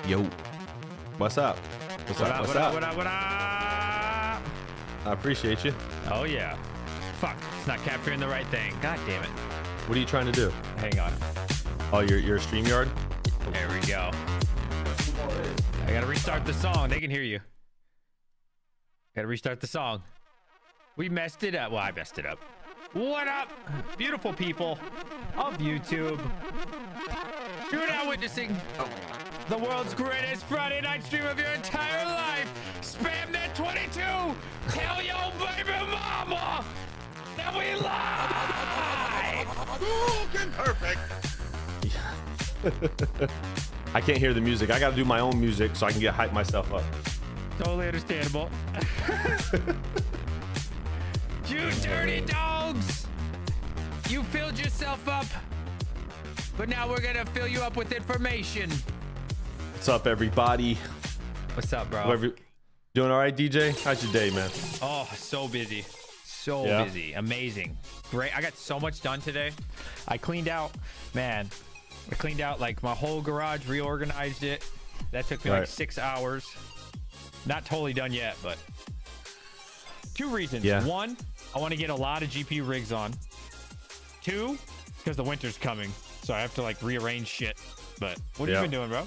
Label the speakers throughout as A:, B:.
A: Yo, what's up? What's up? What's up?
B: What up?
A: I appreciate you.
B: Oh yeah. Fuck, it's not capturing the right thing. God damn it.
A: What are you trying to do?
B: Hang on.
A: Oh, you're a StreamYard?
B: There we go. I gotta restart the song. They can hear you. Gotta restart the song. We messed it up. Well, I messed it up. What up, beautiful people of YouTube? You're now witnessing the world's greatest Friday night stream of your entire life. Spam that 22. Tell your baby mama that we live.
C: Looking perfect.
A: I can't hear the music. I got to do my own music so I can get hype myself up.
B: Totally understandable. You dirty dogs. You filled yourself up. But now we're going to fill you up with information.
A: What's up, everybody?
B: What's up, bro?
A: Doing all right, DJ? How's your day, man?
B: Oh, so busy. So busy. Amazing. Great. I got so much done today. I cleaned out, man. I cleaned out like my whole garage, reorganized it. That took me like 6 hours. Not totally done yet, but 2 reasons.
A: Yeah.
B: 1, I want to get a lot of GPU rigs on. 2, because the winter's coming, so I have to like rearrange shit. But what have you been doing, bro?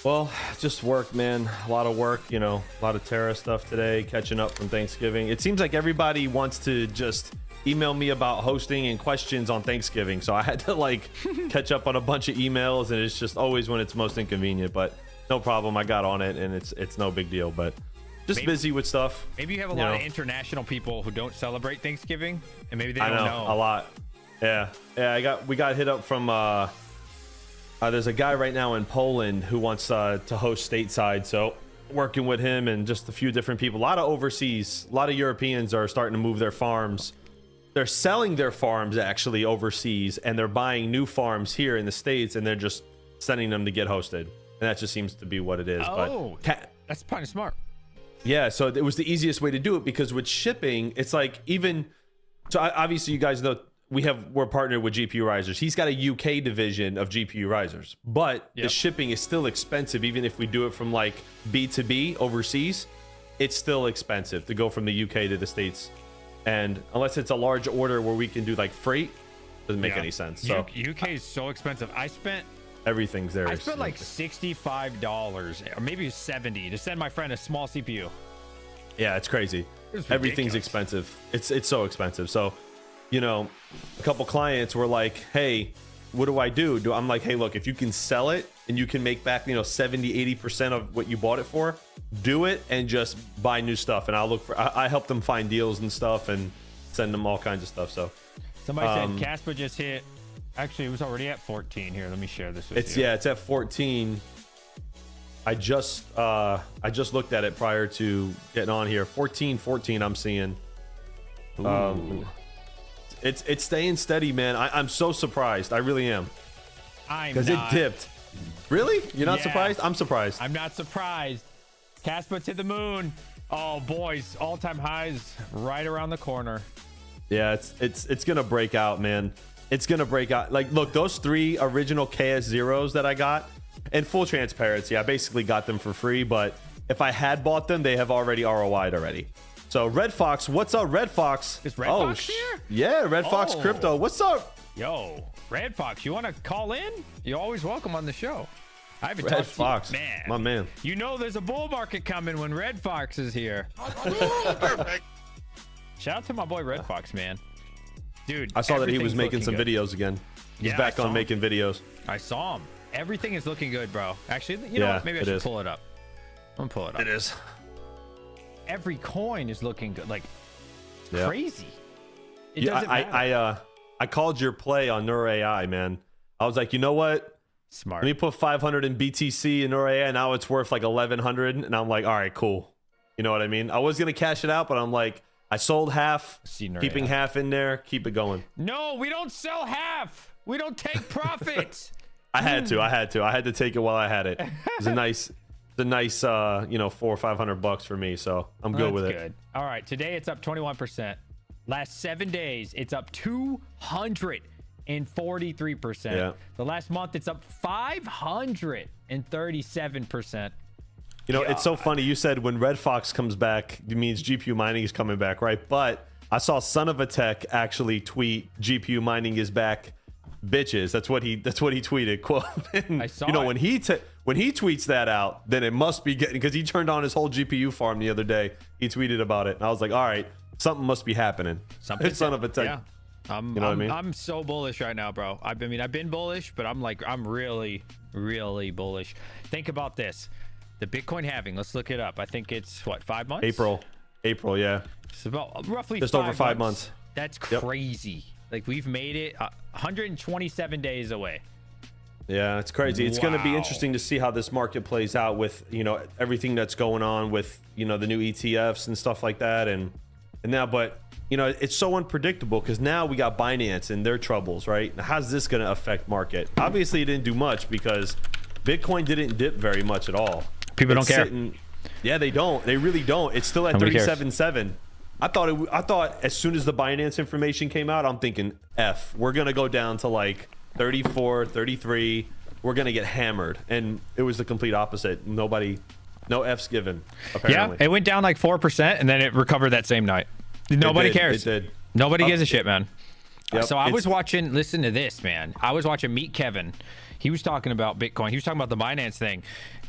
A: Well, just work, man. A lot of work, you know, a lot of Terra stuff today, catching up from Thanksgiving. It seems like everybody wants to just email me about hosting and questions on Thanksgiving. So I had to like catch up on a bunch of emails, and it's just always when it's most inconvenient, but no problem. I got on it and it's no big deal, but just busy with stuff.
B: Maybe you have a lot of international people who don't celebrate Thanksgiving, and maybe they don't know.
A: A lot. Yeah. We got hit up from there's a guy right now in Poland who wants to host stateside, so working with him and just a few different people. A lot of overseas, a lot of Europeans are starting to move their farms. They're selling their farms actually overseas, and they're buying new farms here in the States, and they're just sending them to get hosted. And that just seems to be what it is.
B: Oh, that's kind of smart.
A: Yeah, so it was the easiest way to do it, because with shipping, it's like obviously you guys know we're partnered with GPU Risers. He's got a UK division of GPU Risers, but the shipping is still expensive. Even if we do it from like B2B overseas, it's still expensive to go from the UK to the States. And unless it's a large order where we can do like freight, doesn't make any sense. So
B: UK is so expensive.
A: everything's there.
B: I spent like $65 or maybe $70 to send my friend a small CPU.
A: Yeah, it's crazy. Everything's expensive. It's so expensive. So, you know, a couple clients were like, hey, what do I do? I'm like, hey, look, if you can sell it and you can make back, 70-80% of what you bought it for, do it and just buy new stuff. And I help them find deals and stuff and send them all kinds of stuff. So
B: somebody said Caspa just hit. Actually, it was already at 14 here. Let me share this with you.
A: Yeah, it's at 14. I just looked at it prior to getting on here. 14 I'm seeing. It's staying steady, man. I'm so surprised. I really am. Because it dipped. Really? You're not surprised? I'm surprised.
B: I'm not surprised. Caspa to the moon. Oh, boys, all-time highs right around the corner.
A: Yeah, it's gonna break out, man. It's gonna break out. Like, look, those 3 original KS0s that I got, in full transparency, I basically got them for free, but if I had bought them, they have already ROI'd already. So Red Fox, what's up, Red Fox?
B: Is Red Fox here?
A: Yeah, Red Fox Crypto. What's up?
B: Yo, Red Fox, you want to call in? You're always welcome on the show. I haven't
A: Red Fox,
B: man.
A: My man.
B: You know there's a bull market coming when Red Fox is here.
C: Perfect.
B: Shout out to my boy Red Fox, man. Dude,
A: I saw that he was making some videos again. He's back on making videos.
B: I saw him. Everything is looking good, bro. Actually, you know what? Maybe I should pull it up. I'm gonna pull it up.
A: It is.
B: Every coin is looking good, like crazy. It
A: Yeah,
B: doesn't matter.
A: I called your play on Nur AI, man. I was like, you know what?
B: Smart.
A: Let me put 500 in BTC in Nur AI. Now it's worth like 1,100, and I'm like, all right, cool. You know what I mean? I was gonna cash it out, but I'm like, I sold half, keeping half in there, keep it going.
B: No, we don't sell half. We don't take profits.
A: I had to take it while I had it. It's a nice, 400 or 500 bucks for me, so I'm good with it.
B: All right, today it's up 21%. Last 7 days, it's up 200%. 143%.
A: Yeah.
B: The last month, it's up 537%.
A: You know, it's so funny. You said when Red Fox comes back, it means GPU mining is coming back, right? But I saw Son of a Tech actually tweet GPU mining is back, bitches. That's what he tweeted. Quote. And,
B: I saw
A: you know,
B: it.
A: when he tweets that out, then it must be getting, because he turned on his whole GPU farm the other day. He tweeted about it, and I was like, all right, something must be happening. Son of a Tech.
B: Yeah.
A: You know what I mean?
B: I'm so bullish right now, bro. I've been bullish, but I'm really, really bullish. Think about this. The Bitcoin halving, let's look it up. I think it's what, 5 months?
A: April, yeah.
B: It's about roughly
A: just over 5 months.
B: That's crazy. Like, we've made it 127 days away.
A: Yeah, it's crazy. It's going to be interesting to see how this market plays out with, you know, everything that's going on with, you know, the new ETFs and stuff like that. And now, but, you know, it's so unpredictable because now we got Binance and their troubles, right? How's this going to affect market? Obviously, it didn't do much because Bitcoin didn't dip very much at all.
B: People don't care.
A: Yeah, they don't. They really don't. It's still at 37.7. I thought as soon as the Binance information came out, I'm thinking, we're going to go down to like 34, 33. We're going to get hammered. And it was the complete opposite. No F's given, apparently.
B: Yeah, it went down like 4% and then it recovered that same night. Nobody cares.
A: It did.
B: Nobody gives a shit, man.
A: Yep,
B: so I was watching, listen to this, man. I was watching Meet Kevin. He was talking about Bitcoin. He was talking about the Binance thing.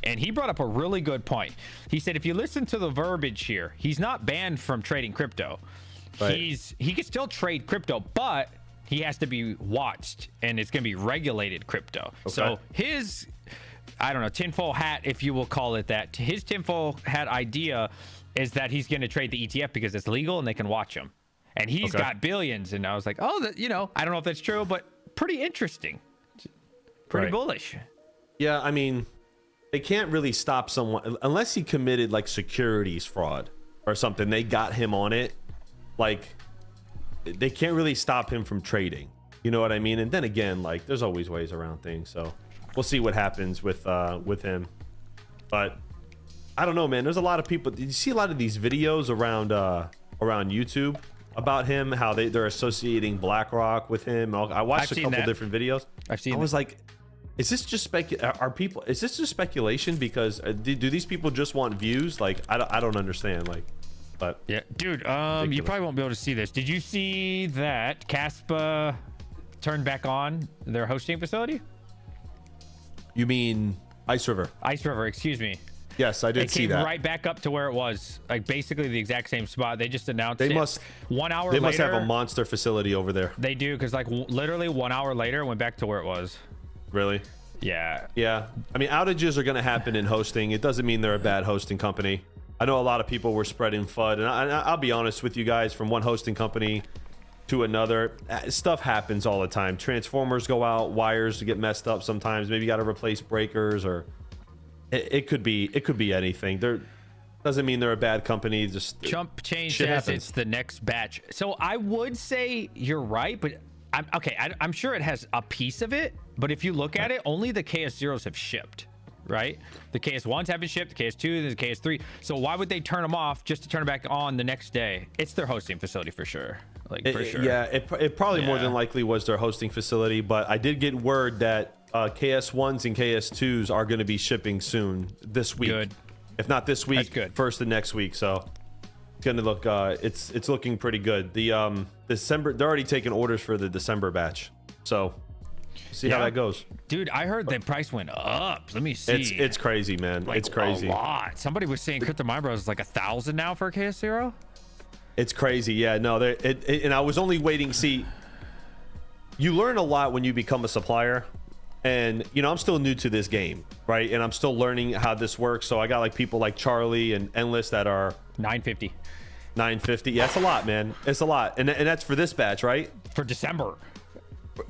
B: And he brought up a really good point. He said, if you listen to the verbiage here, he's not banned from trading crypto.
A: Right.
B: He can still trade crypto, but he has to be watched, and it's going to be regulated crypto. Okay. So his, I don't know, tinfoil hat, if you will call it that, his tinfoil hat idea is that he's going to trade the ETF because it's legal and they can watch him. And he's got billions. And I was like, oh, you know, I don't know if that's true, but pretty interesting. Pretty bullish.
A: Yeah, I mean, they can't really stop someone unless he committed like securities fraud or something. They got him on it. Like, they can't really stop him from trading. You know what I mean? And then again, like, there's always ways around things. So we'll see what happens with him. But I don't know, man. There's a lot of people. Did you see a lot of these videos around YouTube about him? How they're associating BlackRock with him. I watched a couple different videos. I was like, is this just is this just speculation? Because do these people just want views? Like, I don't understand. Like, but
B: yeah, dude. You probably won't be able to see this. Did you see that Caspa turned back on their hosting facility?
A: You mean Ice River?
B: Ice River, excuse me.
A: Yes, I did see that.
B: It came right back up to where it was, like basically the exact same spot. They just announced
A: they
B: it.
A: must
B: 1 hour later.
A: They must have a monster facility over there.
B: They do, because like literally 1 hour later, it went back to where it was.
A: Really?
B: Yeah.
A: Yeah. I mean, outages are going to happen in hosting. It doesn't mean they're a bad hosting company. I know a lot of people were spreading FUD, and I'll be honest with you guys, from one hosting company to another, stuff happens all the time. Transformers go out, wires get messed up sometimes. Maybe you got to replace breakers, or it could be anything. There doesn't mean they're a bad company. Just
B: Chump Chain says it's the next batch. So I would say you're right, but I'm sure it has a piece of it. But if you look at it, only the KS0s have shipped, right? The KS1s haven't shipped, the KS2, the KS3. So why would they turn them off just to turn it back on the next day? It's their hosting facility for sure. For sure.
A: Yeah, it probably more than likely was their hosting facility. But I did get word that KS1s and KS2s are going to be shipping soon this week.
B: Good.
A: If not this week,
B: that's good.
A: First of next week. So it's going to look, it's looking pretty good. The December, they're already taking orders for the December batch. So see how that goes.
B: Dude, I heard the price went up. Let me see.
A: It's crazy, man. Like, it's crazy.
B: A lot. Somebody was saying Crypto Mine Bros is like 1,000 now for a KS0.
A: It's crazy. Yeah, no, and I was only waiting. See, you learn a lot when you become a supplier. And, you know, I'm still new to this game, right? And I'm still learning how this works. So I got like people like Charlie and Endless that are
B: 950.
A: Yeah, it's a lot, man. It's a lot. And that's for this batch, right?
B: For December.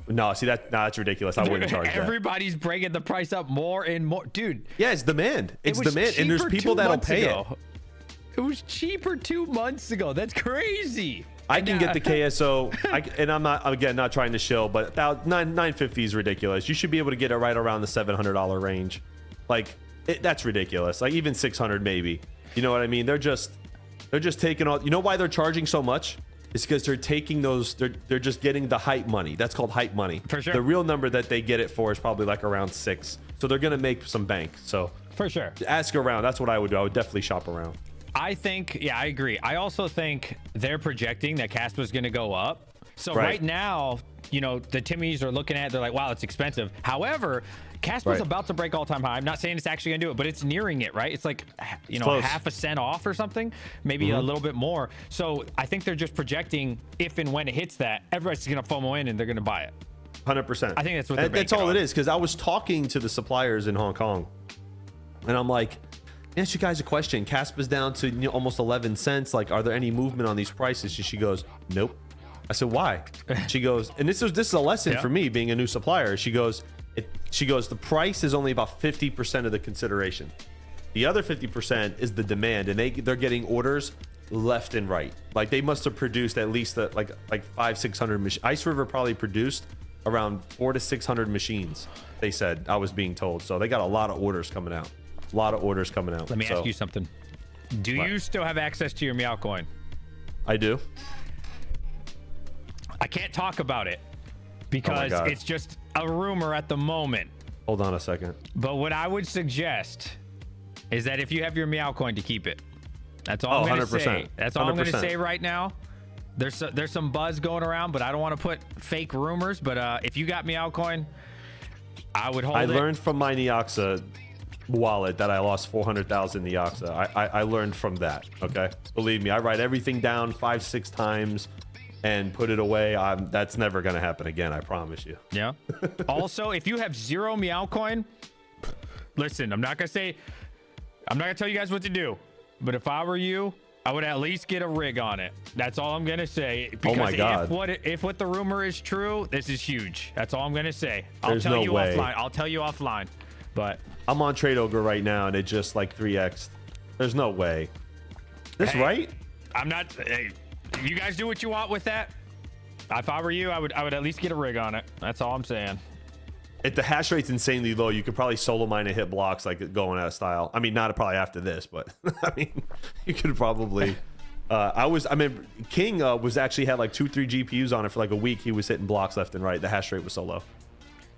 A: No, see, that's ridiculous. I wouldn't charge that.
B: Everybody's bringing the price up more and more. Dude.
A: Yeah, it's demand. It's demand. And there's people that'll pay it.
B: It was cheaper 2 months ago. That's crazy.
A: I can get the KSO, and I'm not trying to shill, but about 950 is ridiculous. You should be able to get it right around the $700 range. Like, that's ridiculous. Like, even 600 maybe. You know what I mean? They're just taking all. You know why they're charging so much? is because they're taking those, they're just getting the hype money. That's called hype money.
B: For sure.
A: The real number that they get it for is probably like around 6. So they're gonna make some bank. So
B: for sure,
A: ask around. That's what I would do. I would definitely shop around.
B: I think, yeah, I agree. I also think they're projecting that Caspa is going to go up. So right now, you know, the Timmies are looking at it, they're like, wow, it's expensive. However, Caspa's about to break all-time high. I'm not saying it's actually going to do it, but it's nearing it, right? It's like, you know,
A: close.
B: half a cent off or something, maybe a little bit more. So I think they're just projecting if and when it hits that, everybody's going to FOMO in and they're going to buy it.
A: 100%.
B: I think that's what they're
A: That's all it is. Because I was talking to the suppliers in Hong Kong, and I'm like, ask you guys a question. Caspa's down to, you know, almost 11 cents. Like, are there any movement on these prices? And she goes, nope. I said, why? She goes, and this is a lesson for me being a new supplier. She goes, the price is only about 50% of the consideration. The other 50% is the demand, and they're getting orders left and right. Like, they must have produced at least like 500-600 machines. Ice River probably produced around 400 to 600 machines. They said, I was being told. So they got a lot of orders coming out. A lot of orders coming out.
B: Let me ask you something. Do you still have access to your Meow coin?
A: I do.
B: I can't talk about it because it's just a rumor at the moment.
A: Hold on a second.
B: But what I would suggest is that if you have your Meow coin, to keep it. That's all I'm going to say. That's all I'm going to say right now. There's some buzz going around, but I don't want to put fake rumors. But if you got Meow coin, I would hold it.
A: I learned from my Neoxa wallet that I lost 400,000 Neoxa. I learned from that. Okay, believe me, I write everything down 5-6 times and put it away. That's never gonna happen again. I promise you.
B: Yeah. Also, if you have 0 Meow coin, listen, I'm not gonna tell you guys what to do, but if I were you, I would at least get a rig on it. That's all I'm gonna say. Because
A: oh my God.
B: if what the rumor is true, this is huge. That's all I'm gonna say.
A: There's no way.
B: I'll tell you offline. But
A: I'm on Trade Ogre right now, and it just like 3x. There's no way. This right?
B: I'm not. Hey, you guys do what you want with that. If I were you, I would at least get a rig on it. That's all I'm saying.
A: If the hash rate's insanely low, you could probably solo mine and hit blocks like going out of style. I mean, not probably after this, but I mean, you could probably. I mean, King was actually had like 2-3 GPUs on it for like a week. He was hitting blocks left and right. The hash rate was so low.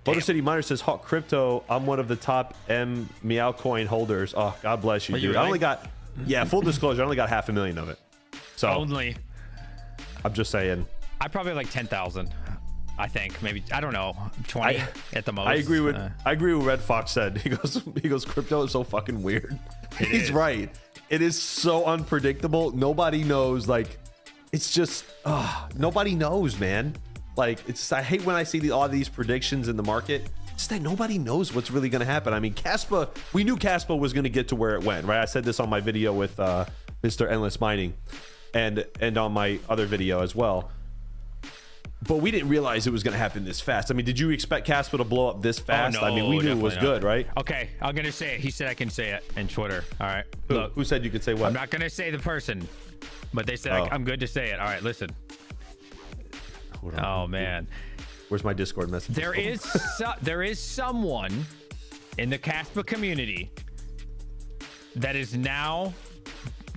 A: Motor City Miner says, Hawk Crypto, I'm one of the top Meow coin holders. Oh, God bless you, dude. I only got, full disclosure, I only got 500,000 of it. So
B: only.
A: I'm just saying.
B: I probably like 10,000. I think maybe, I don't know, 20 at the most.
A: I agree with Red Fox said. He goes, crypto is so fucking weird. He's right. It is so unpredictable. Nobody knows. Like, it's just nobody knows, man. Like, I hate when I see all these predictions in the market. It's that nobody knows what's really going to happen. I mean, Caspa, we knew Caspa was going to get to where it went, right? I said this on my video with Mr. Endless Mining and on my other video as well. But we didn't realize it was going to happen this fast. I mean, did you expect Caspa to blow up this fast?
B: Oh, no,
A: I mean, we knew it was good, right?
B: Okay, I'm going to say it. He said I can say it in Twitter. All right. Look,
A: who said you could say what?
B: I'm not going to say the person, but they said I'm good to say it. All right, listen. Oh man,
A: where's my Discord message?
B: There is someone in the Caspa community that is now,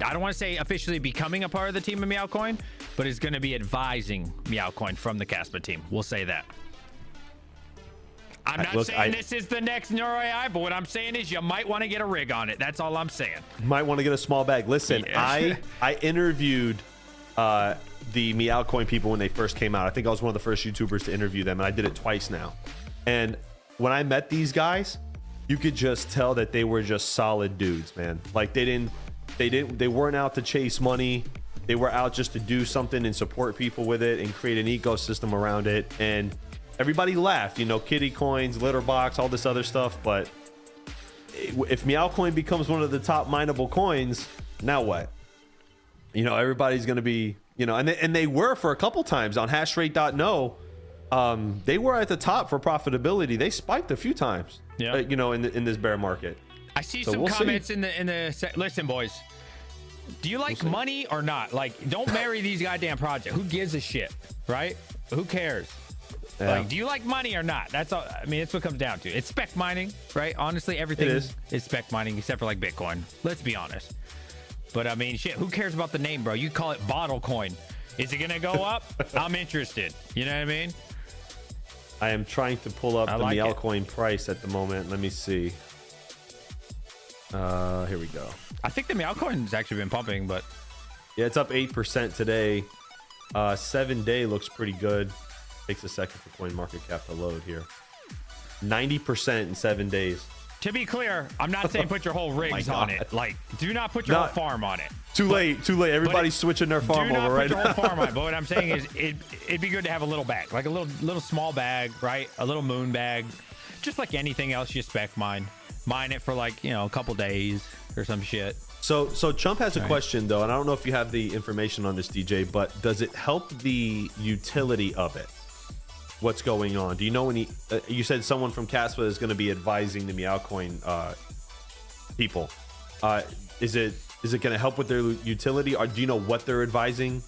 B: I don't want to say officially becoming a part of the team of Meowcoin, but is going to be advising Meowcoin from the Caspa team. We'll say that. I'm not saying this is the next Neuro AI, but what I'm saying is you might want to get a rig on it. That's all I'm saying.
A: Might want to get a small bag. Listen, I interviewed the Meowcoin people when they first came out. I think I was one of the first YouTubers to interview them, and I did it twice now. And when I met these guys, you could just tell that they were just solid dudes, man. Like they weren't out to chase money. They were out just to do something and support people with it and create an ecosystem around it. And everybody laughed, you know, kitty coins, litter box, all this other stuff. But if Meowcoin becomes one of the top mineable coins, now what? You know, everybody's going to be, you know, and they were for a couple times on hashrate.no. They were at the top for profitability. They spiked a few times, you know, in this bear market.
B: I see some comments in the listen, boys. Do you like money or not? Like, don't marry these goddamn projects. Who gives a shit, right? Who cares? Yeah. Like, do you like money or not? That's all. I mean, it's what it comes down to. It's spec mining, right? Honestly, everything is spec mining except for like Bitcoin. Let's be honest. But I mean, shit, who cares about the name, bro? You call it bottle coin. Is it gonna go up? I'm interested. You know what I mean?
A: I am trying to pull up the
B: like
A: Meow
B: it.
A: coin price at the moment. Let me see. Here we go.
B: I think the Meow coin's actually been pumping, but
A: Yeah, it's up 8% today. 7-day looks pretty good. Takes a second for coin market cap to load here. 90% in 7 days.
B: to be clear, I'm not saying put your whole rigs on it. Like, do not put your whole farm on it.
A: Too late. Everybody's switching their farm
B: do not
A: over
B: put
A: right
B: your
A: now.
B: whole farm on it. But what I'm saying is, it'd be good to have a little bag, like a little small bag, right? A little moon bag, just like anything else you spec mine. Mine it for like, you know, a couple days or some shit.
A: So Chump has a question though, and I don't know if you have the information on this, DJ, but does it help the utility of it? What's going on? Do you know any? You said someone from Caspa is going to be advising the Meow coin people. Is it going to help with their utility, or do you know what they're advising?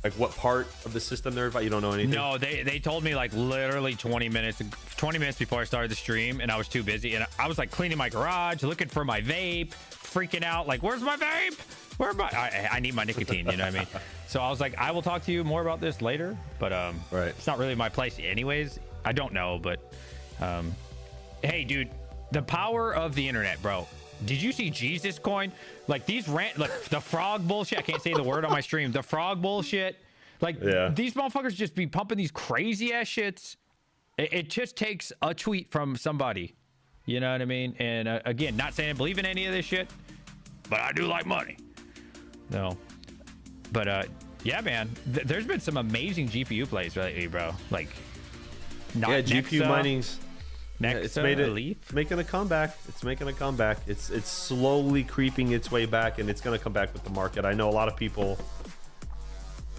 A: Like what part of the system they're advising? You don't know anything?
B: No, they told me like literally 20 minutes before I started the stream, and I was too busy, and I was like cleaning my garage, looking for my vape, freaking out, like, where's my vape? I need my nicotine, you know what I mean? So I was like, I will talk to you more about this later, but
A: right.
B: It's not really my place anyways. I don't know, but hey, dude, the power of the internet, bro. Did you see Jesus coin? Like these like the frog bullshit. I can't say the word on my stream. The frog bullshit. Like these motherfuckers just be pumping these crazy ass shits. It just takes a tweet from somebody. You know what I mean? And again, not saying I believe in any of this shit, but I do like money. No, but yeah, man. There's been some amazing GPU plays lately, bro. Like,
A: GPU mining's.
B: Next,
A: it's making a comeback. It's making a comeback. It's slowly creeping its way back, and it's going to come back with the market. I know a lot of people.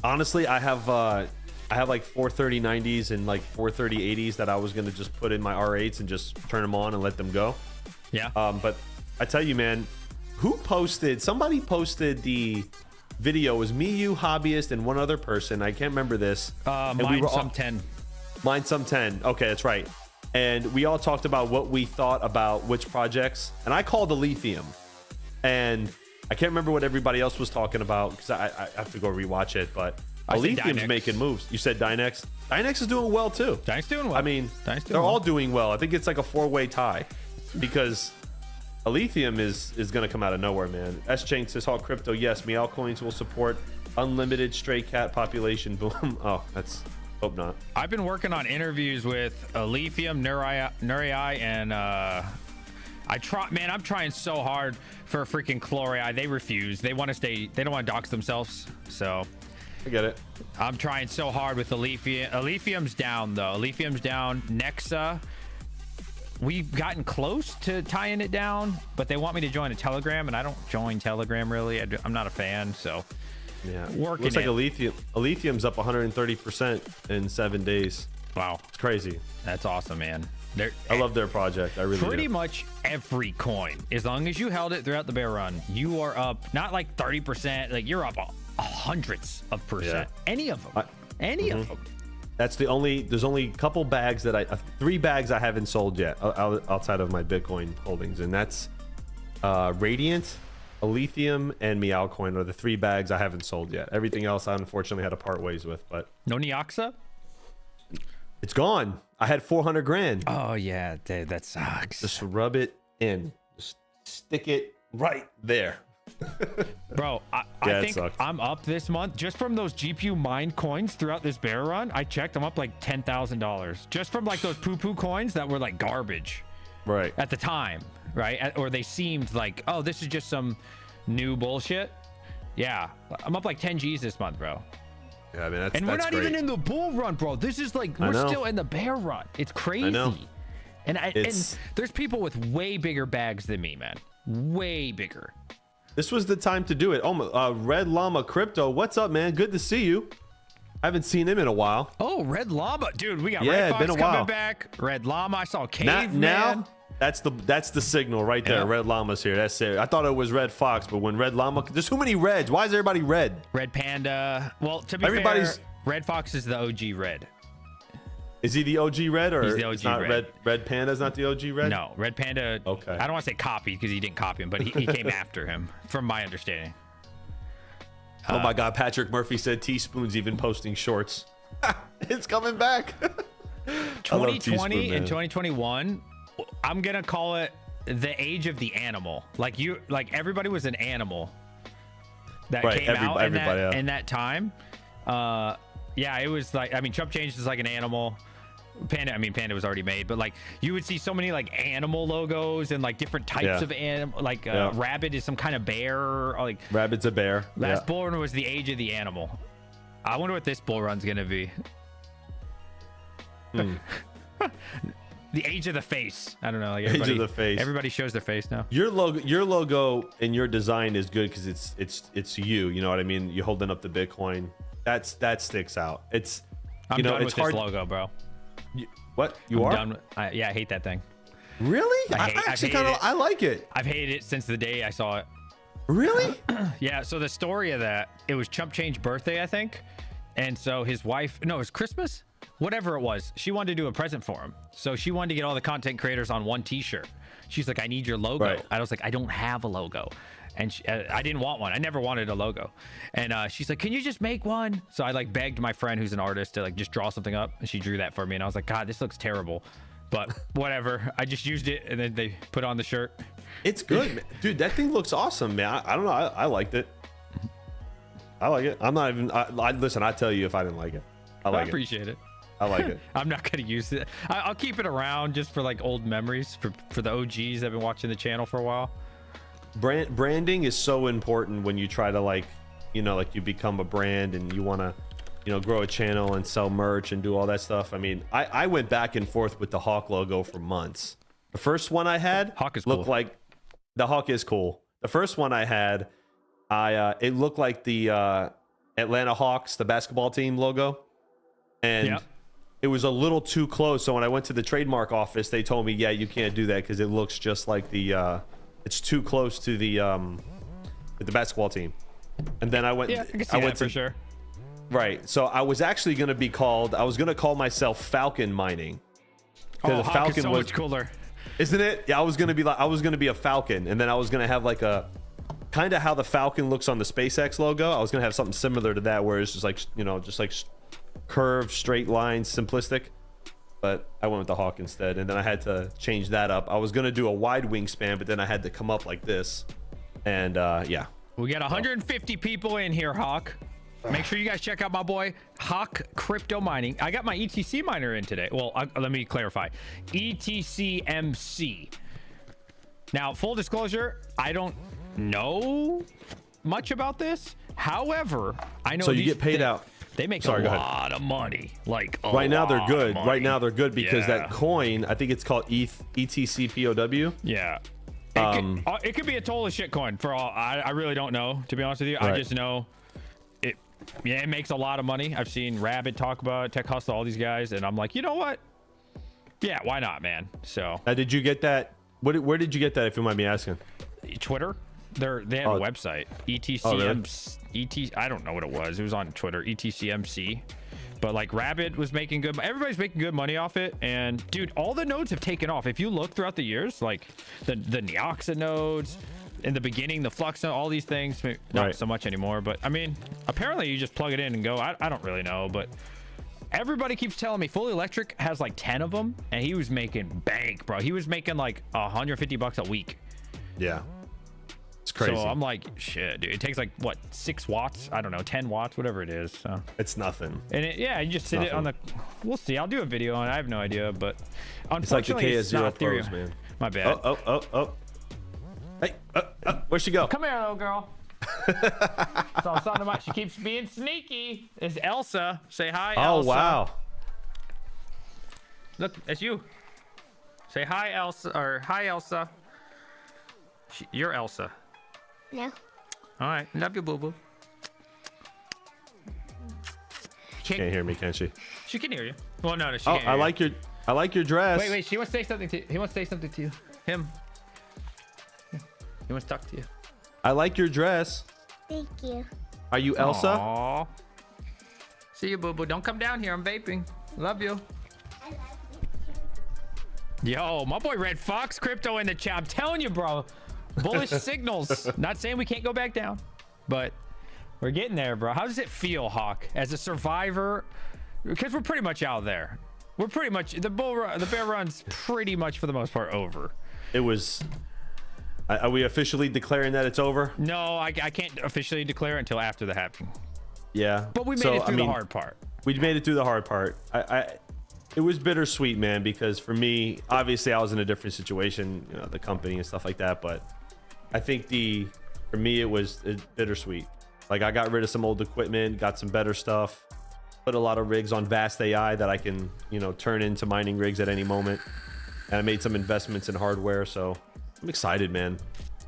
A: Honestly, I have like 43090s and like 43080s that I was going to just put in my R8s and just turn them on and let them go.
B: Yeah.
A: But I tell you, man, somebody posted the video. It was me, you, hobbyist, and one other person. I can't remember this.
B: Mine 10.
A: Mine some 10. Okay, that's right. And we all talked about what we thought about which projects. And I called the lithium. And I can't remember what everybody else was talking about because I have to go rewatch it. But lithium's making moves. You said Dynex. Dynex is doing well too.
B: Dynex doing well.
A: I mean, they're all doing well. I think it's like a 4-way tie because lithium is going to come out of nowhere, man. S-Chain says, Hawk Crypto, yes, Meow coins will support unlimited stray cat population. Boom. Oh, that's... Hope not.
B: I've been working on interviews with Lithium, Nurai, and I'm trying so hard for freaking Chlorai. They refuse. They want to stay. They don't want to dox themselves. So
A: I get it.
B: I'm trying so hard with Lithium. Lithium's down though. Lithium's down. Nexa, we've gotten close to tying it down, but they want me to join a Telegram, and I don't join Telegram really. I'm not a fan. So.
A: Yeah,
B: working.
A: Looks like a lithium's up 130% in 7 days.
B: Wow,
A: it's crazy.
B: That's awesome, man.
A: I love their project. I really do.
B: Pretty much every coin, as long as you held it throughout the bear run, you are up not like 30%, like you're up hundreds of percent. Yeah. Any of them, of them.
A: That's there's only a couple bags that 3 bags I haven't sold yet outside of my Bitcoin holdings, and that's Radiant, Lithium, and Meow coin are the 3 bags I haven't sold yet. Everything else I unfortunately had to part ways with. But
B: no Neoxa?
A: It's gone. I had 400 grand.
B: Oh yeah, dude, that sucks.
A: Just rub it in. Just stick it right there.
B: Bro, I think I'm up this month just from those GPU mined coins throughout this bear run. I checked, I'm up like $10,000 just from like those poo-poo coins that were like garbage.
A: Right.
B: At the time, right? Or they seemed like, oh, this is just some new bullshit. Yeah, I'm up like 10 G's this month, bro.
A: Yeah, I mean,
B: and we're not
A: great.
B: even in the bull run, bro. This is like, we're still in the bear run. It's crazy.
A: I know.
B: And there's people with way bigger bags than me, man. Way bigger.
A: This was the time to do it. Oh, Red Llama Crypto. What's up, man? Good to see you. I haven't seen him in a while.
B: Oh, Red Llama. Dude, we got Red Fox coming back. Red Llama. I saw Caveman.
A: Now, that's the signal right there. Yep. Red Llama's here. That's it. I thought it was Red Fox, but when Red Llama, there's too many reds. Why is everybody red?
B: Red Panda. Well, to be fair, Red Fox is the OG red.
A: Is he the OG red, or
B: he's the OG
A: it's not
B: red?
A: Red Panda's not the OG red?
B: No, Red Panda.
A: Okay.
B: I don't want to say copied because he didn't copy him, but he came after him, from my understanding.
A: Oh my God, Patrick Murphy said teaspoon's even posting shorts. It's coming back.
B: 2020 and 2021, I'm gonna call it the age of the animal. Like everybody was an animal that came out in that time. Yeah, it was like, I mean, Trump changed is like an animal. Panda was already made, but like you would see so many like animal logos and like different types of animal. Like rabbit is some kind of bear. Like
A: rabbit's a bear.
B: Last bull run was the age of the animal. I wonder what this bull run's gonna be. The age of the face. I don't know. Like
A: age of the face.
B: Everybody shows their face now.
A: Your logo and your design is good because it's you. You know what I mean? You're holding up the Bitcoin. That sticks out. It's
B: I'm done
A: it's
B: with
A: hard.
B: This logo, bro.
A: What you
B: I'm
A: are?
B: done with, I hate that thing.
A: Really? I like it.
B: I've hated it since the day I saw it.
A: Really?
B: Yeah. So the story of that, it was Chump Change's birthday, I think, and so his wife. No, it was Christmas. Whatever it was, she wanted to do a present for him. So she wanted to get all the content creators on one T-shirt. She's like, I need your logo.
A: Right.
B: I was like, I don't have a logo. And I didn't want one. I never wanted a logo. And she's like, can you just make one? So I like begged my friend who's an artist to like just draw something up. And she drew that for me. And I was like, God, this looks terrible. But whatever. I just used it. And then they put on the shirt.
A: It's good, man. Dude. That thing looks awesome, man. I don't know. I liked it. I like it. I'm not even. Listen. I tell you if I didn't like it. I
B: appreciate it.
A: I like it.
B: I'm not gonna use it. I'll keep it around just for like old memories for the OGs that have been watching the channel for a while.
A: Branding is so important when you try to like you become a brand and you want to grow a channel and sell merch and do all that stuff. I mean, I went back and forth with the Hawk logo for months. The first one I had
B: Hawk is
A: looked
B: cool.
A: like the Hawk is cool. The first one I had, it looked like the Atlanta Hawks, the basketball team logo, and it was a little too close. So when I went to the trademark office, they told me, yeah, you can't do that because it looks just like the it's too close to the basketball team. And then I went
B: for sure.
A: Right. So I was actually going to be called, I was going to call myself Falcon Mining.
B: Oh,
A: the
B: Hawk
A: Falcon
B: is so
A: was
B: much cooler.
A: Isn't it? Yeah, I was going to be a Falcon, and then I was going to have like a kind of how the Falcon looks on the SpaceX logo. I was going to have something similar to that where it's just like, just like curved, straight lines, simplistic. But I went with the Hawk instead, and then I had to change that up. I was going to do a wide wingspan, but then I had to come up like this. And yeah.
B: We got 150 people in here, Hawk. Make sure you guys check out my boy Hawk Crypto Mining. I got my ETC miner in today. Well, let me clarify. ETCMC. Now, full disclosure, I don't know much about this. However, I know
A: so you get paid out.
B: They make a lot of money. Like
A: right now they're good. Right now they're good because that coin, I think it's called ETCPOW.
B: Yeah. It could be a total shit coin for all. I really don't know, to be honest with you.
A: Right.
B: I just know it. Yeah, it makes a lot of money. I've seen Rabbit talk about it, Tech Hustle, all these guys, and I'm like, you know what? Yeah, why not, man? So.
A: Did you get that? Where did you get that? If you mind me asking.
B: Twitter. They have a website. ETCM.
A: Really?
B: I don't know what it was. It was on Twitter. ETCMC. But like Rabbit was making good. Everybody's making good money off it. And dude, all the nodes have taken off. If you look throughout the years, like the Neoxa nodes in the beginning, the Flux node, all these things, not so much anymore. But I mean, apparently you just plug it in and go. I don't really know, but everybody keeps telling me Fully Electric has like 10 of them, and he was making bank, bro. He was making like $150 a week.
A: Yeah. It's crazy.
B: So I'm like, shit, dude. It takes like what, 6 watts? I don't know, 10 watts, whatever it is. So
A: it's nothing.
B: And you just sit it on the. We'll see. I'll do a video on it. I have no idea, but
A: It's
B: unfortunately,
A: like the KS0 Pros, man.
B: My bad.
A: Oh. Hey, where'd she go?
B: Come here, little girl. So something about she keeps being sneaky. It's Elsa. Say hi, Elsa.
A: Oh wow.
B: Look, it's you. Say hi, Elsa, or hi, Elsa. You're Elsa.
D: No.
B: All right, love you, boo boo.
A: Can't hear me, can she?
B: She can hear you. Well, no, she can't.
A: I like your dress.
B: Wait. She wants to say something to you. He wants to say something to you. Him. He wants to talk to you.
A: I like your dress.
D: Thank you.
A: Are you Elsa?
B: Aww. See you, boo boo. Don't come down here. I'm vaping. Love you. Yo, my boy Red Fox Crypto in the chat. I'm telling you, bro. Bullish signals. Not saying we can't go back down, but We're getting there, bro. How does it feel, Hawk, as a survivor? Because we're pretty much out there. We're pretty much the bear run's pretty much for the most part over.
A: It was. Are we officially declaring that it's over?
B: No, I can't officially declare until after the halving.
A: Yeah,
B: but we made it through the hard part.
A: We made it through the hard part. It was bittersweet, man, because for me, obviously, I was in a different situation, you know, the company and stuff like that. But I think for me, it was bittersweet. Like, I got rid of some old equipment, got some better stuff, put a lot of rigs on Vast AI that I can, you know, turn into mining rigs at any moment. And I made some investments in hardware, so I'm excited, man.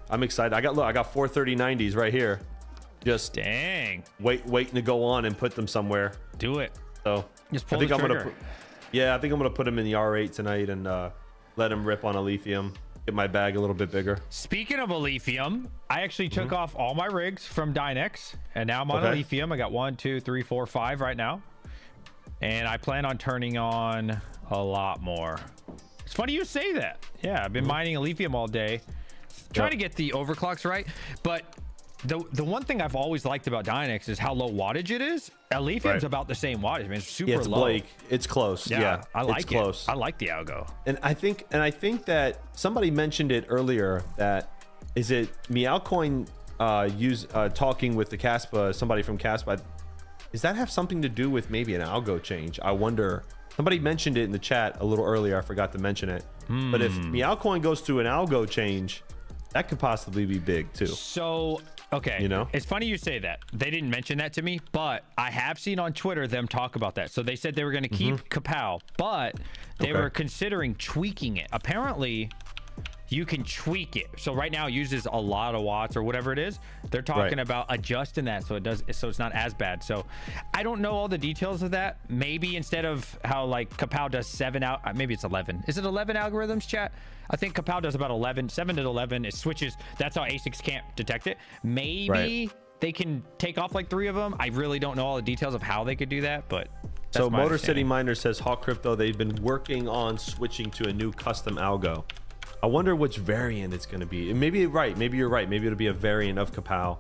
A: I'm excited. I got 43090s right here. Just
B: dang,
A: waiting to go on and put them somewhere.
B: Do it.
A: So
B: just pull
A: I think
B: the
A: I'm
B: trigger.
A: I think I'm gonna put them in the R8 tonight and let them rip on a lithium. Get my bag a little bit bigger.
B: Speaking of a lithium, I actually took off all my rigs from Dynex, and now I'm on a lithium. I got 1, 2, 3, 4, 5 right now, and I plan on turning on a lot more. It's funny you say that. Yeah, I've been mining a lithium all day, trying to get the overclocks right. But the one thing I've always liked about Dynex is how low wattage it is. A lithium's about the same wattage. I mean, it's super
A: it's
B: low.
A: Blake. It's close. Yeah,
B: I like
A: it's close.
B: I like the algo.
A: And I think that somebody mentioned it earlier. That is it. Meowcoin talking with the Caspa. Somebody from Caspa. Does that have something to do with maybe an algo change? I wonder. Somebody mentioned it in the chat a little earlier. I forgot to mention it. But if Meowcoin goes through an algo change, that could possibly be big too.
B: So, okay.
A: You know,
B: it's funny you say that. They didn't mention that to me, but I have seen on Twitter them talk about that. So they said they were going to keep Kapow, but they were considering tweaking it. Apparently, you can tweak it. So right now it uses a lot of watts or whatever it is. They're talking about adjusting that so it's not as bad. So I don't know all the details of that. Maybe instead of how like Kapow does 7 out, maybe it's 11. Is it 11 algorithms, chat? I think Kapow does about 11, 7 to 11. It switches. That's how Asics can't detect it. Maybe they can take off like 3 of them. I really don't know all the details of how they could do that, but
A: so Motor City Miner says Hawk Crypto, they've been working on switching to a new custom algo. I wonder which variant it's going to be. And maybe you're right. Maybe it'll be a variant of Kapow.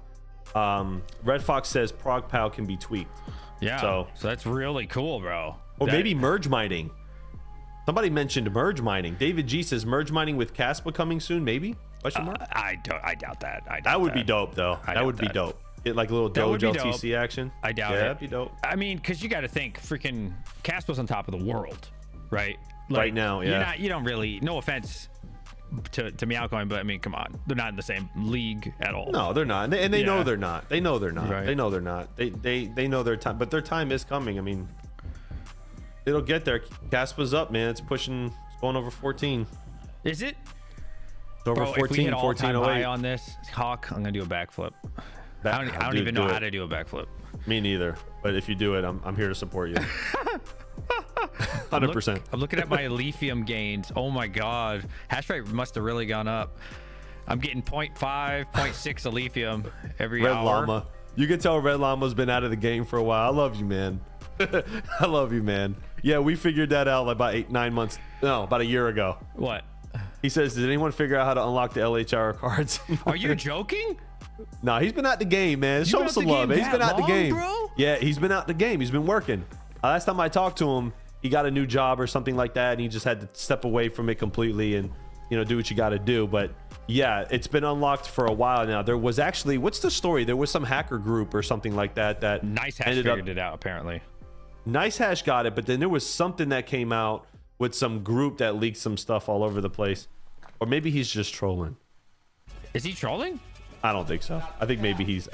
A: Red Fox says ProgPow can be tweaked.
B: Yeah. So that's really cool, bro.
A: Or maybe merge mining. Somebody mentioned merge mining. David G says merge mining with Caspa coming soon. Maybe? Question mark?
B: I doubt that.
A: That would be dope, though. That would be dope. Get like a little Doge LTC action.
B: I doubt it.
A: That'd be dope.
B: I mean, because you got to think, freaking Caspa's on top of the world, right?
A: Like, right now, yeah.
B: You don't really. No offense to Meowcoin, but I mean, come on, they're not in the same league at all.
A: No, they're not, and they know they're not. They know they're not.
B: Right.
A: They know they're not. They know their time, but their time is coming. I mean, it'll get there. Caspa's up, man. It's pushing. It's going over 14.
B: Is it?
A: It's over 14.
B: If we hit all-time
A: 1408
B: high on this, Hawk, I'm gonna do a backflip. I don't even know how to do a backflip.
A: Me neither. But if you do it, I'm here to support you. 100%.
B: I'm looking at my lithium gains. Oh my god, hash rate must have really gone up. I'm getting 0.5, 0.6 of lithium every hour.
A: Red Llama. You can tell Red Llama's been out of the game for a while. I love you, man. I love you, man. Yeah, we figured that out like about 9 months. No, about a year ago.
B: What?
A: He says, did anyone figure out how to unlock the LHR cards?
B: Are you joking?
A: No, he's been out the game, man. Show him some love. He's been out the game,
B: bro?
A: Yeah, he's been out the game. He's been working. Last time I talked to him, he got a new job or something like that, and he just had to step away from it completely and, you know, do what you got to do. But yeah, it's been unlocked for a while now. There was actually, what's the story? There was some hacker group or something like that
B: NiceHash figured it out, apparently.
A: NiceHash got it, but then there was something that came out with some group that leaked some stuff all over the place. Or maybe he's just trolling.
B: Is he trolling?
A: I don't think so. I think maybe he's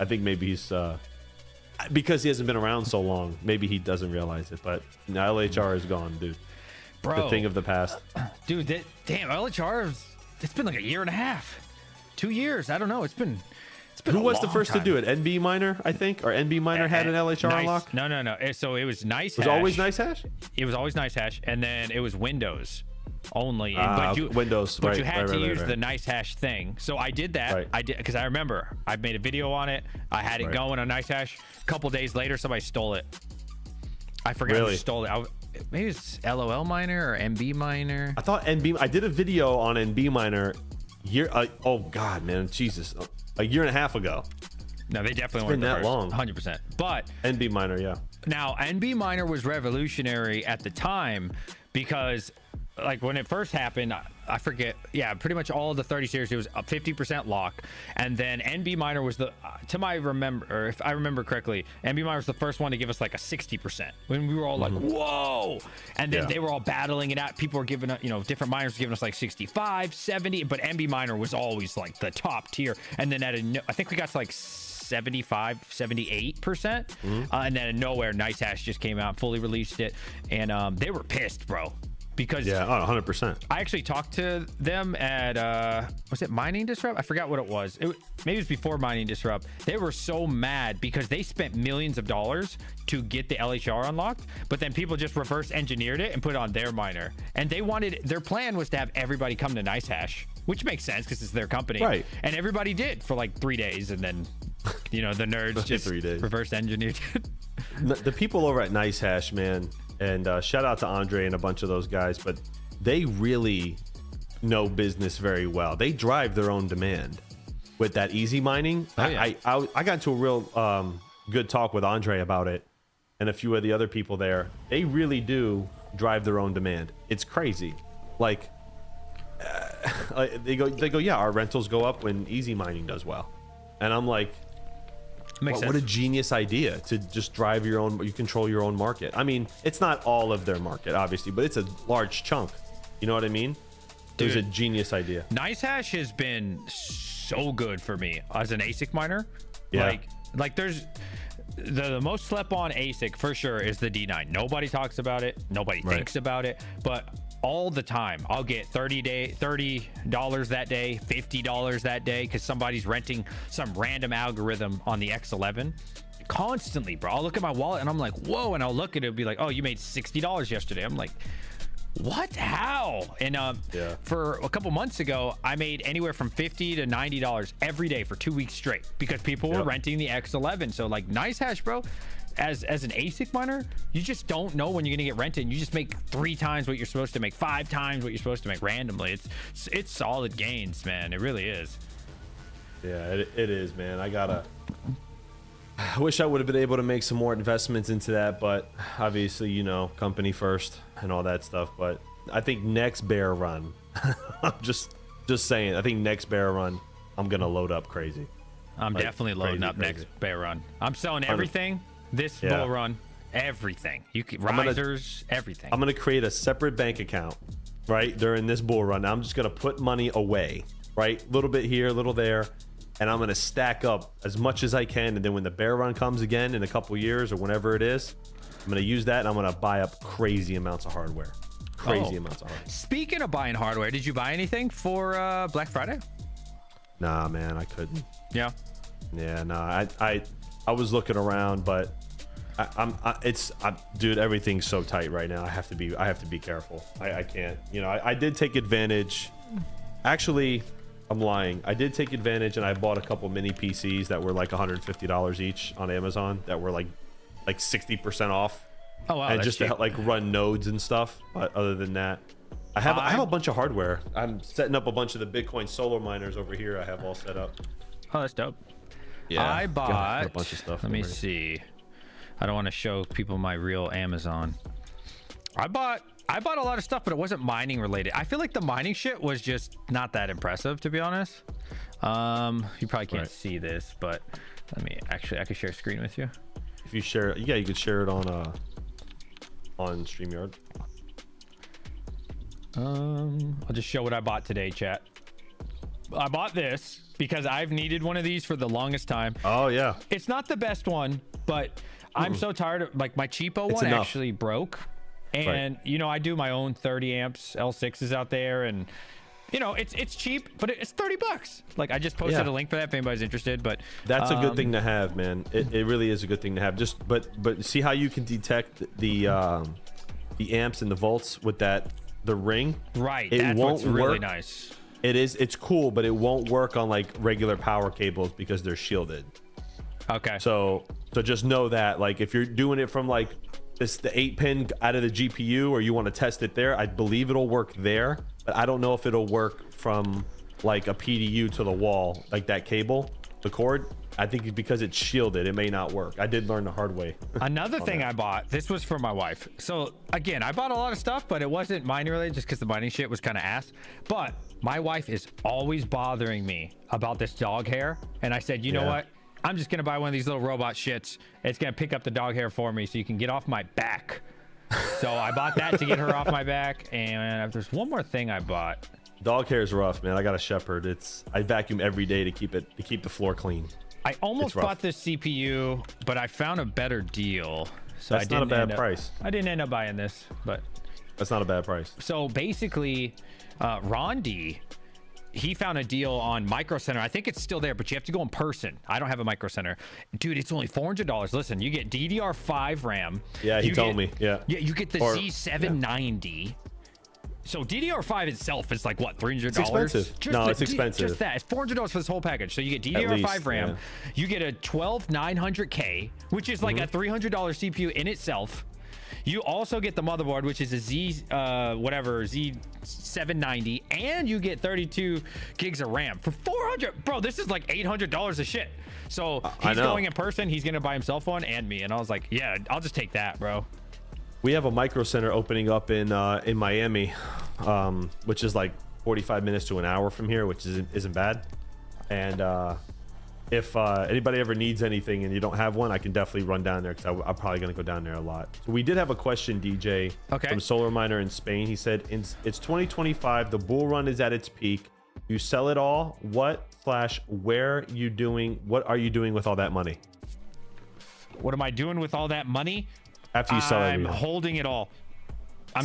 A: because he hasn't been around so long, maybe he doesn't realize it. But now LHR is gone, dude.
B: Bro,
A: the thing of the past.
B: Dude, damn, LHR, it's been like a year and a half, 2 years. I don't know. It's been
A: Who was the
B: long
A: first
B: time.
A: to do it? NB Miner, I think, or NB Miner had an LHR unlock.
B: No. So it was NiceHash.
A: Was it always NiceHash?
B: It was always NiceHash, and then it was Windows only.
A: Windows,
B: but
A: right,
B: you had
A: right,
B: to
A: right,
B: use
A: right.
B: the NiceHash thing. So I did that.
A: Right.
B: I did because I remember I made a video on it. I had it going on NiceHash. A couple days later, somebody stole it. I forgot who stole it. Maybe it's LOL Miner or MB Miner.
A: I thought NB. I did a video on NB Miner oh god, man, Jesus, a year and a half ago.
B: No, they definitely
A: It's
B: weren't
A: been
B: the
A: that
B: first,
A: long.
B: 100%. But
A: NB miner, yeah.
B: now NB miner was revolutionary at the time because like when it first happened, I forget, yeah, pretty much all of the 30 series, it was a 50% lock. And then NB miner was the, or if I remember correctly, NB miner was the first one to give us like a 60% when we were all like, whoa. And then they were all battling it out. People were giving us, different miners were giving us like 65, 70, but NB miner was always like the top tier. And then I think we got to like 75, 78%. And then out of nowhere, NiceHash just came out, fully released it. And they were pissed, bro. Because
A: 100%.
B: I actually talked to them at was it Mining Disrupt? I forgot what it was. Maybe it was before Mining Disrupt. They were so mad because they spent millions of dollars to get the LHR unlocked, but then people just reverse engineered it and put it on their miner. And their plan was to have everybody come to NiceHash, which makes sense because it's their company.
A: Right.
B: And everybody did for like 3 days, and then the nerds just
A: 3 days.
B: reverse engineered it.
A: The people over at NiceHash, man, and shout out to Andre and a bunch of those guys, but they really know business very well. They drive their own demand with that easy mining.
B: Oh, yeah.
A: I got into a real good talk with Andre about it and a few of the other people there. They really do drive their own demand. It's crazy. Like they go, yeah, our rentals go up when easy mining does well. And I'm like, what a genius idea to just drive your own, you control your own market. I mean, it's not all of their market, obviously, but it's a large chunk. You know what I mean? It was a genius idea.
B: NiceHash has been so good for me as an ASIC miner.
A: Yeah.
B: Like there's the most slept on ASIC for sure is the D9. Nobody talks about it. Nobody thinks about it, but all the time I'll get $30 that day, $50 that day, because somebody's renting some random algorithm on the X11 constantly, bro. I'll look at my wallet and I'm like, whoa, and I'll look at it and be like, oh, you made $60 yesterday. I'm like, what? How? And for a couple months ago, I made anywhere from $50 to $90 every day for 2 weeks straight because people were renting the X11. So like NiceHash, bro, as an ASIC miner, you just don't know when you're gonna get rented. You just make 3 times what you're supposed to make, 5 times what you're supposed to make randomly. It's solid gains, man. It really is.
A: Yeah, it is, man. I wish I would have been able to make some more investments into that, but obviously, company first and all that stuff. But I think next bear run, I'm just saying, I think next bear run, I'm gonna load up crazy.
B: I'm definitely loading up next bear run. I'm selling everything. This bull run, everything. Risers, everything.
A: I'm gonna create a separate bank account, right, during this bull run. I'm just gonna put money away, right, a little bit here, a little there, and I'm gonna stack up as much as I can. And then when the bear run comes again in a couple years or whenever it is, I'm gonna use that and I'm gonna buy up crazy amounts of hardware. Crazy amounts of hardware.
B: Speaking of buying hardware, did you buy anything for Black Friday?
A: Nah, man, I couldn't.
B: Yeah.
A: Yeah, nah. I was looking around, but dude, everything's so tight right now. I have to be careful. I can't. I did take advantage. Actually, I'm lying. I did take advantage, and I bought a couple mini PCs that were like $150 each on Amazon that were like 60% off.
B: Oh wow!
A: And
B: that's
A: just
B: cheap.
A: to like run nodes and stuff. But other than that, I have a bunch of hardware. I'm setting up a bunch of the Bitcoin solar miners over here. I have all set up.
B: Oh, that's dope.
A: Yeah,
B: I bought
A: a bunch of stuff.
B: Let me see. I don't want to show people my real Amazon. I bought a lot of stuff, but it wasn't mining related. I feel like the mining shit was just not that impressive, to be honest. You probably can't see this, but let me I can share a screen with you.
A: If you share, yeah, you could share it on StreamYard.
B: I'll just show what I bought today, chat. I bought this because I've needed one of these for the longest time.
A: Oh yeah.
B: It's not the best one, but I'm so tired of, like, my cheapo one actually broke. And I do my own 30 amps L6s out there, and it's cheap, but it's $30. Like, I just posted a link for that if anybody's interested. But
A: that's a good thing to have, man. It really is a good thing to have. Just but see how you can detect the amps and the volts with the ring.
B: Right.
A: That's
B: what's really nice.
A: It's cool, but it won't work on like regular power cables because they're shielded.
B: Okay.
A: So just know that, like, if you're doing it from like the 8-pin out of the GPU, or you want to test it there, I believe it'll work there, but I don't know if it'll work from like a PDU to the wall, like that cable, the cord. I think because it's shielded, it may not work. I did learn the hard way.
B: Another thing I bought, this was for my wife. So again, I bought a lot of stuff, but it wasn't mining related just because the mining shit was kind of ass. But my wife is always bothering me about this dog hair. And I said, you know what? I'm just going to buy one of these little robot shits. It's going to pick up the dog hair for me so you can get off my back. So I bought that to get her off my back. And there's one more thing I bought.
A: Dog hair is rough, man. I got a shepherd. I vacuum every day to keep the floor clean.
B: I almost bought this CPU, but I found a better deal. So
A: that's not a bad price.
B: I didn't end up buying this, but
A: that's not a bad price.
B: So basically, Rondi, he found a deal on Micro Center. I think it's still there, but you have to go in person. I don't have a Micro Center. Dude, it's only $400. Listen, you get DDR5 RAM.
A: Yeah, he told me. Yeah.
B: Yeah, you get the Z790. Yeah. So DDR5 itself is like what, $300?
A: It's expensive. No, it's expensive.
B: Just that. It's $400 for this whole package. So you get DDR5 RAM. Yeah. You get a 12900K, which is like a $300 CPU in itself. You also get the motherboard, which is a Z790, and you get 32 gigs of RAM for $400. Bro, this is like $800 of shit. So he's going in person. He's gonna buy himself one and me. And I was like, yeah, I'll just take that, bro.
A: We have a Micro Center opening up in Miami, which is like 45 minutes to an hour from here, which isn't bad. And if anybody ever needs anything and you don't have one, I can definitely run down there because I'm probably going to go down there a lot. So we did have a question, DJ, from Solar Miner in Spain. He said, it's 2025. The bull run is at its peak. You sell it all. What / where are you doing with all that money?
B: What am I doing with all that money?
A: After you sell it,
B: I'm holding it all. I'm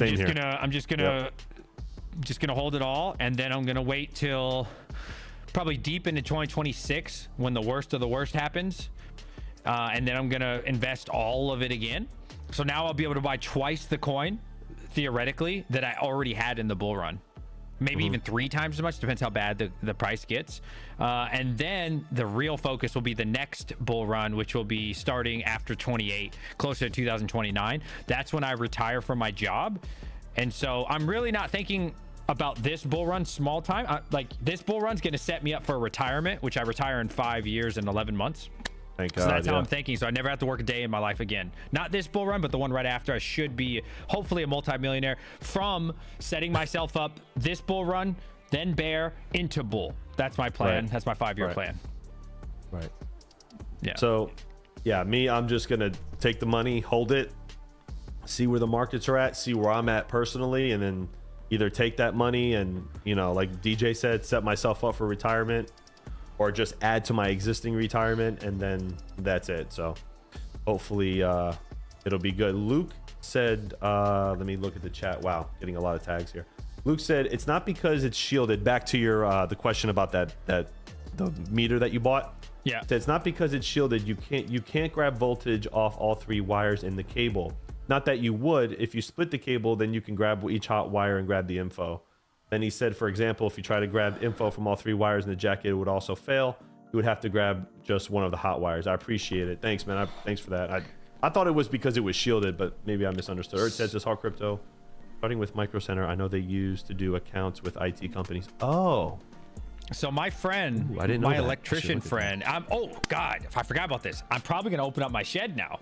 B: just gonna hold it all, and then I'm gonna wait till probably deep into 2026 when the worst of the worst happens, and then I'm gonna invest all of it again. So now I'll be able to buy twice the coin, theoretically, that I already had in the bull run. Maybe even 3 times as much, depends how bad the price gets. And then the real focus will be the next bull run, which will be starting after 28, closer to 2029. That's when I retire from my job. And so I'm really not thinking about this bull run small time. Like this bull run's going to set me up for retirement, which I retire in 5 years and 11 months.
A: Thank God,
B: so that's how I'm thinking. So I never have to work a day in my life again. Not this bull run, but the one right after. I should be hopefully a multimillionaire from setting myself up this bull run, then bear into bull. That's my plan. That's my 5-year plan.
A: Right.
B: Yeah.
A: So yeah, I'm just going to take the money, hold it, see where the markets are at, see where I'm at personally, and then either take that money and, like DJ said, set myself up for retirement, or just add to my existing retirement, and then that's it. So hopefully it'll be good. Luke said, let me look at the chat. Wow, getting a lot of tags here. Luke said, it's not because it's shielded. Back to your the question about the meter that you bought.
B: Yeah.
A: Said, it's not because it's shielded. You can't grab voltage off all 3 wires in the cable. Not that you would. If you split the cable, then you can grab each hot wire and grab the info. Then he said, for example, if you try to grab info from all 3 wires in the jacket, it would also fail. You would have to grab just one of the hot wires. I appreciate it. Thanks, man. Thanks for that. I thought it was because it was shielded, but maybe I misunderstood. Or it says this hard crypto. Starting with Micro Center, I know they used to do accounts with IT companies. Oh.
B: So my friend, my electrician friend, oh God, if I forgot about this, I'm probably going to open up my shed now.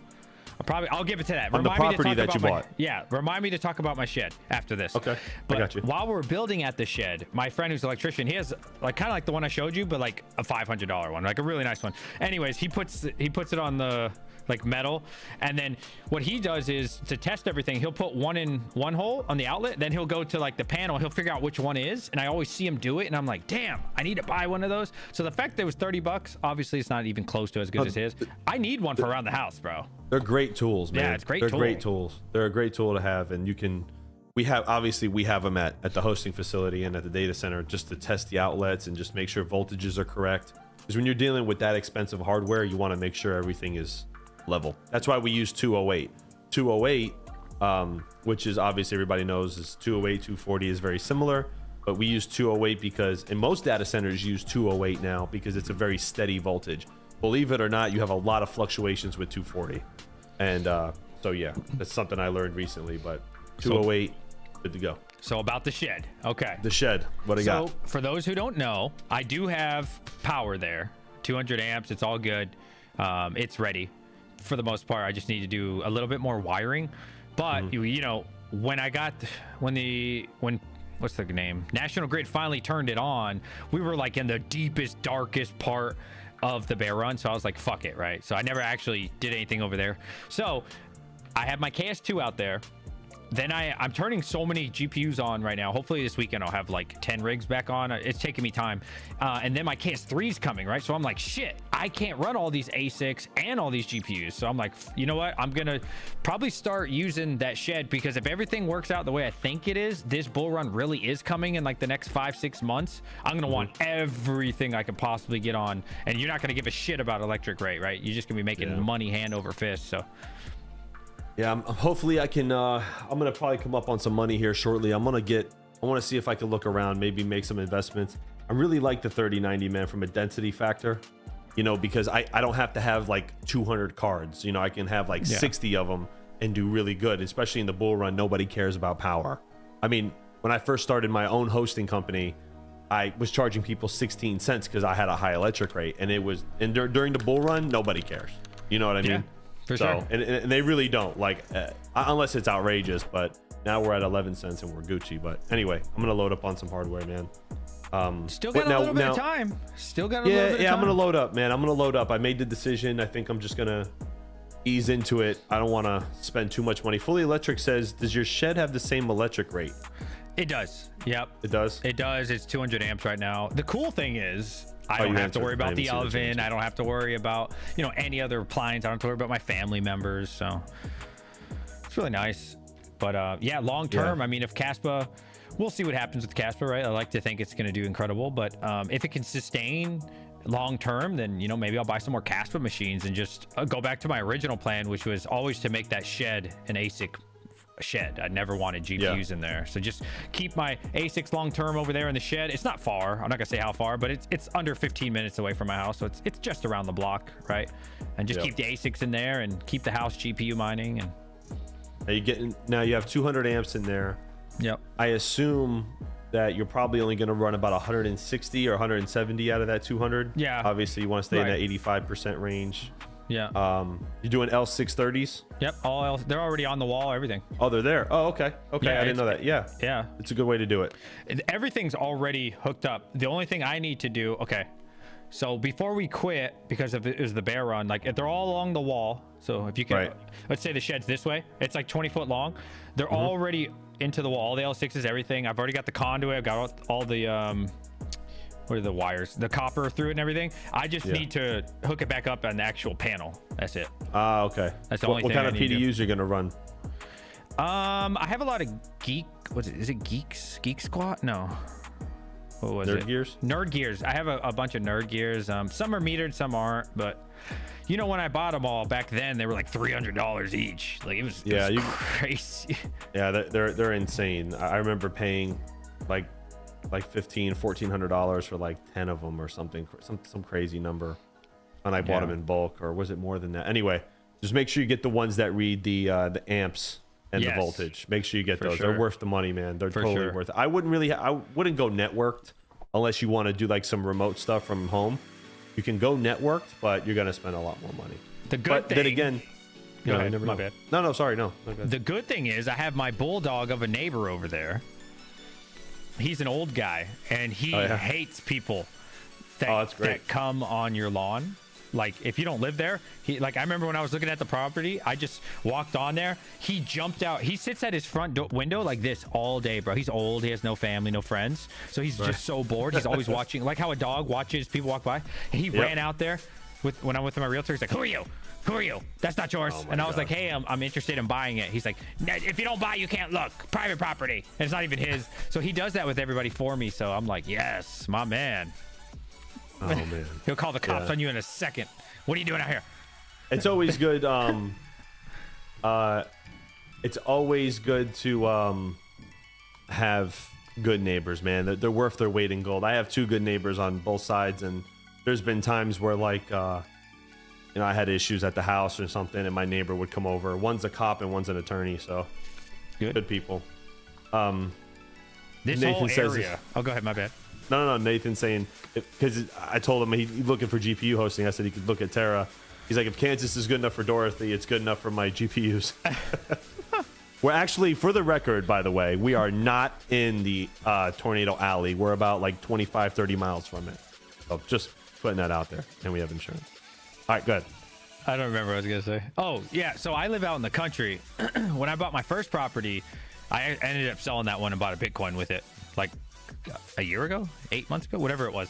B: I'll give it to that.
A: On the property that you bought.
B: Yeah, remind me to talk about my shed after this.
A: Okay,
B: but
A: I got you.
B: While we're building at the shed, my friend who's an electrician, he has like kind of like the one I showed you, but like a $500 one, like a really nice one. Anyways, he puts it on the like metal, and then what he does is to test everything, he'll put one in one hole on the outlet, then he'll go to like the panel, he'll figure out which one is, and I always see him do it, and I'm like, damn, I need to buy one of those. So the fact that it was $30, obviously it's not even close to as good as his. I need one for around the house, bro.
A: They're great tools, man.
B: Yeah, it's great.
A: They're great tools. They're a great tool to have, and we have them at the hosting facility and at the data center just to test the outlets and just make sure voltages are correct. Because when you're dealing with that expensive hardware, you want to make sure everything is level. That's why we use 208. 208, which is obviously everybody knows is 208, 240 is very similar, but we use 208 because, and most data centers use 208 now because it's a very steady voltage. Believe it or not, you have a lot of fluctuations with 240. And so yeah, that's something I learned recently, but 208, good to go.
B: So about the shed. Okay.
A: The shed, what do you got?
B: So for those who don't know, I do have power there 200 amps. It's all good. It's ready for the most part. I just need to do a little bit more wiring. But you know, when what's the name? National Grid finally turned it on. We were like in the deepest, darkest part of the bear run. So I was like, fuck it, right? So I never actually did anything over there. So I have my KS2 out there. Then I'm turning so many GPUs on right now. Hopefully this weekend I'll have like 10 rigs back on. It's taking me time. And then my KS3 is coming, right? So I'm like, shit, I can't run all these Asics and all these GPUs. So I'm like, you know what? I'm going to probably start using that shed, because if everything works out the way I think it is, this bull run really is coming in like the next 5-6 months. I'm going to want everything I can possibly get on. And you're not going to give a shit about electric rate, right? You're just going to be making money hand over fist. So
A: yeah, hopefully I can, I'm going to probably come up on some money here shortly. I want to see if I can look around, maybe make some investments. I really like the 3090, man, from a density factor, you know, because I don't have to have like 200 cards. You know, I can have like 60 of them and do really good, especially in the bull run. Nobody cares about power. I mean, when I first started my own hosting company, I was charging people 16 cents because I had a high electric rate, and during the bull run, nobody cares. You know what I mean?
B: For sure.
A: And they really don't, like, unless it's outrageous. But now we're at 11 cents and we're Gucci. But anyway, I'm gonna load up on some hardware, man.
B: Still got a little bit of time. Still got a little bit of time.
A: I'm gonna load up, man. I'm gonna load up. I made the decision. I think I'm just gonna ease into it. I don't want to spend too much money. Fully Electric says, does your shed have the same electric rate?
B: It does. Yep.
A: It does.
B: It does. It's 200 amps right now. The cool thing is, I don't have to worry about the oven. I don't have to worry about, you know, any other appliance. I don't have to worry about my family members. So it's really nice. But yeah, long term, I mean, if Caspa, we'll see what happens with Caspa, right? I like to think it's going to do incredible. But if it can sustain long term, then, you know, maybe I'll buy some more Caspa machines and just go back to my original plan, which was always to make that shed an Asic shed. I never wanted GPUs in there, so just keep my Asics long term over there in the shed. It's not far. I'm not gonna say how far, but it's under 15 minutes away from my house, so it's just around the block, right? And just keep the Asics in there and keep the house GPU mining. And
A: now you have 200 amps in there.
B: Yep.
A: I assume that you're probably only going to run about 160 or 170 out of that 200.
B: Yeah,
A: obviously you want to stay in that 85% range.
B: Yeah.
A: You're doing L630s?
B: Yep. All else, they're already on the wall, everything.
A: Oh, they're there. Oh, okay. Yeah, I didn't know that. Yeah. It's a good way to do it.
B: Everything's already hooked up. The only thing I need to do, so before we quit, because if it was the bear run, like if they're all along the wall, so if you can, let's say the shed's this way, it's like 20 foot long. They're already into the wall. All the L6s, everything. I've already got the conduit. I've got all the what are the wires, the copper through it and everything. I just need to hook it back up on the actual panel. That's it.
A: Okay.
B: That's the only thing.
A: What kind of PDUs you're gonna run?
B: I have a lot of geek. Is it Geek Squat? No. What was it?
A: Nerd gears.
B: Nerd gears. I have a bunch of nerd gears. Some are metered, some aren't. But you know, when I bought them all back then, they were like $300 each. Like it was crazy.
A: Yeah, they're insane. I remember paying like $1,400 for like 10 of them or something, some crazy number, and I bought them in bulk. Or was it more than that? Anyway, just make sure you get the ones that read the amps and the voltage. Make sure you get those. They're worth the money, man. They're totally worth it. I wouldn't go networked unless you want to do like some remote stuff from home. You can go networked, but you're gonna spend a lot more money.
B: The good thing,
A: then again, you know,
B: my bad.
A: No, sorry, no.
B: The good thing is I have my bulldog of a neighbor over there. He's an old guy, and he hates people that come on your lawn. Like, if you don't live there, I remember when I was looking at the property, I just walked on there. He jumped out. He sits at his front window like this all day, bro. He's old. He has no family, no friends. So he's just so bored. He's always watching, like how a dog watches people walk by. And he ran out there when I'm with my realtor. He's like, who are you? Who are you? That's not yours. And I was like, hey, I'm interested in buying it. He's like, if you don't buy, you can't look. Private property. And it's not even his. So he does that with everybody for me. So I'm like, yes, my man.
A: Oh, man.
B: He'll call the cops on you in a second. What are you doing out here?
A: It's always good. It's always good to have good neighbors, man. They're worth their weight in gold. I have 2 good neighbors on both sides, and there's been times where, like, you know, I had issues at the house or something, and my neighbor would come over. One's a cop and one's an attorney, so good people.
B: This
A: Nathan
B: whole
A: says
B: area. Oh, go ahead. My bad.
A: No. Nathan's saying because I told him he's looking for GPU hosting. I said he could look at Terra. He's like, if Kansas is good enough for Dorothy, it's good enough for my GPUs. We're actually, for the record, by the way, we are not in the tornado alley. We're about like 25, 30 miles from it. So just putting that out there. And we have insurance. All right, good.
B: I don't remember what I was going to say. Oh, yeah. So I live out in the country. When I bought my first property, I ended up selling that one and bought a Bitcoin with it like a year ago, 8 months ago, whatever it was.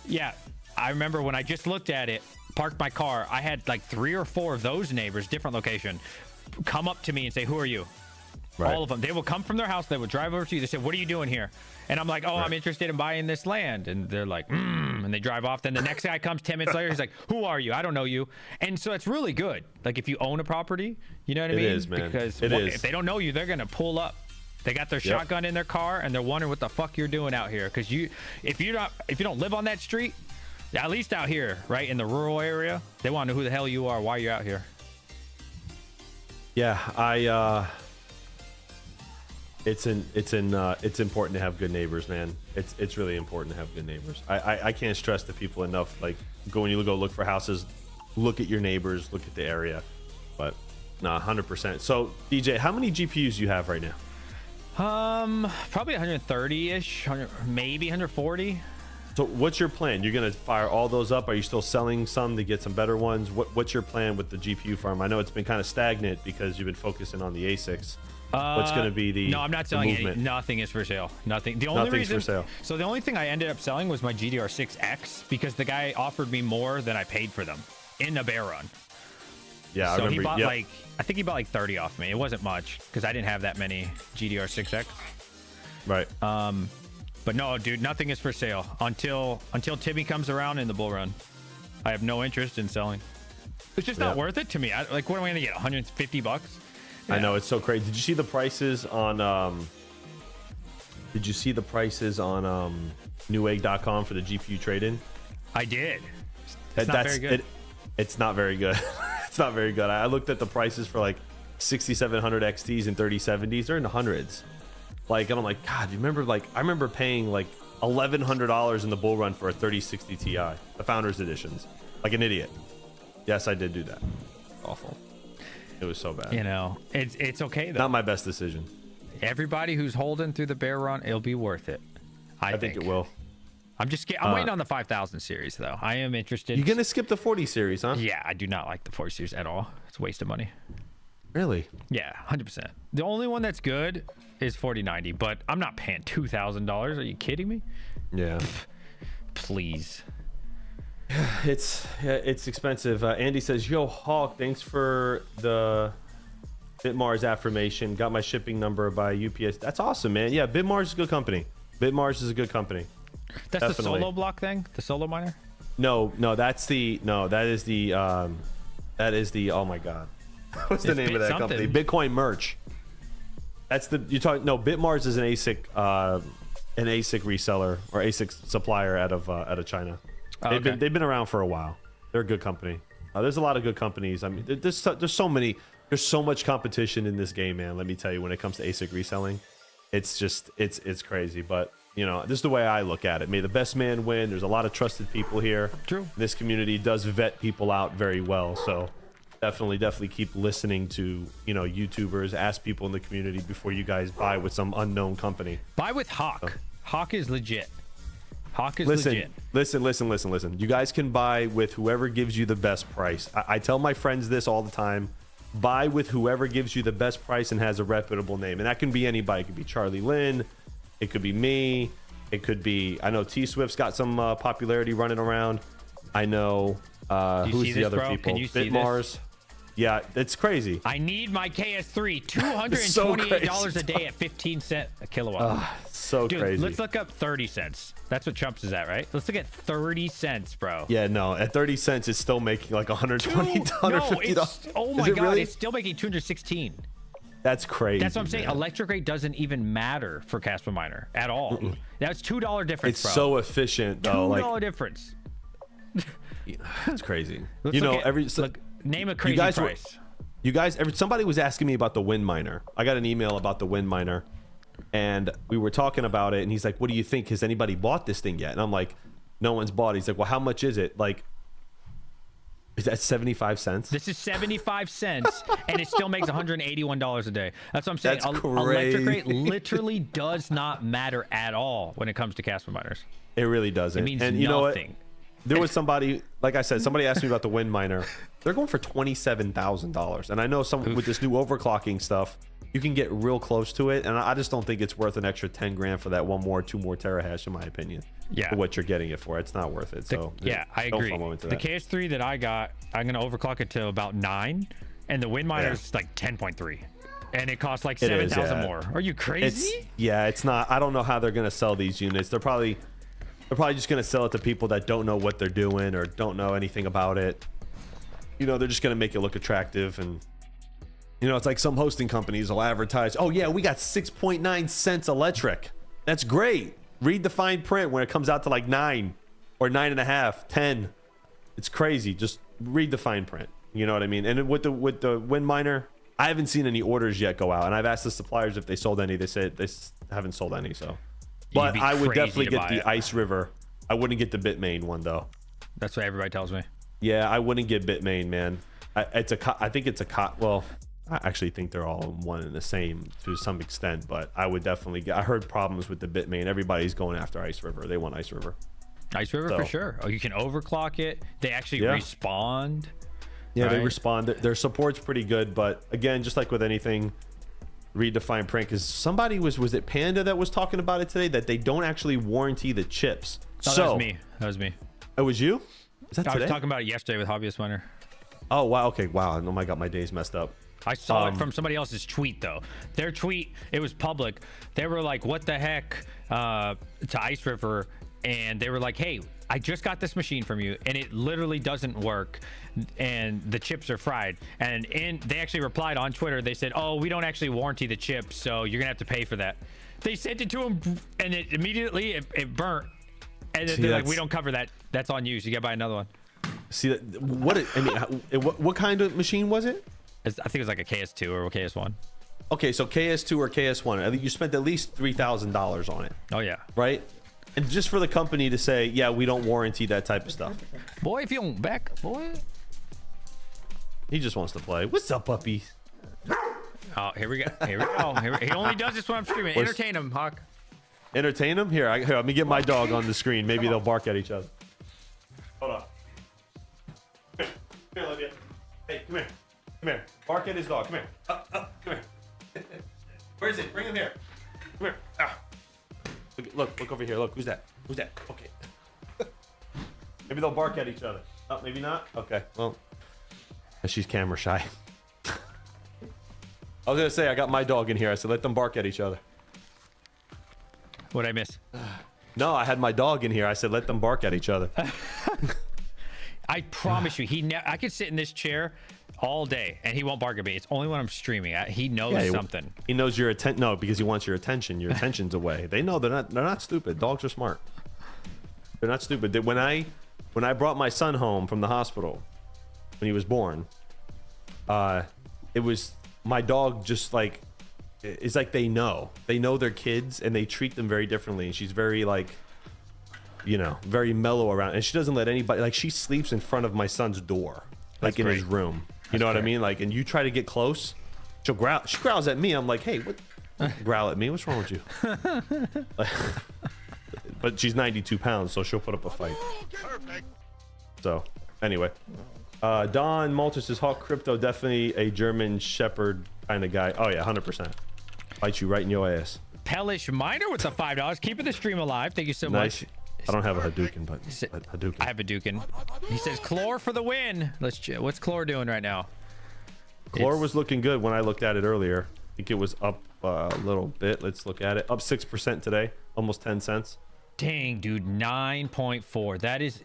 B: Yeah, I remember when I just looked at it, parked my car, I had like 3 or 4 of those neighbors, different location, come up to me and say, who are you? Right. All of them. They will come from their house. They would drive over to you. They say, what are you doing here? And I'm like, oh, right. I'm interested in buying this land. And they're like, and they drive off. Then the next guy comes 10 minutes later. He's like, who are you? I don't know you. And so it's really good. Like if you own a property, you know what I mean?
A: It is, man.
B: Because
A: it is.
B: If they don't know you, they're going to pull up. They got their shotgun in their car and they're wondering what the fuck you're doing out here. Because if you don't live on that street, at least out here, right in the rural area, they want to know who the hell you are, why you're out here.
A: Yeah, it's important to have good neighbors, man. It's really important to have good neighbors. I can't stress to people enough. Like when you go look for houses, look at your neighbors, look at the area. But no, 100%. So DJ, how many GPUs do you have right now?
B: Probably 130-ish, maybe 140.
A: So what's your plan? You're gonna fire all those up? Are you still selling some to get some better ones? What's your plan with the GPU farm? I know it's been kind of stagnant because you've been focusing on the ASICs. What's going to be the
B: No, I'm not selling any. Nothing is for sale. Nothing. The only
A: Nothing's
B: reason
A: for sale.
B: So the only thing I ended up selling was my GDR6X because the guy offered me more than I paid for them in a bear run.
A: Yeah,
B: so
A: I remember.
B: He bought I think he bought like 30 off me. It wasn't much because I didn't have that many GDR6X.
A: Right.
B: But no, dude, nothing is for sale until Timmy comes around in the bull run. I have no interest in selling. It's just not worth it to me. Like, what am I gonna get? $150? Yeah.
A: I know, it's so crazy. Did you see the prices on? Newegg.com for the GPU trade-in?
B: I did.
A: It's
B: not very good.
A: It's not very good. It's not very good. I looked at the prices for like 6700 XTs and 3070s. They're in the hundreds. Like, and I'm like, God, you remember? Like, I remember paying like $1,100 in the bull run for a 3060 Ti, the Founders Editions, like an idiot. Yes, I did do that. Awful. It was so bad.
B: You know, it's okay though.
A: Not my best decision.
B: Everybody who's holding through the bear run, it'll be worth it. I think
A: it will.
B: I'm waiting on the 5000 series though. I am interested.
A: You're gonna skip the 40 series, huh?
B: Yeah, I do not like the 40 series at all. It's a waste of money.
A: Really?
B: Yeah, 100%. The only one that's good is 4090, but I'm not paying $2,000. Are you kidding me?
A: Yeah.
B: Please.
A: It's expensive. Andy says, "Yo, Hawk, thanks for the Bitmars affirmation. Got my shipping number by UPS. That's awesome, man. Yeah, Bitmars is a good company. Bitmars is a good company.
B: That's definitely. The solo block thing, the solo miner.
A: No, that is the. Oh my God, what's the name of that company? Bitcoin Merch. That's the you talk. No, Bitmars is an ASIC reseller or ASIC supplier out of China. Oh, they've been around for a while. They're a good company. There's a lot of good companies. I mean, there's so many. There's so much competition in this game, man. Let me tell you, when it comes to ASIC reselling, it's just it's crazy. But you know, this is the way I look at it. May the best man win. There's a lot of trusted people here.
B: True.
A: This community does vet people out very well. So definitely keep listening to YouTubers. Ask people in the community before you guys buy with some unknown company.
B: Buy with Hawk. Hawk is legit. Hawk is legit.
A: Listen. You guys can buy with whoever gives you the best price. I tell my friends this all the time. Buy with whoever gives you the best price and has a reputable name. And that can be anybody. It could be Charlie Lynn. It could be me. It could be, I know T-Swift's got some popularity running around. I know, who's the other people?
B: Can you see
A: Bitmars.
B: This?
A: Yeah, it's crazy.
B: I need my KS3. $228 a day at 15 cents a kilowatt.
A: So
B: Dude,
A: crazy.
B: Let's look up 30 cents. That's what Trump's is at, right? Let's look at 30 cents, bro.
A: Yeah, no, at 30 cents, it's still making like $120, $150.
B: Oh my God, really? It's still making 216.
A: That's crazy.
B: That's what I'm saying.
A: Man.
B: Electric rate doesn't even matter for Caspa Miner at all. That's $2 difference,
A: it's
B: bro.
A: so efficient, though.
B: $2 difference.
A: It's crazy.
B: Name a crazy price.
A: Somebody was asking me about the wind miner. I got an email about the wind miner. And we were talking about it, and he's like, what do you think? Has anybody bought this thing yet? And I'm like, no one's bought it. He's like, well, how much is it? Like, is that 75 cents?
B: This is 75 cents, and it still makes $181 a day. That's what I'm saying.
A: That's
B: Electric rate
A: crazy.
B: literally does not matter at all when it comes to Caspa miners.
A: It really doesn't.
B: It means
A: and you know what?
B: nothing.
A: There was somebody, like I said, somebody asked me about the wind miner. They're going for $27,000. And I know some with this new overclocking stuff, you can get real close to it. And I just don't think it's worth an extra 10 grand for that 2 more terahash, in my opinion.
B: Yeah.
A: For what you're getting it for. It's not worth it. So
B: Yeah, I
A: don't
B: agree.
A: FOMO into
B: The
A: that.
B: KS3 that I got, I'm going to overclock it to about 9, and the wind miner is like 10.3. And it costs like 7,000 more. Are you crazy?
A: It's not. I don't know how they're going to sell these units. They're probably just going to sell it to people that don't know what they're doing or don't know anything about it. You know, they're just going to make it look attractive. And, you know, it's like some hosting companies will advertise, oh, yeah, we got 6.9 cents electric. That's great. Read the fine print when it comes out to like 9 or 9.5, 10. It's crazy. Just read the fine print. You know what I mean? And with the wind miner, I haven't seen any orders yet go out. And I've asked the suppliers if they sold any. They said they haven't sold any, so. But I would definitely get the Ice River. I wouldn't get the Bitmain one though.
B: That's what everybody tells me.
A: Yeah, I wouldn't get Bitmain, man. I think it's a well, I actually think they're all one and the same to some extent, but I would definitely get. I heard problems with the Bitmain. Everybody's going after Ice River. They want Ice River.
B: Ice River for sure. Oh, you can overclock it. They actually respond.
A: Yeah,
B: right?
A: they respond. Their support's pretty good, but again, just like with anything, read the fine print. Because somebody was it Panda that was talking about it today, that they don't actually warranty the chips.
B: Oh,
A: so
B: that was me. That was me.
A: It was you? Is that
B: I
A: today?
B: was talking about it yesterday with Hobbyist Miner.
A: Oh wow. Okay. Wow. Oh my God, my day's messed up.
B: I saw it from somebody else's tweet though. Their tweet, it was public. They were like, "What the heck?" To Ice River, and they were like, "Hey, I just got this machine from you, and it literally doesn't work, and the chips are fried." And they actually replied on Twitter. They said, "Oh, we don't actually warranty the chips, so you're gonna have to pay for that." They sent it to him, and it immediately it burnt. And then they're like, "We don't cover that. That's on you. So you gotta buy another one."
A: See what? I mean, what kind of machine was it?
B: I think it was like a KS2 or a KS1.
A: Okay, so KS2 or KS1. I think you spent at least $3,000 on it.
B: Oh yeah.
A: Right. And just for the company to say, yeah, we don't warranty that type of stuff.
B: Boy, if you don't back, boy.
A: He just wants to play. What's up, puppy?
B: Oh, here we go. Here we go. He only does this when I'm streaming. Entertain him, Hawk.
A: Entertain him? Here, let me get my dog on the screen. Maybe they'll bark at each other. Hold on. Come here, Olivia. Hey, come here. Come here. Bark at his dog. Come here. Up. Come here. Where is it? Bring him here. Come here. Ah. Look over here. Look, who's that? Who's that? Okay. Maybe they'll bark at each other. Oh, maybe not? Okay. Well, she's camera shy. I was going to say, I got my dog in here. I said, let them bark at each other.
B: What'd I miss?
A: No, I had my dog in here. I said, let them bark at each other.
B: I promise you, I could sit in this chair all day and he won't bark at me. It's only when I'm streaming. He knows something.
A: He knows your attention. No, because he wants your attention. Your attention's away. They know they're not stupid. Dogs are smart. They're not stupid. When I brought my son home from the hospital when he was born, it was my dog. Just like it's like they know their kids and they treat them very differently. And she's very like, very mellow around, and she doesn't let anybody, like, she sleeps in front of my son's door, like
B: That's
A: in
B: great.
A: his room. You know what I mean? Like, and you try to get close, she'll growl. She growls at me. I'm like, hey, what? Growl at me? What's wrong with you? But she's 92 pounds, so she'll put up a fight.
C: Perfect.
A: So anyway, Don Maltus says Hawk Crypto definitely a German Shepherd kind of guy. Oh yeah, 100%. Bite you right in your ass.
B: Pellish Miner with the $5, keeping the stream alive. Thank you so much.
A: I don't have a Hadouken, but Hadouken.
B: I have a Dukin. He says Chlor for the win. What's Chlor doing right now?
A: Chlor was looking good when I looked at it earlier. I think it was up a little bit. Let's look at it. Up 6% today, almost 10 cents.
B: Dang, dude, 9.4. That is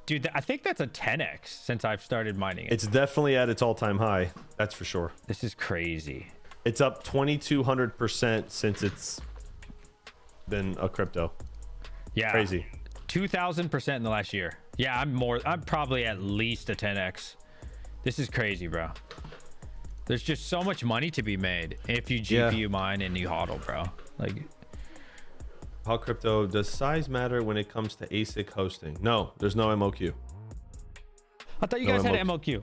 B: dude. I think that's a 10x since I've started mining it.
A: It's definitely at its all-time high. That's for sure.
B: This is crazy.
A: It's up 2,200% since it's been a crypto.
B: Yeah,
A: Crazy.
B: 2,000% in the last year. Yeah, I'm probably at least a 10x. This is crazy, bro. There's just so much money to be made if you GPU mine and you hodl, bro. Like,
A: How crypto, does size matter when it comes to ASIC hosting? No, there's no MOQ.
B: I thought you
A: No
B: guys had
A: MOQ.
B: MOQ.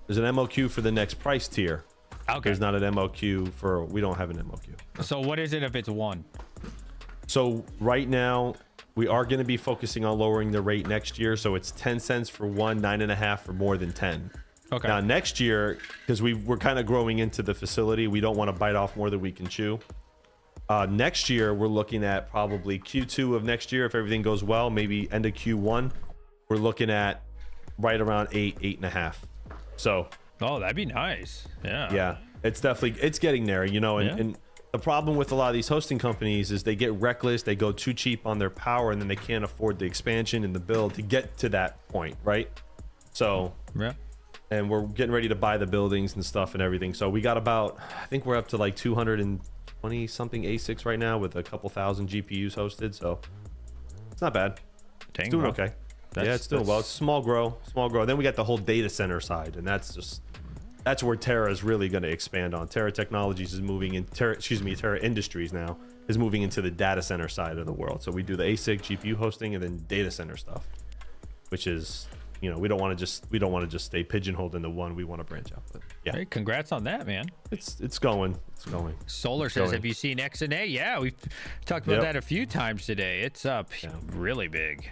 A: There's an MOQ for the next price tier.
B: Okay.
A: There's not an MOQ for, we don't have an MOQ.
B: So what is it if it's 1?
A: So right now we are going to be focusing on lowering the rate next year. So it's 10 cents for 1, 9.5 for more than 10.
B: Okay.
A: Now next year, because we're kind of growing into the facility, we don't want to bite off more than we can chew. Next year, we're looking at probably Q2 of next year. If everything goes well, maybe end of Q1, we're looking at right around 8, 8.5. So,
B: Oh, that'd be nice. Yeah.
A: yeah, it's definitely, it's getting there, you know, and the problem with a lot of these hosting companies is they get reckless. They go too cheap on their power, and then they can't afford the expansion and the build to get to that point. Right. So,
B: Yeah.
A: and we're getting ready to buy the buildings and stuff and everything. So we got about, I think we're up to like 220 something ASICs right now with a couple thousand GPUs hosted. So it's not bad.
B: Dang,
A: It's doing
B: bro.
A: okay. Yeah, it's doing well. It's small grow. Then we got the whole data center side, and that's where Terra is really going to expand on. Terra Technologies is moving in, Terra Industries now is moving into the data center side of the world. So we do the ASIC GPU hosting and then data center stuff, which is, you know, we don't want to just stay pigeonholed into one. We want to branch out. But yeah,
B: Hey, congrats on that, man.
A: it's going.
B: Solar says,
A: going.
B: have you seen XNA? Yeah, we've talked about
A: Yep.
B: that a few times today. It's up really big.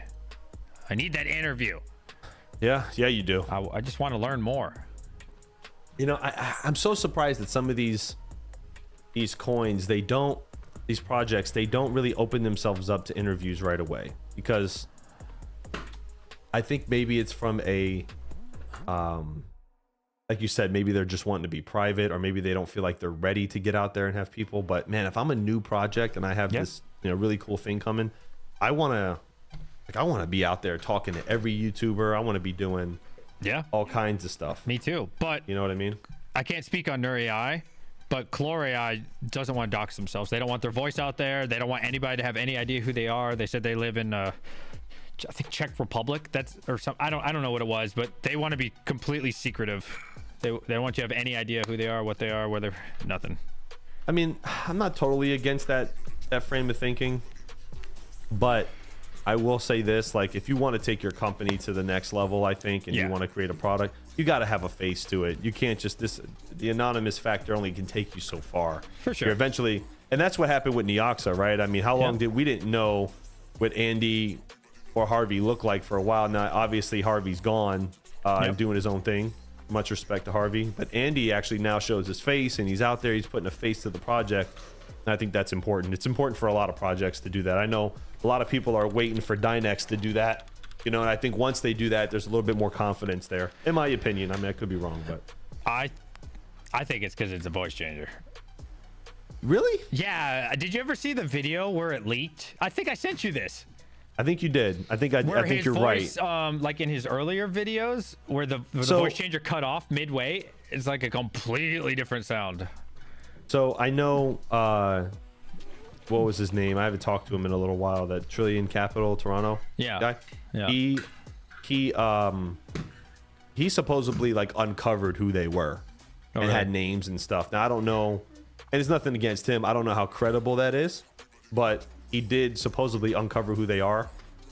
B: I need that interview.
A: Yeah, you do.
B: I just want to learn more.
A: You know, I'm so surprised that some of these coins, these projects, they don't really open themselves up to interviews right away, because I think maybe it's from a, like you said, maybe they're just wanting to be private, or maybe they don't feel like they're ready to get out there and have people. But man, if I'm a new project and I have this, you know, really cool thing coming, I want to be out there talking to every YouTuber. I want to be doing all kinds of stuff.
B: Me too. But
A: You know what I mean?
B: I can't speak on Nur AI, but Clore AI doesn't want to dox themselves. They don't want their voice out there. They don't want anybody to have any idea who they are. They said they live in I think Czech Republic. I don't know what it was, but they want to be completely secretive. They don't want you to have any idea who they are, what they are, whether nothing.
A: I mean, I'm not totally against that frame of thinking, but I will say this, like, if you want to take your company to the next level, I think, and you want to create a product, you got to have a face to it. You can't just, the anonymous factor only can take you so far.
B: For sure.
A: You're eventually, and that's what happened with Neoxa, right? I mean, how long we didn't know what Andy or Harvey looked like for a while. Now, obviously, Harvey's gone and doing his own thing. Much respect to Harvey. But Andy actually now shows his face, and he's out there. He's putting a face to the project. And I think that's important. It's important for a lot of projects to do that. I know a lot of people are waiting for Dynex to do that, you know, and I think once they do that, there's a little bit more confidence there, in my opinion. I mean, I could be wrong, but
B: I think it's because it's a voice changer.
A: Really?
B: Yeah. Did you ever see the video where it leaked? I think I sent you this.
A: I think you did. I think you're
B: voice,
A: right.
B: Like in his earlier videos, where the voice changer cut off midway, it's like a completely different sound.
A: So I know, what was his name? I haven't talked to him in a little while. That Trillion Capital Toronto guy.
B: Yeah.
A: He supposedly like uncovered who they were and had names and stuff. Now I don't know, and it's nothing against him. I don't know how credible that is, but he did supposedly uncover who they are,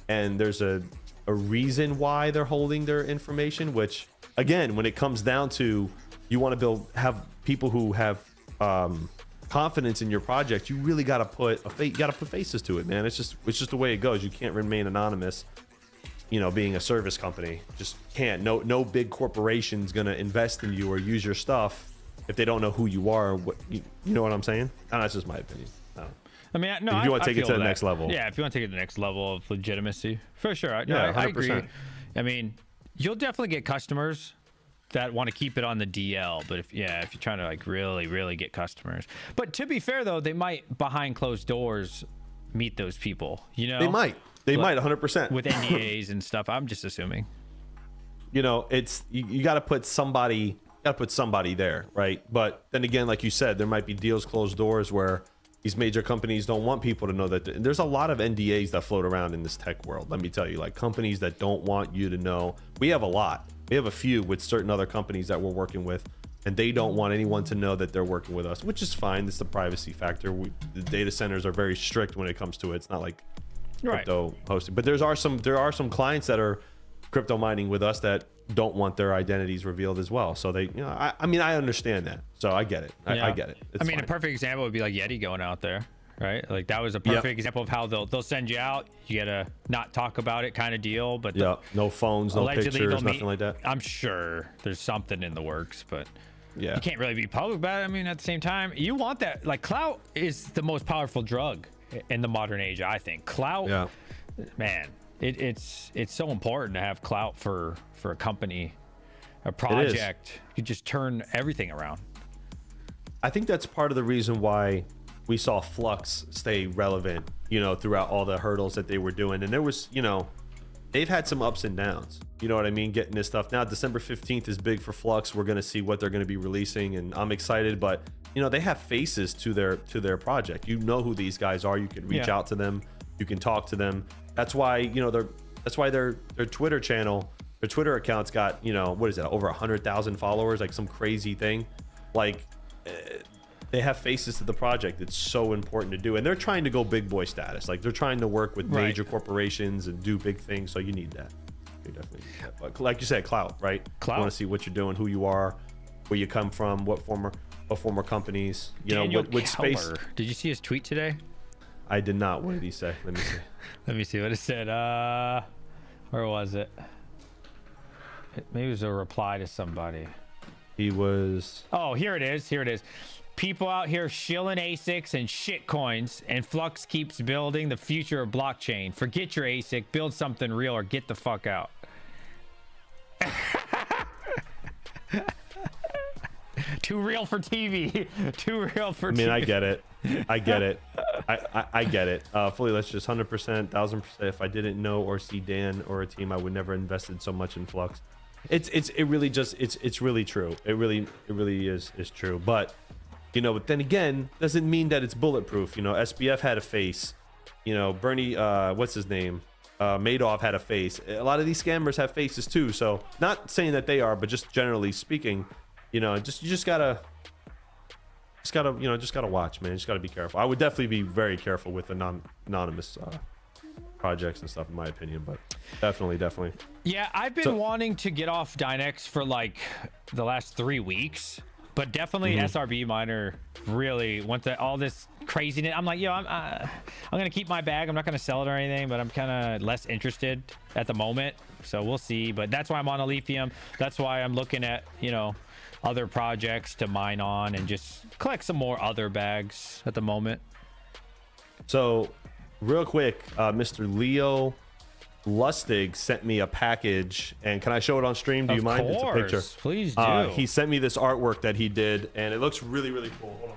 A: and there's a reason why they're holding their information. Which, again, when it comes down to, you want to have people who have confidence in your project, you really got to put faces to it, man. It's just the way it goes. You can't remain anonymous, you know, being a service company. Just can't. No big corporation's gonna invest in you or use your stuff if they don't know who you are. What you know what I'm saying? And that's just my opinion.
B: I mean, no.
A: If you want to take it to the next level,
B: yeah. If you want to take it to the next level of legitimacy, for sure. I agree.
A: 100%.
B: I mean, you'll definitely get customers that want to keep it on the DL, but if you're trying to like really get customers. But to be fair though, they might behind closed doors meet those people. You know,
A: they might 100%
B: with NDAs and stuff. I'm just assuming.
A: You know, it's you got to put somebody there, right? But then again, like you said, there might be deals closed doors where these major companies don't want people to know that. There's a lot of NDAs that float around in this tech world. Let me tell you, like companies that don't want you to know. We have a lot. We have a few with certain other companies that we're working with, and they don't want anyone to know that they're working with us, which is fine. It's the privacy factor. The data centers are very strict when it comes to it. It's not like crypto hosting, but there are some clients that are crypto mining with us that don't want their identities revealed as well. So they, I mean, I understand that. So I get it. I get it. It's fine.
B: A perfect example would be like Yeti going out there, right? Like that was a perfect example of how they'll send you out. You gotta not talk about it kind of deal. But
A: no phones, no pictures, nothing like that.
B: I'm sure there's something in the works, but
A: you
B: can't really be public about it. I mean, at the same time, you want that. Like clout is the most powerful drug in the modern age, I think. Clout, man. It's so important to have clout for a company, a project. You just turn everything around.
A: I think that's part of the reason why we saw Flux stay relevant, throughout all the hurdles that they were doing. And there was, they've had some ups and downs. You know what I mean? Getting this stuff. Now, December 15th is big for Flux. We're going to see what they're going to be releasing, and I'm excited. But, they have faces to their project. You know who these guys are. You can reach out to them. You can talk to them. That's why, their Twitter channel, their Twitter account's got, what is it, over 100,000 followers, like some crazy thing. Like, they have faces to the project. It's so important to do. And they're trying to go big boy status. Like, they're trying to work with major corporations and do big things. So you need that. You definitely need that. But like you said, clout, right?
B: Clout.
A: You want to see what you're doing, who you are, where you come from, what former companies, what space.
B: Did you see his tweet today?
A: I did not. What did he say? Let me see.
B: Let me see what it said. Where was it? Maybe it was a reply to somebody.
A: He was.
B: Oh, here it is. Here it is. People out here shilling Asics and shit coins, and Flux keeps building the future of blockchain. Forget your Asic, build something real, or get the fuck out. Too real for TV. Too real for TV.
A: I mean, I get it. I get it. I get it. Fully, let's just 100%, 1000%. If I didn't know or see Dan or a team, I would never invested so much in Flux. It's really true. It really is true. But but then again, doesn't mean that it's bulletproof. SBF had a face. Bernie, what's his name? Madoff had a face. A lot of these scammers have faces too. So not saying that they are, but just generally speaking, you just gotta watch, man. You just gotta be careful. I would definitely be very careful with anonymous projects and stuff, in my opinion. But definitely.
B: Yeah, I've been wanting to get off Dynex for like the last 3 weeks, but definitely SRB miner really went all this craziness. I'm like, I'm gonna keep my bag. I'm not gonna sell it or anything, but I'm kind of less interested at the moment. So we'll see. But that's why I'm on Alephium. That's why I'm looking at other projects to mine on and just collect some more other bags at the moment.
A: So real quick, Mr. Leo Lustig sent me a package, and can I show it on stream? Do you mind? It's a picture.
B: Please do.
A: He sent me this artwork that he did, and it looks really cool. Hold on.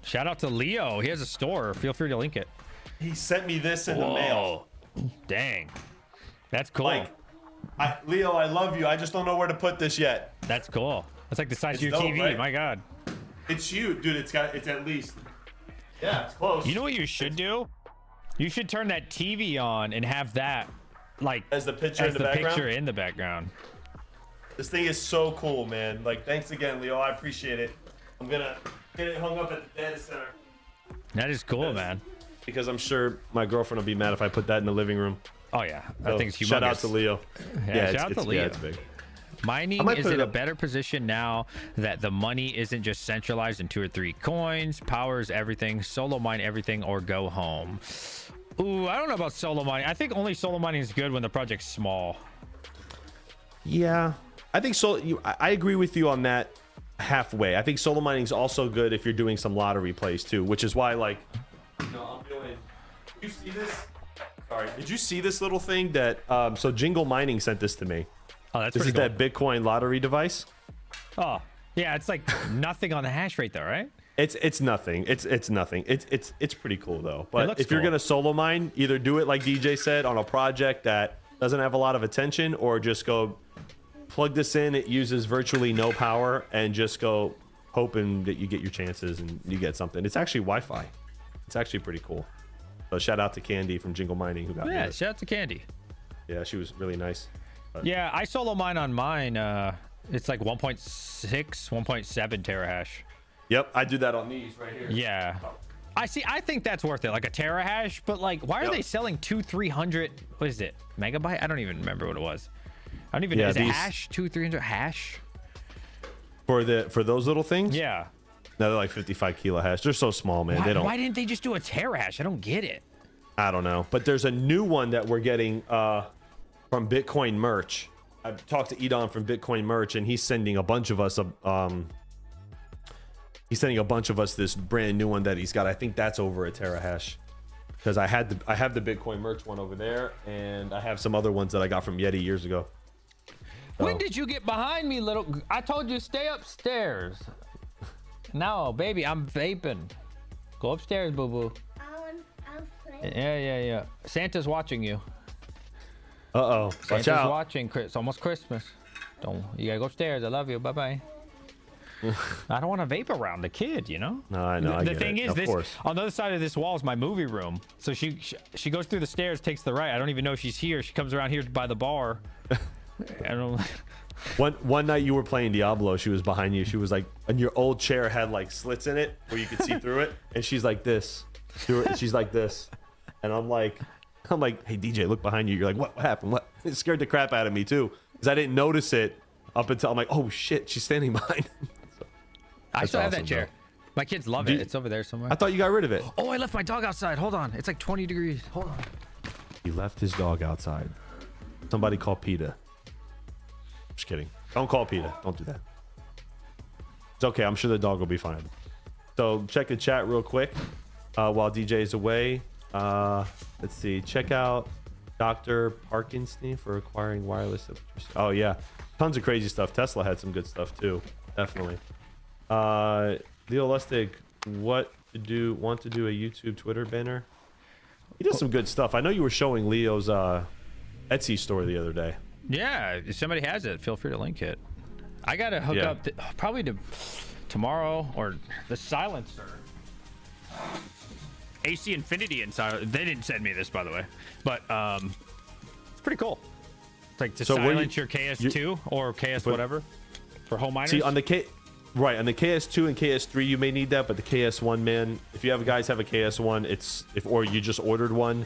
B: Shout out to Leo. He has a store. Feel free to link it.
A: He sent me this in the mail.
B: Dang, that's cool.
A: Leo, I love you. I just don't know where to put this yet.
B: That's cool. That's like the size of your
A: dope,
B: TV.
A: right?
B: My God.
A: It's huge, dude. It's at least. Yeah, it's close.
B: You know what you should do? You should turn that TV on and have that
A: as the picture in the background.
B: Picture in the background.
A: This thing is so cool, man. Thanks again, Leo. I appreciate it. I'm gonna get it hung up at the data center.
B: That is cool, man.
A: Because I'm sure my girlfriend will be mad if I put that in the living room.
B: Oh yeah,
A: So,
B: I think it's humongous.
A: shout out to Leo.
B: Shout out to Leo.
A: Yeah, it's big.
B: Mining is in a better position now that the money isn't just centralized in 2 or 3 coins. Powers everything. Solo mine everything or go home. Ooh, I don't know about solo mining. I think only solo mining is good when the project's small.
A: Yeah, I think so. I agree with you on that halfway. I think solo mining is also good if you're doing some lottery plays too, which is why I'm doing. You see this? Sorry, did you see this little thing that? So Jingle Mining sent this to me.
B: Oh, that's
A: this is
B: cool.
A: that Bitcoin lottery device.
B: Oh, yeah, it's like nothing on the hash rate though, right?
A: It's nothing. It's nothing. It's pretty cool though. But if
B: cool.
A: you're gonna solo mine, either do it like DJ said on a project that doesn't have a lot of attention, or just go plug this in. It uses virtually no power, and just go hoping that you get your chances and you get something. It's actually Wi-Fi. It's actually pretty cool. So shout out to Candy from Jingle Mining who got me.
B: Shout out to Candy.
A: Yeah, she was really nice.
B: Yeah, I solo mine on mine It's like 1.6, 1.7 terahash.
A: Yep, I do that on these right here.
B: Yeah. I think that's worth it, like a terahash, but like, why are they selling 300? What is it? Megabyte? I don't even remember what it was. I don't even know. Is it hash? 300 hash?
A: For those little things?
B: Yeah.
A: No, they're like 55 kilo hash. They're so small, man.
B: Why didn't they just do a terahash? I don't get it.
A: I don't know. But there's a new one that we're getting from Bitcoin Merch. I've talked to Edon from Bitcoin Merch, and he's sending a bunch of us this brand new one that he's got. I think that's over a terahash, because I have the Bitcoin Merch one over there, and I have some other ones that I got from Yeti years ago. So.
B: When did you get behind me, little? I told you stay upstairs. No, baby, I'm vaping. Go upstairs, boo boo.
D: I'll play.
B: Yeah. Santa's watching you.
A: Watch
B: Santa's
A: out.
B: watching. It's almost Christmas. You gotta go upstairs. I love you. Bye bye. I don't want to vape around the kid, you know.
A: No, I know.
B: The thing is, on the other side of this wall is my movie room. So she goes through the stairs, takes the right. I don't even know if she's here. She comes around here by the bar. I don't.
A: One night you were playing Diablo. She was behind you. She was like, and your old chair had like slits in it where you could see through it. And she's like this. She's like this. And I'm like, hey DJ, look behind you. You're like, what happened? What? It scared the crap out of me too, because I didn't notice it up until I'm like, oh shit, she's standing behind.
B: I still have that chair. Though. My kids love it. It's over there somewhere.
A: I thought you got rid of it.
B: Oh, I left my dog outside. Hold on. It's like 20 degrees. Hold on.
A: He left his dog outside. Somebody call PETA. Just kidding. Don't call PETA. Don't do that. It's okay. I'm sure the dog will be fine. So check the chat real quick while DJ is away. Let's see. Check out Dr. Parkinson for acquiring wireless electricity. Oh, yeah. Tons of crazy stuff. Tesla had some good stuff, too. Definitely. Leo Lustig, want to do a YouTube Twitter banner? He does some good stuff. I know you were showing Leo's Etsy store the other day.
B: Yeah, if somebody has it, feel free to link it. I gotta hook up probably to tomorrow, or the silencer. AC Infinity and silence. They didn't send me this, by the way, but it's pretty cool. It's like to silence your KS2 or KS whatever for home miners.
A: See, on the on the KS2 and KS3 you may need that, but the KS1, man, if you guys have a KS1, or you just ordered one,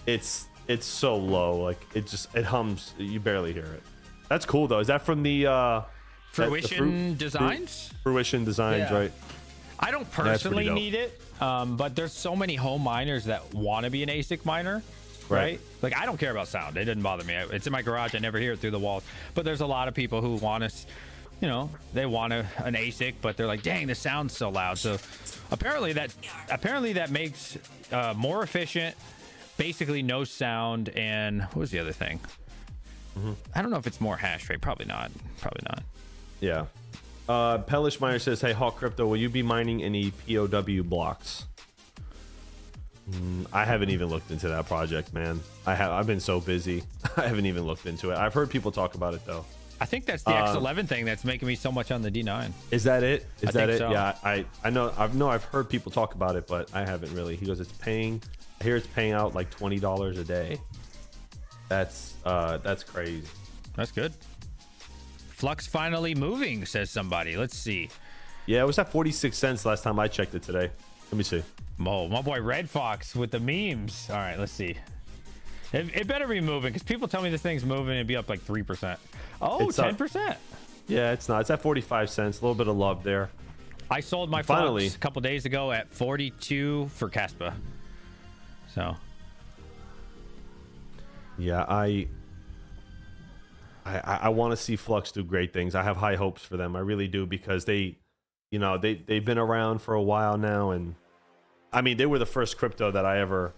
A: it's so low, like it hums, you barely hear it. That's cool though. Is that from the
B: Fruition Designs?
A: Fruition Designs, right?
B: I don't personally need it, but there's so many home miners that want to be an Asic miner, right? Like, I don't care about sound. It doesn't bother me. It's in my garage. I never hear it through the walls. But there's a lot of people who want to, they want an Asic, but they're like, dang, the sound's so loud. So apparently that makes more efficient, basically no sound, and what was the other thing? I don't know if it's more hash rate. Probably not.
A: Yeah. Pellish Miner says, hey, Hawk Crypto, will you be mining any POW blocks? I haven't even looked into that project, man. I've been so busy. I haven't even looked into it. I've heard people talk about it though.
B: I think that's the X11 thing that's making me so much on the D9.
A: Is that it? Is that it?
B: So.
A: Yeah, I know. I've heard people talk about it, but I haven't really. He goes, I hear it's paying out like $20 a day. That's crazy.
B: That's good. Flux finally moving, says somebody. Let's see.
A: Yeah, it was at 46 cents last time I checked it today. Let me see.
B: Oh, my boy Red Fox with the memes. All right, let's see. It better be moving, because people tell me this thing's moving and be up like 3%. Oh, 10%.
A: Yeah, it's not. It's at 45 cents. A little bit of love there.
B: I sold my Flux a couple days ago at 42 for Caspa. So. Yeah,
A: I want to see Flux do great things. I have high hopes for them. I really do, because they've been around for a while now, and I mean, they were the first crypto that I ever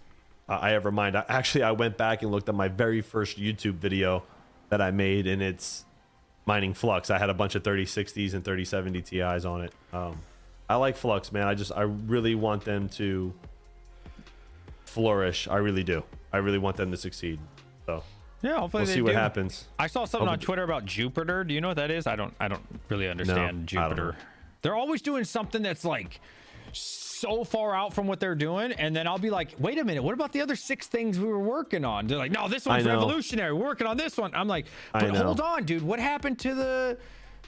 A: mined. I went back and looked at my very first YouTube video that I made, and it's mining Flux. I had a bunch of 3060s and 3070 Ti's on it. I like Flux, man. I really want them to flourish. I really do. I really want them to succeed. So
B: yeah, hopefully
A: we'll see what happens.
B: I saw something on Twitter about Jupiter. Do you know what that is? I don't really understand Jupiter. They're always doing something that's like so far out from what they're doing, and then I'll be like, wait a minute, what about the other 6 things we were working on? They're like, no, this one's revolutionary, we're working on this one. I'm like, but hold on, dude, what happened to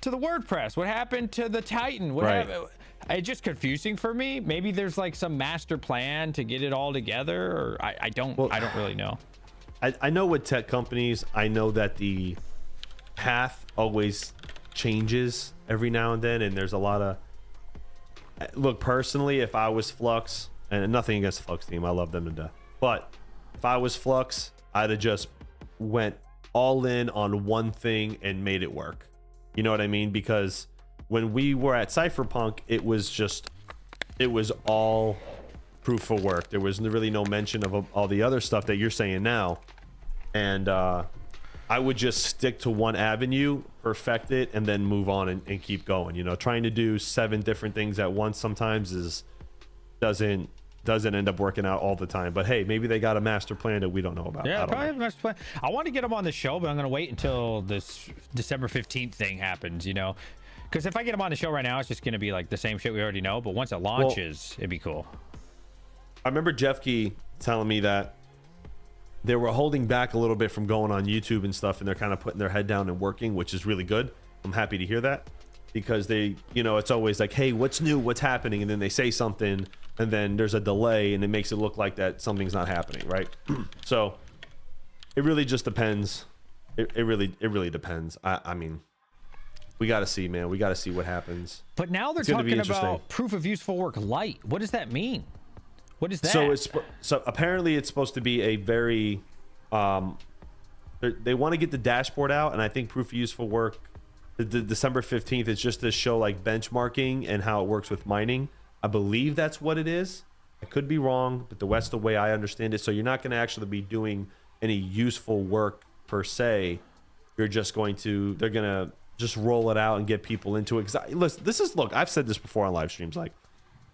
B: to the WordPress? What happened to the Titan? What
A: Right.
B: happened? It's just confusing for me. Maybe there's like some master plan to get it all together, or I don't really know.
A: I know with tech companies, I know that the path always changes every now and then, and there's a lot of look. Personally, if I was Flux, and nothing against the Flux team, I love them to death, but if I was Flux, I'd have just went all in on one thing and made it work. You know what I mean? Because when we were at Cypherpunk, it was all proof of work. There was really no mention of all the other stuff that you're saying now. And I would just stick to one avenue, perfect it, and then move on and keep going. You know, trying to do 7 different things at once sometimes doesn't end up working out all the time. But hey, maybe they got a master plan that we don't know about.
B: Yeah, probably have a master plan. I want to get them on the show, but I'm going to wait until this December 15th thing happens, you know? Because if I get them on the show right now, it's just going to be like the same shit we already know. But once it launches, it'd be cool.
A: I remember Jeff Key telling me that they were holding back a little bit from going on YouTube and stuff, and they're kind of putting their head down and working, which is really good. I'm happy to hear that, because they, you know, it's always like, hey, what's new, what's happening, and then they say something and then there's a delay and it makes it look like that something's not happening, right? So it really just depends. It really depends. I mean, we got to see, man. We got to see what happens.
B: But now they're talking about proof of useful work light. What does that mean? What is that?
A: So apparently it's supposed to be a very they want to get the dashboard out, and I think proof of useful work, the December 15th, is just to show like benchmarking and how it works with mining. I believe that's what it is. I could be wrong, but that's the way I understand it. So you're not going to actually be doing any useful work per se. You're just going to, they're going to just roll it out and get people into it. Listen, look, I've said this before on live streams, like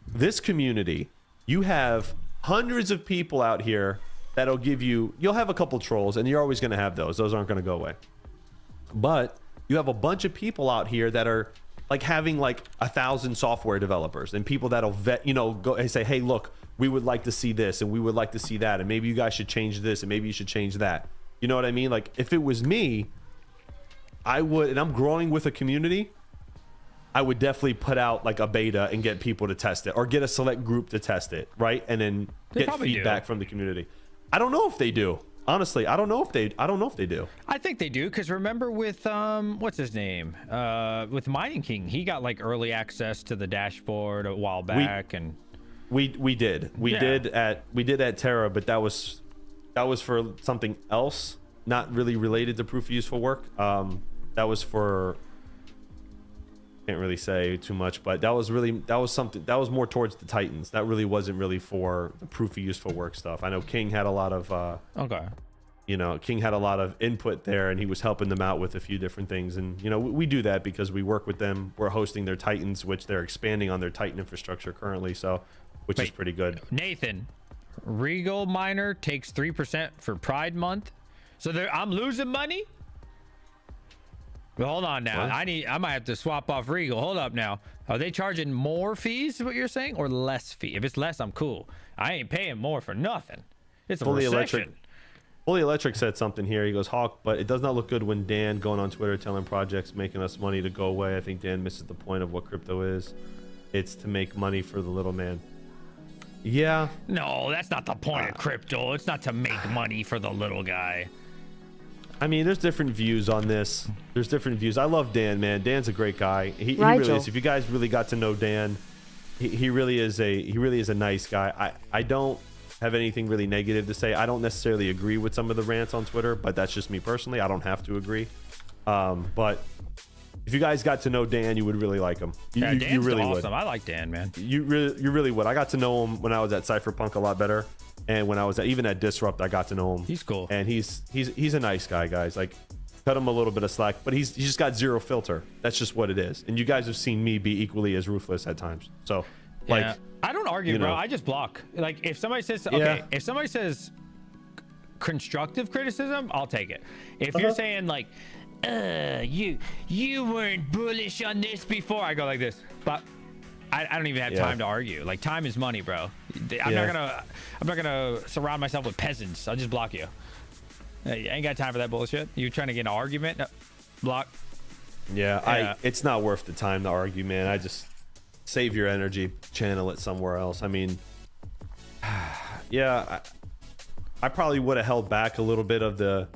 A: this community, you have hundreds of people out here that'll give you, you'll have a couple trolls, and you're always going to have those aren't going to go away, but you have a bunch of people out here that are like having like 1,000 software developers and people that'll vet, you know, go and say, hey, look, we would like to see this and we would like to see that, and maybe you guys should change this and maybe you should change that. You know what I mean? Like if it was me, I would, and I'm growing with a community, I would definitely put out like a beta and get people to test it, or get a select group to test it, right? And then get feedback from the community. I don't know if they do. Honestly, I don't know if they do.
B: I think they do, because remember with what's his name? With Mining King, he got like early access to the dashboard a while back, and
A: we did at Terra, but that was for something else, not really related to proof of useful work. That was for, can't really say too much, but that was more towards the Titans. That really wasn't really for the proof of useful work stuff. I know King had a lot of King had a lot of input there, and he was helping them out with a few different things. And you know, we do that because we work with them. We're hosting their Titans, which they're expanding on their Titan infrastructure currently, so which is pretty good.
B: Nathan, Regal Miner takes 3% for Pride Month, so I'm losing money. Well, hold on now. What? I might have to swap off Regal. Hold up now. Are they charging more fees, is what you're saying, or less fee? If it's less, I'm cool. I ain't paying more for nothing. It's a recession.
A: Fully Electric said something here. He goes, Hawk, but it does not look good when Dan going on Twitter telling projects making us money to go away. I think Dan misses the point of what crypto is. It's to make money for the little man. Yeah.
B: No, that's not the point of crypto. It's not to make money for the little guy.
A: I mean, there's different views on this. There's different views. I love Dan, man. Dan's a great guy. He really is. If you guys really got to know Dan, he really is a nice guy. I don't have anything really negative to say. I don't necessarily agree with some of the rants on Twitter, but that's just me personally. I don't have to agree. But if you guys got to know Dan, you would really like him.
B: Dan's
A: you really
B: awesome.
A: would.
B: I like Dan, man.
A: You really would. I got to know him when I was at Cypherpunk a lot better. And when I was even at Disrupt, I got to know him.
B: He's cool.
A: And he's a nice guy, guys. Like, cut him a little bit of slack, but he's just got zero filter. That's just what it is. And you guys have seen me be equally as ruthless at times. So, like,
B: yeah. I don't argue, bro. I just block. Like, if somebody says, if somebody says constructive criticism, I'll take it. If you're saying like, you weren't bullish on this before, I go like this. But I don't even have time to argue. Like, time is money, bro. I'm not gonna surround myself with peasants. I'll just block you. I ain't got time for that bullshit. You trying to get an argument? No. Block.
A: Yeah, it's not worth the time to argue, man. I just save your energy, channel it somewhere else. I mean, yeah, I probably would have held back a little bit of the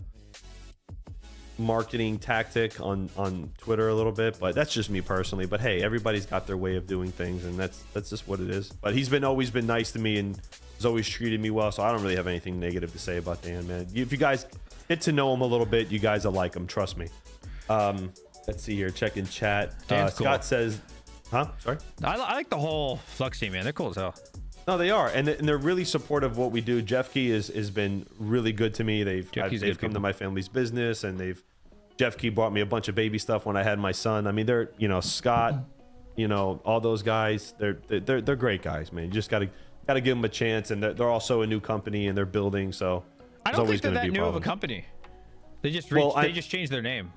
A: marketing tactic on Twitter a little bit, but that's just me personally. But hey, everybody's got their way of doing things, and that's just what it is. But he's always been nice to me and has always treated me well, so I don't really have anything negative to say about Dan, man. If you guys get to know him a little bit, you guys will like him, trust me. Let's see here, check in chat. Scott
B: cool.
A: says, huh? Sorry?
B: I like the whole Flux team, man. They're cool as hell.
A: No, they are, and they're really supportive of what we do. Jeff Key has been really good to me. They've come to my family's business, and Jeff Key bought me a bunch of baby stuff when I had my son. I mean, they're Scott, all those guys. They're great guys, man. You just gotta give them a chance, and they're also a new company and they're building. So
B: I don't think they're that new of a company. They just changed their name.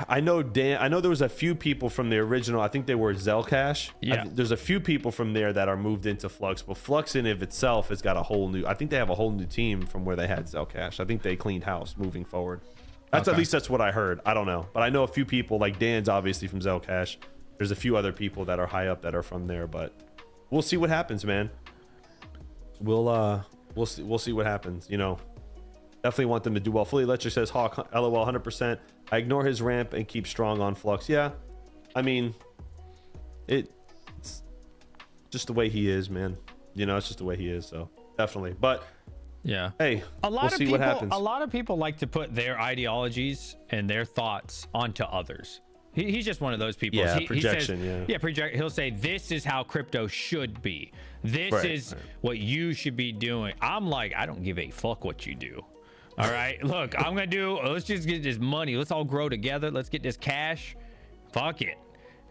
A: I know there was a few people from the original. I think they were Zellcash.
B: Yeah.
A: There's a few people from there that are moved into Flux, but Flux in of itself has got I think they have a whole new team from where they had Zellcash. I think they cleaned house moving forward. At least that's what I heard. I don't know, but I know a few people like Dan's obviously from Zellcash. There's a few other people that are high up that are from there, but we'll see what happens, man. We'll see what happens. Definitely want them to do well. Fully Ledger says Hawk LOL 100%. I ignore his ramp and keep strong on Flux. Yeah, I mean, it's just the way he is, man. It's just the way he is. So definitely, but
B: yeah.
A: Hey, we'll see what happens.
B: A lot of people like to put their ideologies and their thoughts onto others. He's just one of those people.
A: Yeah, projection.
B: He says, He'll say, "This is how crypto should be. This is what you should be doing." I'm like, I don't give a fuck what you do. All right, look, let's just get this money. Let's all grow together. Let's get this cash. Fuck it.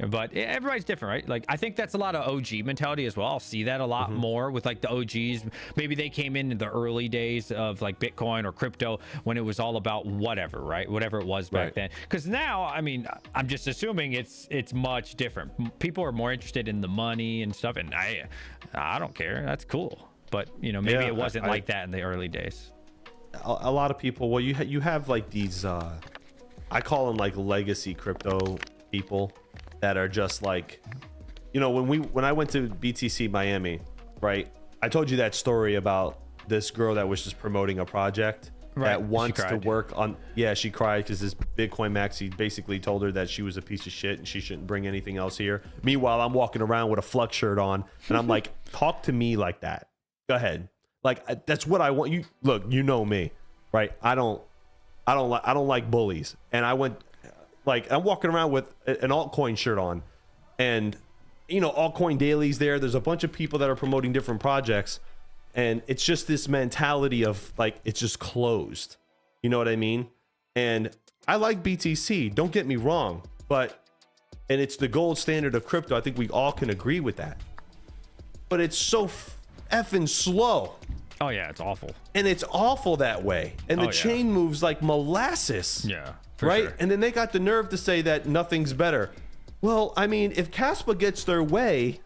B: But everybody's different, right? Like, I think that's a lot of OG mentality as well. I'll see that a lot more with like the OGs. Maybe they came in the early days of like Bitcoin or crypto when it was all about whatever, right? Whatever it was back then. Because now, I mean, I'm just assuming it's much different. People are more interested in the money and stuff, and I don't care. That's cool. But maybe it wasn't like that in the early days.
A: A lot of people, well, you have like these I call them like legacy crypto people that are just like, when I went to BTC Miami, right, I told you that story about this girl that was just promoting a project that wants to work on. Yeah, she cried because this Bitcoin maxi basically told her that she was a piece of shit and she shouldn't bring anything else here. Meanwhile, I'm walking around with a Flux shirt on and I'm like, talk to me like that. Go ahead. Like, that's what I want. You look, me, right? I don't like bullies. And I went, like, I'm walking around with an altcoin shirt on, and altcoin dailies there's a bunch of people that are promoting different projects, and it's just this mentality of like, it's just closed. You know what I mean? And I like BTC, don't get me wrong, and it's the gold standard of crypto. I think we all can agree with that. But it's so effing slow.
B: Oh yeah, it's awful.
A: And it's awful that way. And the chain moves like molasses.
B: Yeah.
A: Right?
B: Sure.
A: And then they got the nerve to say that nothing's better. Well, I mean, if Caspa gets their way,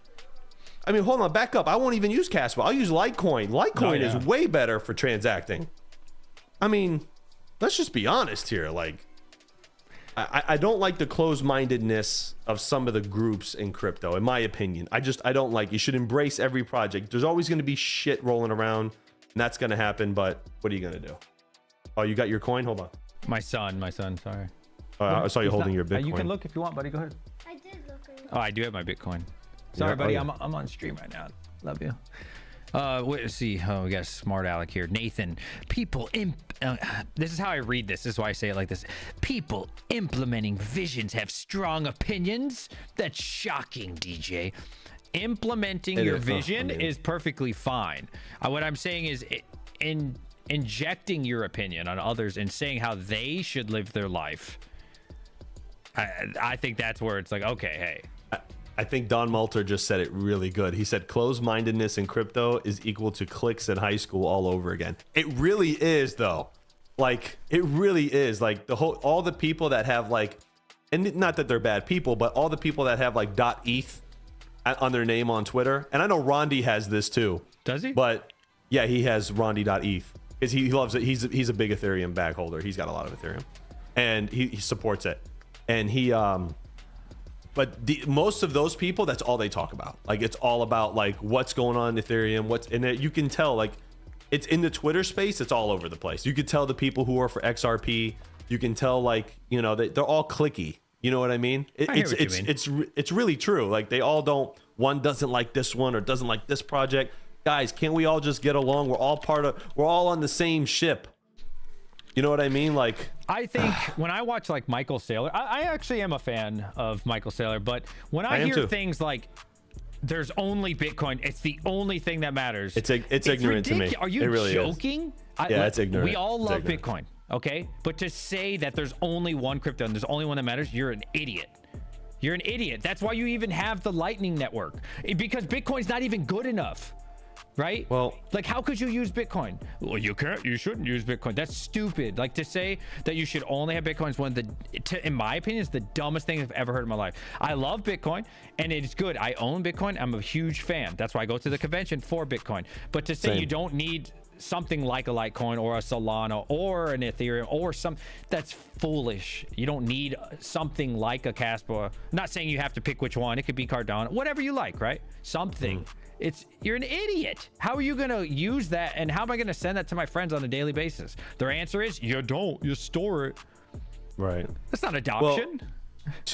A: I mean, hold on, back up. I won't even use Caspa. I'll use Litecoin. Litecoin is way better for transacting. I mean, let's just be honest here. Like, I don't like the closed-mindedness of some of the groups in crypto, in my opinion. I don't like. You should embrace every project. There's always going to be shit rolling around, and that's going to happen, but what are you going to do? Oh, you got your coin? Hold on.
B: My son, sorry.
A: I saw you holding your Bitcoin.
B: You can look if you want, buddy. Go ahead.
D: I did look at it.
B: Oh, I do have my Bitcoin. Sorry, buddy. I'm on stream right now. Love you. Wait, let's see. Oh, we got a smart aleck here. Nathan, this is how I read this. This is why I say it like this. People implementing visions have strong opinions. That's shocking, DJ. Implementing your vision is perfectly fine. What I'm saying is injecting your opinion on others and saying how they should live their life. I think that's where it's like, okay, hey.
A: I think Don Malter just said it really good. He said closed-mindedness in crypto is equal to cliques in high school all over again. It really is, though. Like, it really is. Like, all the people that have like, and not that they're bad people, but all the people that have like .eth on their name on Twitter. And I know Rondi has this too.
B: Does he?
A: But yeah, he has Rondi.eth because he loves it. He's a big Ethereum bag holder. He's got a lot of Ethereum, and he supports it. and he but most of those people, that's all they talk about. Like it's all about like what's going on in Ethereum, and you can tell like it's in the Twitter space, it's all over the place. You could tell the people who are for XRP, you can tell like, you know, they're all clicky. You know what I mean? It's really true. Like they all don't, one doesn't like this one or doesn't like this project. Guys, can't we all just get along? We're all on the same ship. You know what I mean? Like,
B: I think when I watch like Michael Saylor, I actually am a fan of Michael Saylor, but when I hear things like there's only Bitcoin, it's the only thing that matters. It's
A: ignorant to me.
B: Are you
A: really
B: joking?
A: Yeah, it's ignorant.
B: We all love Bitcoin, okay? But to say that there's only one crypto and there's only one that matters, you're an idiot. You're an idiot. That's why you even have the Lightning Network, because Bitcoin's not even good enough. Right?
A: Well,
B: like how could you use Bitcoin? Well, you shouldn't use Bitcoin. That's stupid. Like to say that you should only have Bitcoin is one of the, in my opinion, is the dumbest thing I've ever heard in my life. I love Bitcoin and it's good. I own Bitcoin. I'm a huge fan. That's why I go to the convention for Bitcoin. But to say you don't need something like a Litecoin or a Solana or an Ethereum or that's foolish. You don't need something like a Caspa. I'm not saying you have to pick which one. It could be Cardano, whatever you like, right? Something. You're an idiot. How are you going to use that? And how am I going to send that to my friends on a daily basis? Their answer is you don't, you store it.
A: Right.
B: That's not adoption.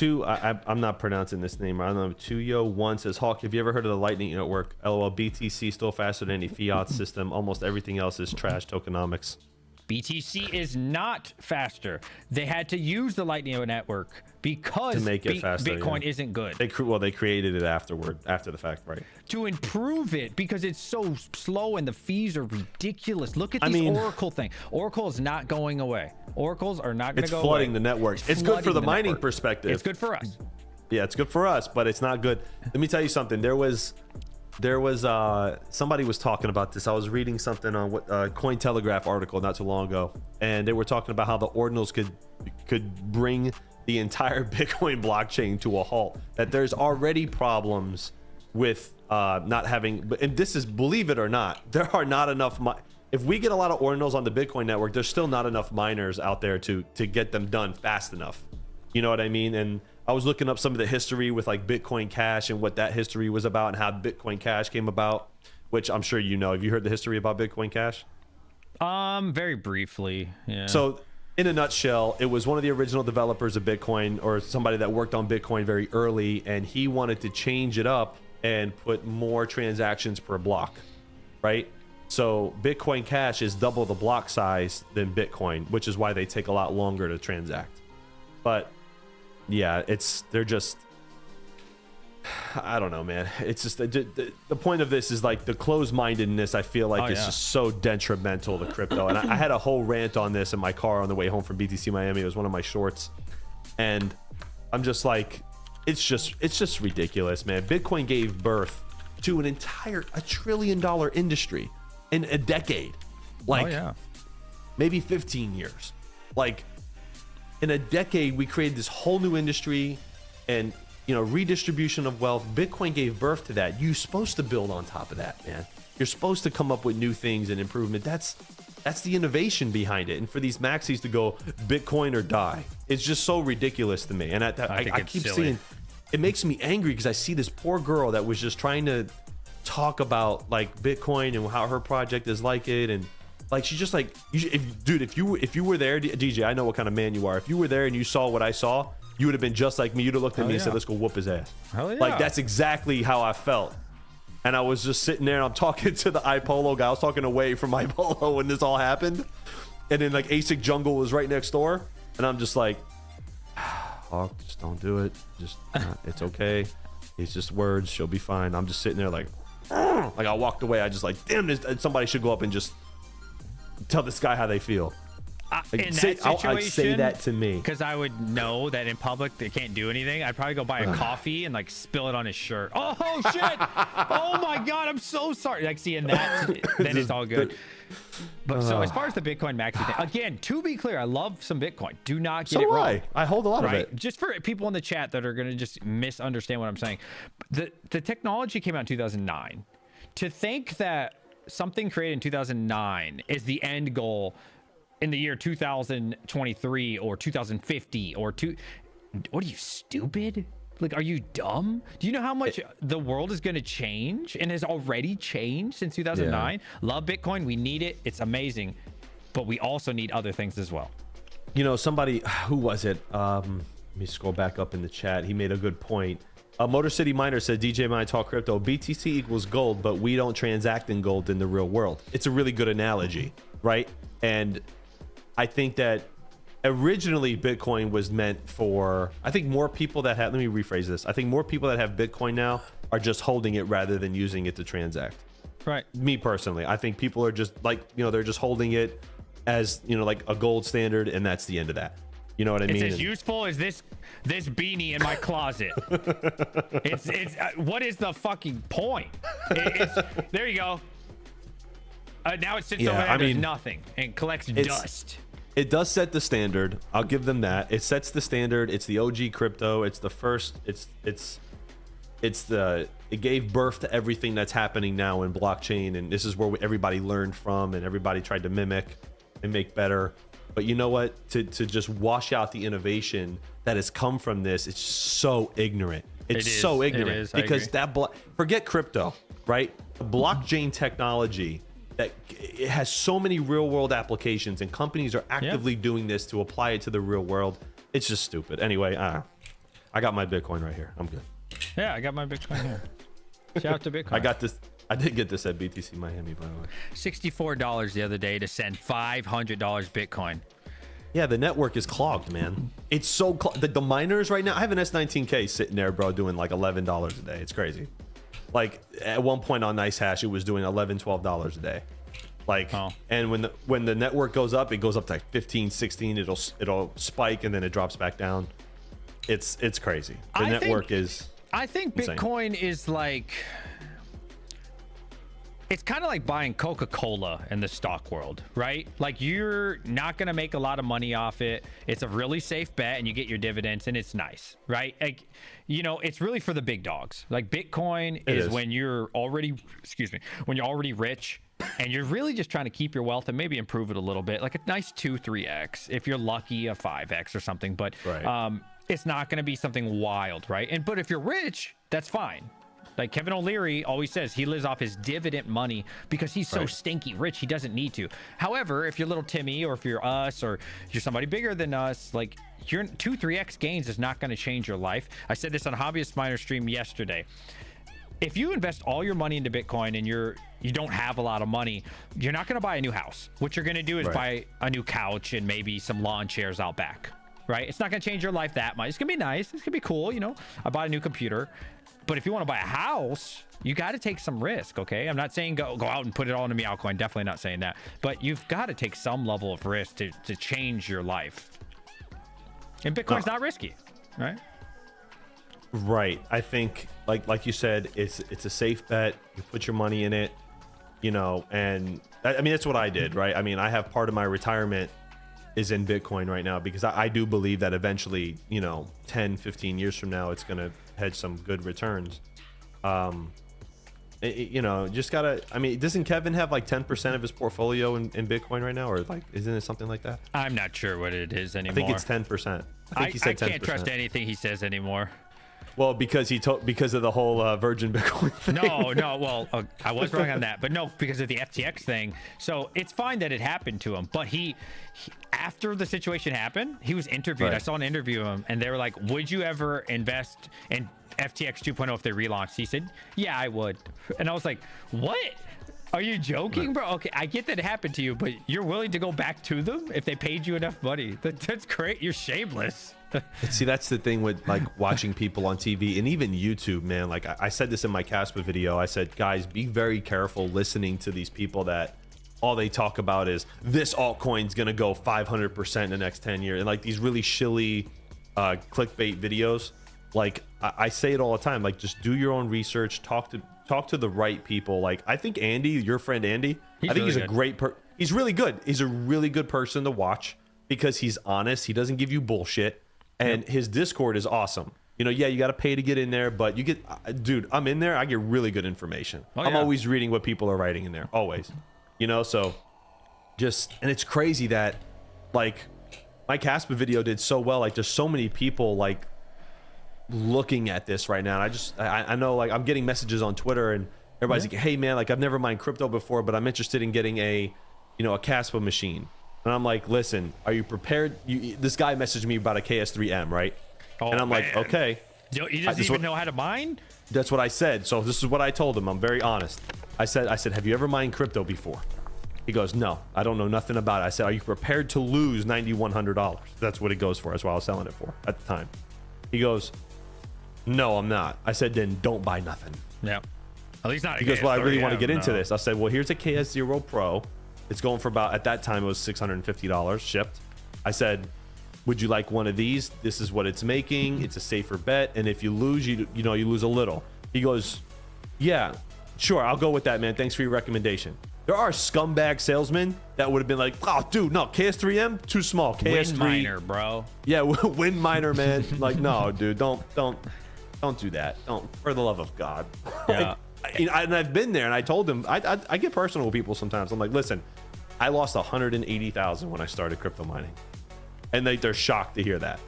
A: Well, I'm not pronouncing this name. I don't know. Tuyo1 says, Hawk, have you ever heard of the Lightning Network? LOL, BTC still faster than any fiat system. Almost everything else is trash tokenomics.
B: BTC is not faster. They had to use the Lightning Network because
A: to make it faster,
B: Bitcoin isn't good.
A: They created it after the fact, right?
B: To improve it because it's so slow and the fees are ridiculous. Look at this Oracle thing. Oracle is not going away. Oracles are not going to go away.
A: It's flooding the network. It's good for the mining perspective.
B: It's good for us.
A: Yeah, it's good for us, but it's not good. Let me tell you something. There was somebody was talking about this. I was reading something on Cointelegraph article not too long ago, and they were talking about how the ordinals could bring the entire Bitcoin blockchain to a halt. That there's already problems with not having, and this is, believe it or not, there are not enough. If we get a lot of ordinals on the Bitcoin network, there's still not enough miners out there to get them done fast enough. You know what I mean? And I was looking up some of the history with like Bitcoin Cash and what that history was about and how Bitcoin Cash came about, which I'm sure you know. Have you heard the history about Bitcoin Cash?
B: Very briefly, yeah.
A: So in a nutshell, it was one of the original developers of Bitcoin, or somebody that worked on Bitcoin very early, and he wanted to change it up and put more transactions per block, right? So Bitcoin Cash is double the block size than Bitcoin, which is why they take a lot longer to transact. But yeah, they're just, I don't know, man. It's just the point of this is like the closed-mindedness. I feel like it's just so detrimental to crypto. And I had a whole rant on this in my car on the way home from BTC Miami. It was one of my shorts, and I'm just like, it's just ridiculous, man. Bitcoin gave birth to an entire $1 trillion industry in a decade, like maybe 15 years, like. In a decade, we created this whole new industry and, you know, redistribution of wealth. Bitcoin gave birth to that. You're supposed to build on top of that, man. You're supposed to come up with new things and improvement. That's the innovation behind it. And for these maxis to go Bitcoin or die, it's just so ridiculous to me. And I keep seeing, it makes me angry because I see this poor girl that was just trying to talk about like Bitcoin and how her project is like it, and like she's just like, if you were there, DJ, I know what kind of man you are. If you were there and you saw what I saw, you would have been just like me. You'd have looked at me and said, "Let's go whoop his ass."
B: Hell yeah.
A: Like that's exactly how I felt. And I was just sitting there and I'm talking to the iPolo guy. I was talking away from iPolo when this all happened. And then like Asic Jungle was right next door, and I'm just like, "Oh, just don't do it. Just it's okay. It's just words. She'll be fine." I'm just sitting there like I walked away. I just like, damn, somebody should go up and just tell this guy how they feel. Like,
B: in that situation,
A: I'd say that to me,
B: because I would know that in public they can't do anything. I'd probably go buy a coffee and like spill it on his shirt. Oh shit! Oh my god, I'm so sorry. Like seeing that, then it's all good. But so as far as the Bitcoin maxi thing, again, to be clear, I love some Bitcoin. Do not get it wrong.
A: I hold a lot of it.
B: Just for people in the chat that are gonna just misunderstand what I'm saying, the technology came out in 2009. To think that something created in 2009 is the end goal in the year 2023 or 2050 or what are you, stupid? Like, are you dumb? Do you know how much the world is going to change and has already changed since 2009? Love Bitcoin. We need it. It's amazing. But we also need other things as well.
A: You know, somebody, who was it? Let me scroll back up in the chat. He made a good point. Motor City Miner said, DJ Mine Talk Crypto, BTC equals gold, but we don't transact in gold in the real world. It's a really good analogy, right? And I think that originally Bitcoin was meant for, I think more people that have, let me rephrase this. I think more people that have Bitcoin now are just holding it rather than using it to transact.
B: Right.
A: Me personally, I think people are just like, you know, they're just holding it as, you know, like a gold standard, and that's the end of that. You know what I mean?
B: It's as useful as this beanie in my closet. it's what is the fucking point? There you go. Now it sits over there, does nothing and collects dust.
A: It does set the standard. I'll give them that. It sets the standard. It's the OG crypto. It's the first. It gave birth to everything that's happening now in blockchain, and this is where everybody learned from, and everybody tried to mimic and make better. But you know what? To just wash out the innovation that has come from this, it's so ignorant. It's so ignorant because forget crypto, right? The blockchain technology that it has so many real world applications, and companies are actively doing this to apply it to the real world. It's just stupid. Anyway, I got my Bitcoin right here. I'm good.
B: Yeah, I got my Bitcoin here. Shout out to Bitcoin.
A: I got this. I did get this at BTC Miami, by the way.
B: $64 the other day to send $500 Bitcoin.
A: Yeah, the network is clogged, man. It's so the miners right now. I have an S19K sitting there, bro, doing like $11 a day. It's crazy. Like at one point on NiceHash, it was doing $11, $12 a day. Like, and when the network goes up, it goes up to like 15, 16. It'll spike and then it drops back down. It's crazy. The network is.
B: I think
A: insane.
B: Bitcoin is like. It's kind of like buying Coca-Cola in the stock world, right? Like, you're not going to make a lot of money off it. It's a really safe bet and you get your dividends and it's nice, right? Like, you know, it's really for the big dogs. Like, Bitcoin is when you're already, when you're already rich and you're really just trying to keep your wealth and maybe improve it a little bit. Like a nice 2-3x, if you're lucky, a 5x or something. But it's not going to be something wild, right? But if you're rich, that's fine. Like Kevin O'Leary always says, he lives off his dividend money because he's so stinky rich, he doesn't need to. However, if you're little Timmy, or if you're us, or you're somebody bigger than us, like your 2-3x gains is not going to change your life. I said this on Hobbyist Miner stream yesterday. If you invest all your money into Bitcoin and you don't have a lot of money, you're not going to buy a new house. What you're going to do is buy a new couch and maybe some lawn chairs out back, right? It's not going to change your life that much. It's going to be nice. It's going to be cool. You know, I bought a new computer. But if you want to buy a house, you got to take some risk, okay? I'm not saying go out and put it all into Meowcoin. Definitely not saying that. But you've got to take some level of risk to change your life. And Bitcoin's not risky, right?
A: Right. I think, like you said, it's a safe bet. You put your money in it, you know, and I mean, that's what I did, right? I mean, I have part of my retirement is in Bitcoin right now because I do believe that eventually, you know, 10, 15 years from now, it's going to hedge some good returns. You know, just gotta, I mean, doesn't Kevin have like 10% of his portfolio in Bitcoin right now? Or like, isn't it something like that?
B: I'm not sure what it is anymore.
A: I think it's 10%. I think he said 10%.
B: I can't trust anything he says anymore.
A: Well, because because of the whole Virgin Bitcoin thing.
B: No. Well, I was wrong on that, but no, because of the FTX thing. So it's fine that it happened to him, but he after the situation happened, he was interviewed. I saw an interview of him, and they were like, "Would you ever invest in FTX 2.0 if they relaunched?" He said, "Yeah, I would." And I was like, "What? Are you joking, bro? Okay, I get that it happened to you, but you're willing to go back to them if they paid you enough money? That's great. You're shameless."
A: See, that's the thing with like watching people on TV and even YouTube, man. Like I said this in my Caspa video. I said, guys, be very careful listening to these people that all they talk about is this altcoin's gonna go 500% in the next 10 years, and like these really shilly clickbait videos. Like I say it all the time. Like, just do your own research. Talk to the right people. Like, I think Andy, your friend Andy, I think he's a great he's really good. He's a really good person to watch because he's honest. He doesn't give you bullshit. And his Discord is awesome. You know, yeah, you got to pay to get in there, but you get, dude, I'm in there. I get really good information. I'm always reading what people are writing in there, always. You know, so just, and it's crazy that, like, my Caspa video did so well. Like, there's so many people like looking at this right now. And I know, like, I'm getting messages on Twitter and everybody's like, hey man, like, I've never mined crypto before, but I'm interested in getting a Caspa machine. And I'm like, listen, are you prepared? This guy messaged me about a KS3M, right?
B: Oh,
A: and I'm like, okay.
B: You just even know how to mine?
A: That's what I said. So this is what I told him. I'm very honest. I said, have you ever mined crypto before? He goes, no, I don't know nothing about it. I said, are you prepared to lose $9,100? That's what it goes for. That's what I was selling it for at the time. He goes, no, I'm not. I said, then don't buy nothing.
B: Yeah. At least not.
A: He goes, well, I really want to get into this. I said, well, here's a KS0 Pro. It's going for about, at that time, it was $650 shipped. I said, would you like one of these? This is what it's making. It's a safer bet. And if you lose, you lose a little. He goes, yeah, sure. I'll go with that, man. Thanks for your recommendation. There are scumbag salesmen that would have been like, oh, dude, no, KS3M, too small. KS3.
B: Win miner, bro.
A: Yeah, win miner, man. Like, no, dude, don't do that. Don't, for the love of God.
B: Yeah.
A: And I've been there, and I told them, I get personal with people sometimes. I'm like, listen, I lost 180,000 when I started crypto mining, and they're shocked to hear that.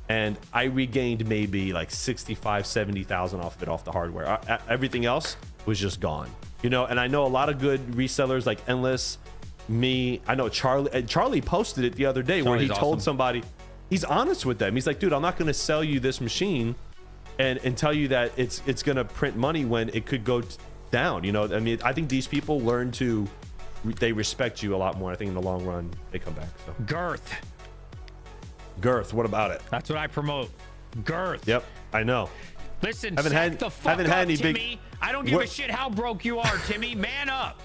A: And I regained maybe like 65, 70,000 off the hardware. Everything else was just gone. And I know a lot of good resellers like Endless, me. I know Charlie posted it the other day where he told somebody, he's honest with them. He's like, dude, I'm not going to sell you this machine and tell you that it's going to print money when it could go down. I mean, I think these people they respect you a lot more. I think in the long run, they come back. So. Girth, what about it?
B: That's what I promote. Girth.
A: Yep, I know.
B: Listen, Timmy. I don't give a shit how broke you are, Timmy. Man up.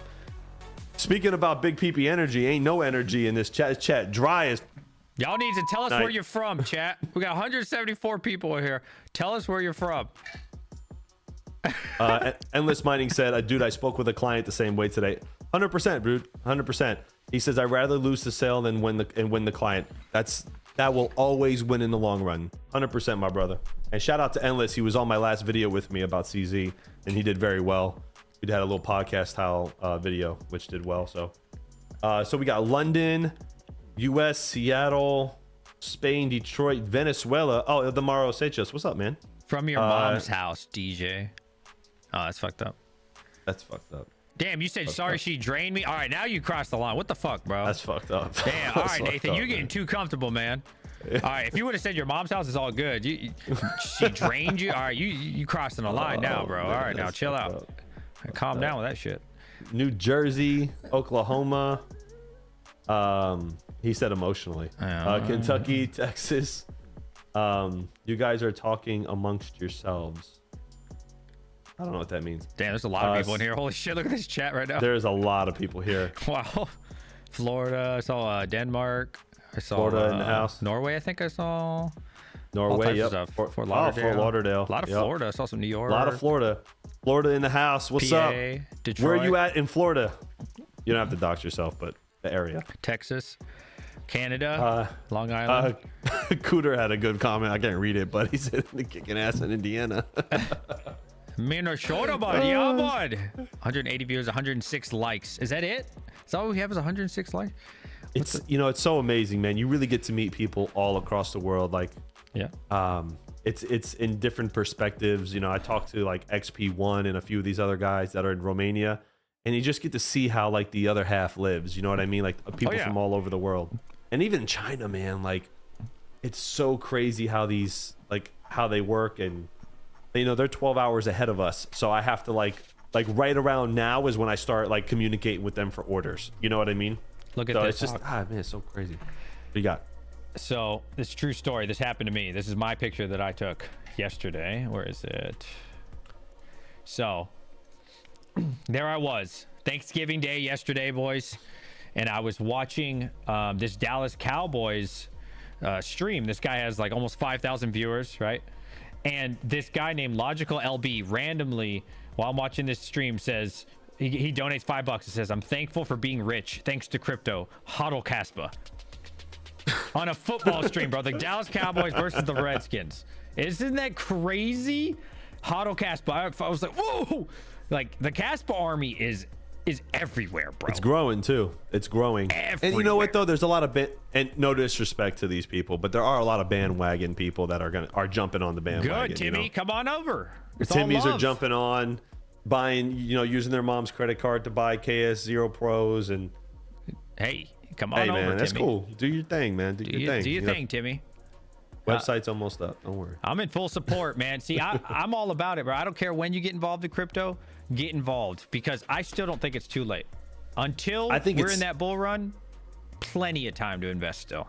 A: Speaking about big PP energy, ain't no energy in this chat. Dry as.
B: Y'all need to tell us where you're from, chat. We got 174 people here. Tell us where you're from.
A: Endless Mining said, dude, I spoke with a client the same way today. 100%, dude. 100%. He says, I'd rather lose the sale than win the client. That will always win in the long run. 100%, my brother. And shout out to Endless. He was on my last video with me about CZ, and he did very well. We had a little podcast style video, which did well. So we got London, US, Seattle, Spain, Detroit, Venezuela. Oh, Eldemaro Sechas. What's up, man?
B: From your mom's house, DJ. Oh, that's fucked up.
A: That's fucked up.
B: Damn, you said sorry she drained me? All right, now you crossed the line. What the fuck, bro?
A: That's fucked up.
B: Damn, all right, Nathan, you're getting too comfortable, man. All right, if you would have said your mom's house is all good. She drained you? All right, you crossing the line now, bro. All right, now chill out. Calm down with that shit.
A: New Jersey, Oklahoma. He said emotionally. Kentucky, Texas. You guys are talking amongst yourselves. I don't know what that means.
B: Damn, there's a lot of people in here. Holy shit, look at this chat right now.
A: There's a lot of people here.
B: Wow. Florida, I saw Denmark. I saw
A: Florida in the house.
B: Norway, I think I saw.
A: Norway, yep.
B: Fort Lauderdale.
A: Fort Lauderdale.
B: A lot of Florida. I saw some New York.
A: A lot of Florida. Florida in the house. What's
B: PA,
A: up?
B: Detroit.
A: Where are you at in Florida? You don't have to dox yourself, but the area.
B: Texas. Canada. Long Island.
A: Cooter had a good comment. I can't read it, but he said kicking ass in Indiana.
B: Minnesota, bud. Yeah, bud. 180 viewers, 106 likes. Is that it? Is that all we have is 106 likes?
A: It's it's so amazing, man. You really get to meet people all across the world. Like,
B: yeah.
A: It's in different perspectives. I talked to like XP1 and a few of these other guys that are in Romania, and you just get to see how like the other half lives. You know what I mean? Like people from all over the world, and even China, man. Like, it's so crazy how they work, and they're 12 hours ahead of us. So I have to like right around now is when I start like communicating with them for orders. You know what I mean?
B: Look at this.
A: It's just man, it's so crazy. What you got?
B: So this is a true story. This happened to me. This is my picture that I took yesterday. Where is it? So there I was, Thanksgiving Day yesterday, boys, and I was watching this Dallas Cowboys stream. This guy has like almost 5,000 viewers, right? And this guy named Logical LB randomly, while I'm watching this stream, says he donates $5. It says, "I'm thankful for being rich thanks to crypto. Hodl Caspa." On a football stream, bro. The Dallas Cowboys versus the Redskins. Isn't that crazy? Hodl Caspa. I was like, whoa! Like, the Kaspa army is is everywhere, bro.
A: It's growing too. It's growing.
B: Everywhere.
A: And you know what though? There's a lot of and no disrespect to these people, but there are a lot of bandwagon people that are jumping on the bandwagon.
B: Good, Timmy. Come on over.
A: The Timmys are jumping on, buying, using their mom's credit card to buy KS0 Pros and.
B: Hey, come on over,
A: man, that's
B: Timmy.
A: cool. Do your thing, man. Do your thing.
B: Do your thing, Timmy.
A: Website's almost up. Don't worry.
B: I'm in full support, man. See, I'm all about it, bro. I don't care when you get involved in crypto, get involved, because I still don't think it's too late. Until we're in that bull run, plenty of time to invest still.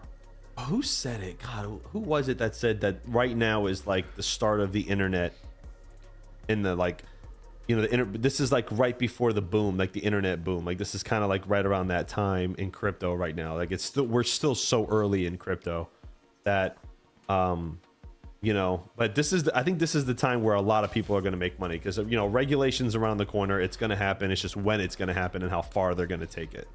A: Who said it? God, who was it that said that right now is like the start of the internet in the this is like right before the boom, like the internet boom. Like this is kind of like right around that time in crypto right now. Like we're still so early in crypto that but I think this is the time where a lot of people are going to make money because regulations around the corner. It's going to happen. It's just when it's going to happen and how far they're going to take it.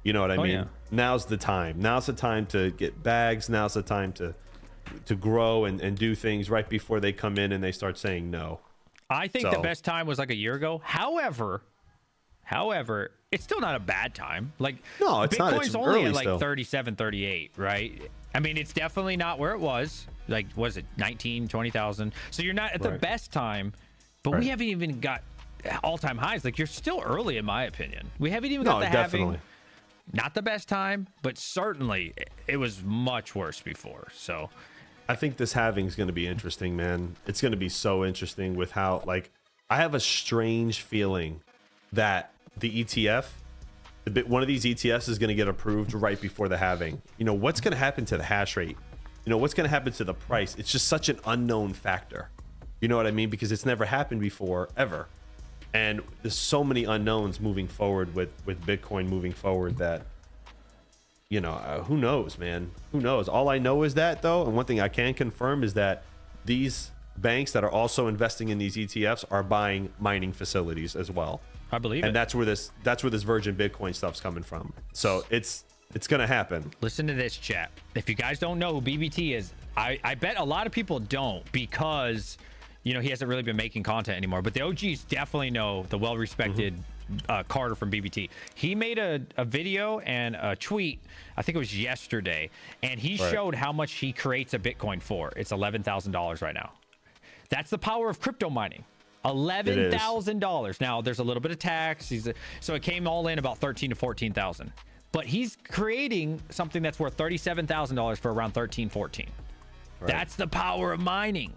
A: You know what I mean?
B: Yeah.
A: Now's the time. Now's the time to get bags. Now's the time to grow and do things right before they come in and they start saying no.
B: I think the best time was like a year ago. However, it's still not a bad time. Like,
A: no, it's not.
B: Bitcoin's
A: It's
B: only
A: early
B: at like
A: still.
B: 37, 38, right? I mean, it's definitely not where it was. Like, was it 19, 20,000? So you're not at the best time, but we haven't even got all-time highs. Like, you're still early, in my opinion. We haven't even got the halving. Not the best time, but certainly it was much worse before. So
A: I think this halving is going to be interesting, man. It's going to be so interesting with how, like, I have a strange feeling that the ETF, one of these ETFs is going to get approved right before the halving. What's going to happen to the hash rate? What's going to happen to the price? It's just such an unknown factor. You know what I mean? Because it's never happened before, ever. And there's so many unknowns moving forward with Bitcoin moving forward that, who knows, man? Who knows? All I know is that, though, and one thing I can confirm is that these banks that are also investing in these ETFs are buying mining facilities as well.
B: I believe
A: and that's where this virgin Bitcoin stuff's coming from. So it's gonna happen.
B: Listen to this, chat. If you guys don't know who BBT is, I bet a lot of people don't because he hasn't really been making content anymore. But the OGs definitely know the well-respected Carter from BBT. He made a video and a tweet, I think it was yesterday, and he showed how much he creates a Bitcoin for. It's $11,000 right now. That's the power of crypto mining. $11,000. Now there's a little bit of tax. So it came all in about 13 to 14,000. But he's creating something that's worth $37,000 for around 13, 14. Right. That's the power of mining.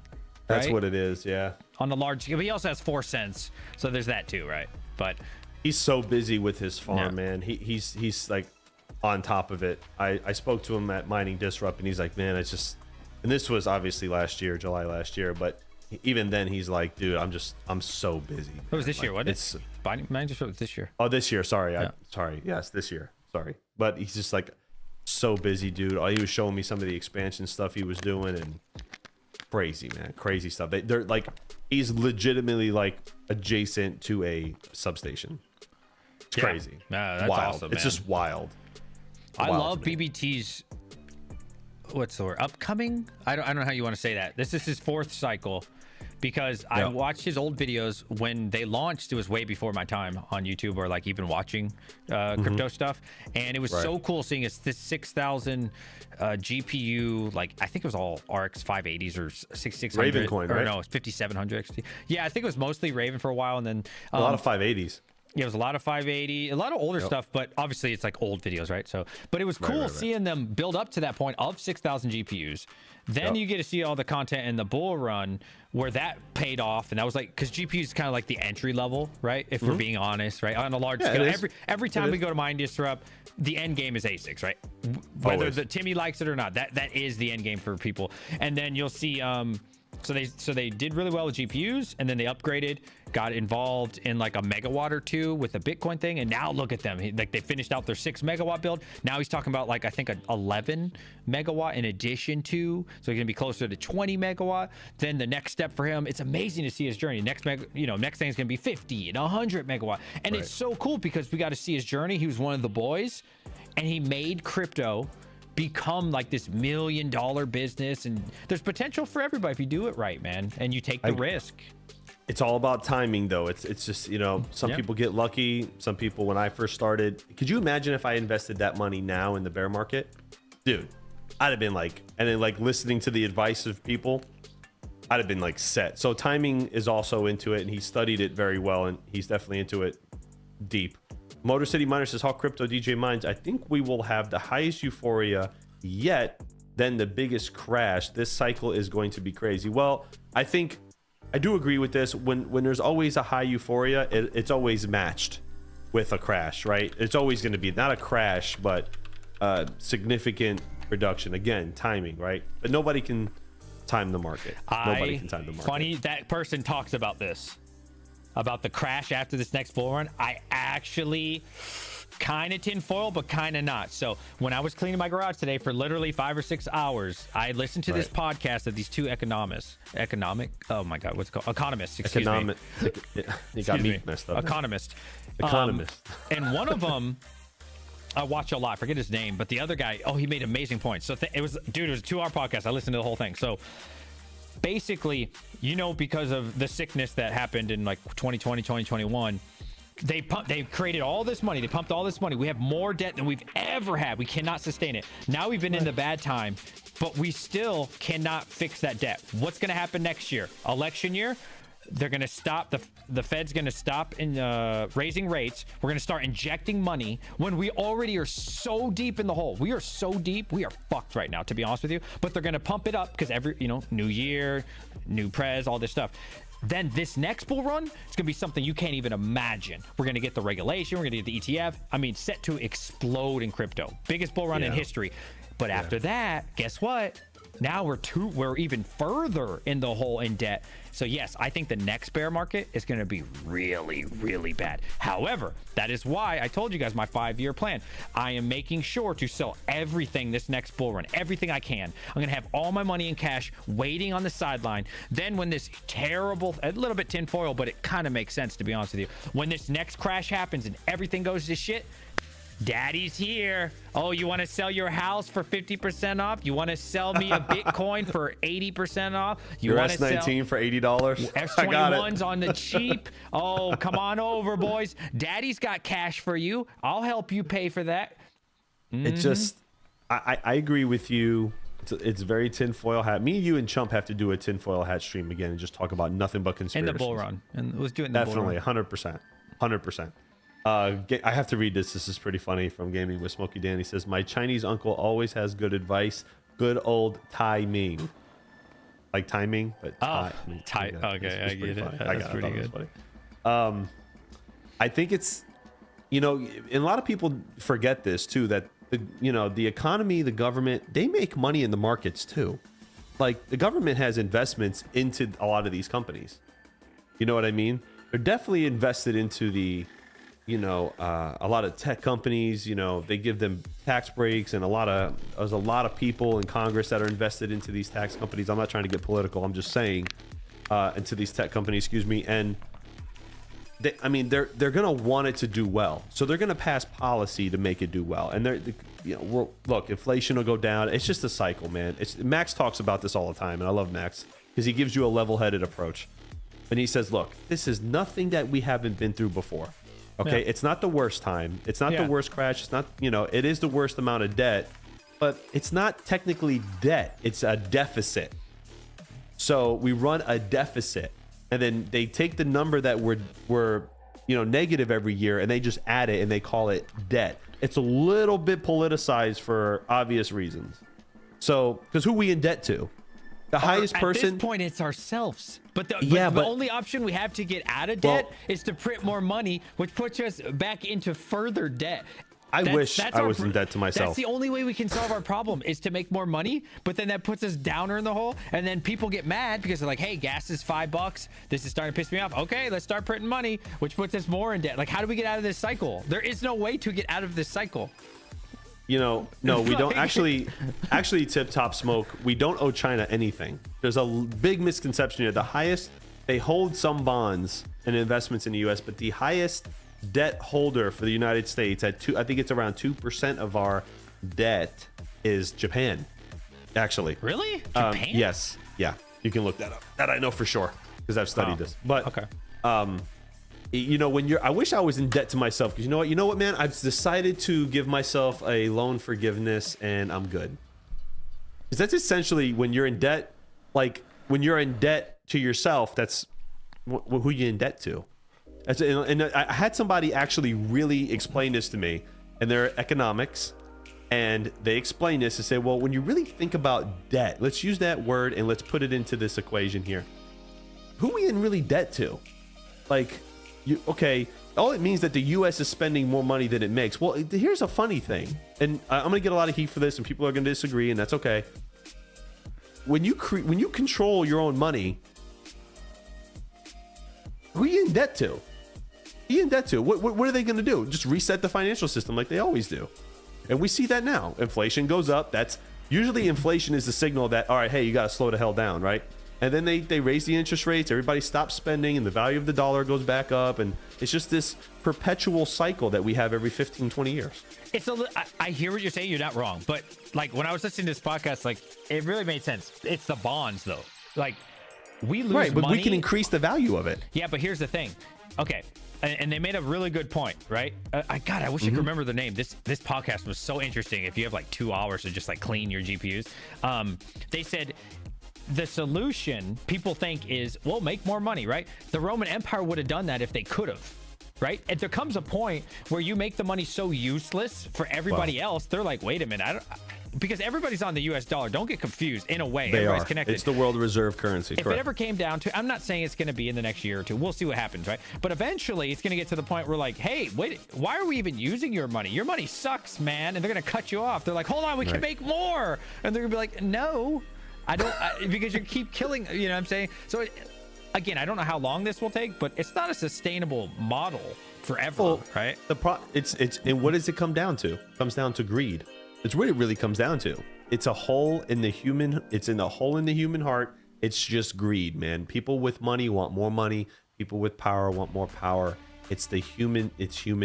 A: That's what it is, yeah.
B: On the large scale, but he also has 4 cents, so there's that too, right? But
A: he's so busy with his farm, man. He's like on top of it. I spoke to him at Mining Disrupt, and he's like, man, it's just. And this was obviously July last year, but even then he's like, dude, I'm so busy.
B: It was this year, wasn't it? Mining Disrupt was this year.
A: Oh, this year. Sorry, Yes, this year. Sorry, but he's just like so busy, dude. He was showing me some of the expansion stuff he was doing and. Crazy, man. Crazy stuff. They're like, he's legitimately like adjacent to a substation. It's crazy.
B: That's
A: wild.
B: awesome,
A: It's just wild.
B: I love BBT's, what's the word? Upcoming? I don't know how you want to say that. This is his 4th cycle because I watched his old videos when they launched. It was way before my time on YouTube or like even watching crypto stuff. And it was so cool seeing this 6,000 GPU, like I think it was all RX 580s or 6600.
A: Raven coin, right?
B: Or no, it's 5700 XT. Yeah, I think it was mostly Raven for a while. And then
A: a lot of 580s.
B: Yeah, it was a lot of 580, a lot of older stuff, but obviously it's like old videos, right? So, but it was cool seeing them build up to that point of 6,000 GPUs. Then you get to see all the content in the bull run where that paid off, and that was like, because GPU is kind of like the entry level, right? If we're being honest, right? On a large scale, every time we go to Mind Disrupt, the end game is ASICs, right? Whether the Timmy likes it or not, that is the end game for people. And then you'll see So they did really well with GPUs, and then they upgraded, got involved in like a megawatt or two with a Bitcoin thing, and now look at them. They finished out their 6 megawatt build. Now he's talking about like I think an 11 megawatt in addition to, so he's gonna be closer to 20 megawatt. Then the next step for him, it's amazing to see his journey. Next thing is gonna be 50 and 100 megawatt, and it's so cool because we got to see his journey. He was one of the boys, and he made crypto become like this $1 million business, and there's potential for everybody if you do it right, man, and you take the risk.
A: It's all about timing, though. It's just, you know, some people get lucky. Some people, when I first started, could you imagine if I invested that money now in the bear market? Dude, I'd have been like, and then like listening to the advice of people, I'd have been like set. So timing is also into it, and he studied it very well, and he's definitely into it deep. Motor City Miner says, Hawk Crypto DJ Mines, I think we will have the highest euphoria yet, then the biggest crash. This cycle is going to be crazy. Well, I think I do agree with this. When there's always a high euphoria, it's always matched with a crash, right? It's always going to be not a crash, but a significant reduction. Again, timing, right? But nobody can time the market. Nobody can time the market.
B: Funny that person talks about this, about the crash after this next bull run. I actually kind of tinfoil, but kind of not. So when I was cleaning my garage today for literally 5 or 6 hours, I listened to this podcast of these two economists. Oh my God, what's it called? Economists. Excuse me.
A: You got me messed up.
B: Economist. And one of them, I watch a lot. Forget his name, but the other guy, he made amazing points. So it was a 2-hour podcast. I listened to the whole thing. So basically, you know, because of the sickness that happened in like 2020, 2021, they created all this money. They pumped all this money. We have more debt than we've ever had. We cannot sustain it. Now we've been in the bad time, but we still cannot fix that debt. What's going to happen next year? Election year? They're going to stop. The Fed's going to stop in raising rates. We're going to start injecting money when we already are so deep in the hole. We are so deep. We are fucked right now, to be honest with you. But they're going to pump it up because new year, new prez, all this stuff. Then this next bull run, it's going to be something you can't even imagine. We're going to get the regulation. We're going to get the ETF. I mean, set to explode in crypto. Biggest bull run in history. But after that, guess what? Now we're even further in the hole in debt. So yes, I think the next bear market is going to be really, really bad. However, that is why I told you guys my 5-year plan. I am making sure to sell everything this next bull run, everything I can. I'm going to have all my money in cash waiting on the sideline. Then when this terrible, a little bit tinfoil, but it kind of makes sense, to be honest with you. When this next crash happens and everything goes to shit, Daddy's here. Oh, you want to sell your house for 50% off? You want to sell me a Bitcoin for 80% off?
A: Your S19 for $80?
B: S21's on the cheap. Oh, come on over, boys. Daddy's got cash for you. I'll help you pay for that.
A: It just, I agree with you. It's very tinfoil hat. Me, you, and Chump have to do a tinfoil hat stream again and just talk about nothing but conspiracy.
B: In the bull run. And was doing the
A: definitely
B: bull run.
A: 100%. I have to read this. This is pretty funny from Gaming with Smokey Dan. He says, my Chinese uncle always has good advice. Good old timing. Like timing, but
B: okay, I get it. That's pretty good.
A: I think it's, and a lot of people forget this too, that the economy, the government, they make money in the markets too. Like the government has investments into a lot of these companies. You know what I mean? They're definitely invested into the a lot of tech companies. They give them tax breaks, and there's a lot of people in Congress that are invested into these tax companies. I'm not trying to get political. I'm just saying into these tech companies, and they're gonna want it to do well, so they're gonna pass policy to make it do well. And look, inflation will go down. It's just a cycle, man. Max talks about this all the time, and I love Max because he gives you a level-headed approach. And he says, look, this is nothing that we haven't been through before. Okay, it's not the worst time. It's not the worst crash. It's not, it is the worst amount of debt, but it's not technically debt. It's a deficit. So we run a deficit, and then they take the number that we're negative every year, and they just add it, and they call it debt. It's a little bit politicized for obvious reasons. So, because who we in debt to? The highest person.
B: At this point, it's ourselves. But the only option we have to get out of debt is to print more money, which puts us back into further debt.
A: I wish I was in debt to myself.
B: That's the only way we can solve our problem is to make more money. But then that puts us downer in the hole. And then people get mad because they're like, hey, gas is $5. This is starting to piss me off. Okay, let's start printing money, which puts us more in debt. Like, how do we get out of this cycle? There is no way to get out of this cycle.
A: No, we don't actually Tip Top Smoke. We don't owe China anything. There's a big misconception here. The highest, they hold some bonds and investments in the US, but the highest debt holder for the United States I think it's around 2% of our debt is Japan. Actually.
B: Really? Japan?
A: Yes. Yeah. You can look that up. That I know for sure. because I've studied this. But
B: okay.
A: You know, when I wish I was in debt to myself, because you know what, man, I've decided to give myself a loan forgiveness and I'm good. Because that's essentially when you're in debt, like when you're in debt to yourself, that's who you're in debt to. And I had somebody actually really explain this to me, and they're economics, and they explain this and say, well, when you really think about debt, let's use that word and let's put it into this equation here. Who are we in really debt to? Like, okay, all it means that the U.S. is spending more money than it makes. Well, here's a funny thing, and I'm gonna get a lot of heat for this, and people are gonna disagree, and that's okay. When you control your own money, who are you in debt to? Who are you in debt to? What are they gonna do? Just reset the financial system like they always do, and we see that now. Inflation goes up. That's usually inflation is the signal that, all right, hey, you gotta slow the hell down, right? And then they raise the interest rates, everybody stops spending, and the value of the dollar goes back up. And it's just this perpetual cycle that we have every 15, 20 years.
B: I hear what you're saying. You're not wrong. But like when I was listening to this podcast, like it really made sense. It's the bonds though. Like we lose
A: right, but
B: money.
A: we can increase the value of it.
B: Yeah, but here's the thing. Okay. And they made a really good point, right? I wish I could remember the name. This podcast was so interesting. If you have like 2 hours to just like clean your GPUs, they said, the solution people think is, well, make more money, right? The Roman Empire would have done that if they could have, right? And there comes a point where you make the money so useless for everybody else. They're like, wait a minute, because everybody's on the US dollar. Don't get confused. In a way, everybody's connected.
A: It's the world reserve currency.
B: If it ever came down to, I'm not saying it's going to be in the next year or two. We'll see what happens, right? But eventually it's going to get to the point where like, hey, wait, why are we even using your money? Your money sucks, man. And they're going to cut you off. They're like, hold on, we can make more. And they're going to be like, no. Because you keep killing, you know what I'm saying? So again, I don't know how long this will take, but it's not a sustainable model forever, right?
A: And what does it come down to? It comes down to greed. It's what it really comes down to. It's a hole in the human, it's in the hole in the human heart. It's just greed, man. People with money want more money. People with power want more power. It's human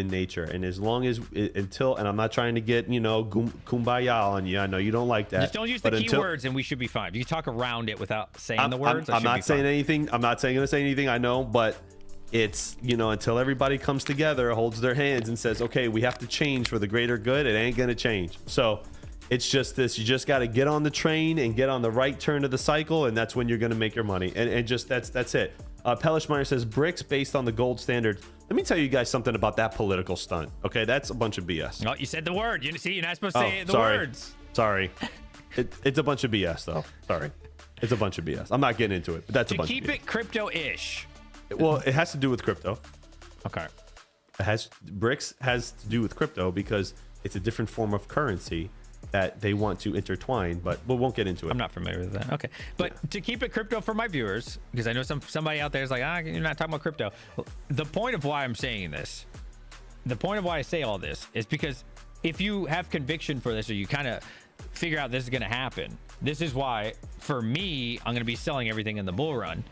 A: nature. And as long as and I'm not trying to get, kumbaya on you. I know you don't like that.
B: Just don't use the keywords and we should be fine. You can talk around it without saying the words.
A: I'm not saying anything. I'm not going to say anything. I know, but it's, until everybody comes together, holds their hands and says, okay, we have to change for the greater good. It ain't going to change. So it's just this, you just got to get on the train and get on the right turn of the cycle. And that's when you're going to make your money. And just, that's it. Pellish Miner says bricks based on the gold standard. Let me tell you guys something about that political stunt. Okay, that's a bunch of BS.
B: Oh, you said the word. You see, you're not supposed to say the words.
A: Sorry. It's a bunch of BS, though. Sorry. It's a bunch of BS. I'm not getting into it, but that's a bunch of BS.
B: To keep it crypto-ish.
A: Well, it has to do with crypto.
B: Okay.
A: Bricks has to do with crypto because it's a different form of currency that they want to intertwine, but we won't get into it.
B: I'm not familiar with that. Okay. But to keep it crypto for my viewers, because I know somebody out there is like, you're not talking about crypto. The point of why I'm saying this, the point of why I say all this is because if you have conviction for this or you kind of figure out this is going to happen, this is why, for me, I'm going to be selling everything in the bull run.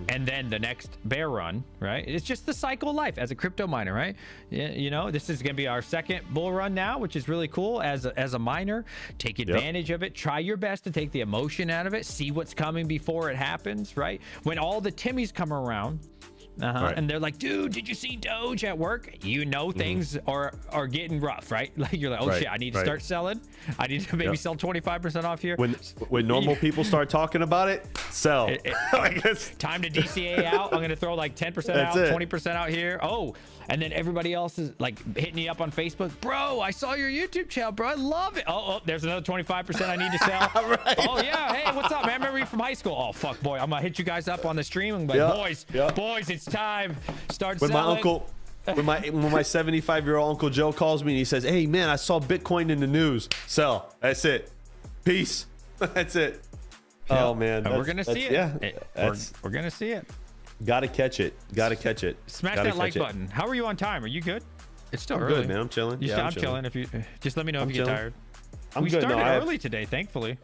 B: And then the next bear run, right? It's just the cycle of life as a crypto miner, right? This is going to be our second bull run now, which is really cool as a miner. Take advantage of it. Try your best to take the emotion out of it. See what's coming before it happens, right? When all the Timmies come around, and they're like, dude, did you see Doge at work? Things are getting rough, right? Like you're like, shit, I need to start selling. I need to maybe sell 25% off here.
A: When normal people start talking about it, sell.
B: Time to DCA out. I'm gonna throw like 10% out, 20% out here. And then everybody else is like hitting you up on Facebook. Bro, I saw your YouTube channel, bro. I love it. There's another 25% I need to sell. Right. Oh yeah, hey, what's up, man? I remember you from high school. Oh fuck, boy, I'm gonna hit you guys up on the stream. I'm like, boys, it's time. Start selling.
A: When my 75-year-old Uncle Joe calls me and he says, hey man, I saw Bitcoin in the news. Sell. That's it. Peace. That's it. Oh man,
B: we're gonna see it.
A: Yeah,
B: we're gonna see it.
A: Gotta catch it.
B: Smash that like button. How are you on time? Are you good? It's still early.
A: Good, man. I'm chilling.
B: I'm chilling. If you just let me know if you get tired.
A: We
B: started early today, thankfully.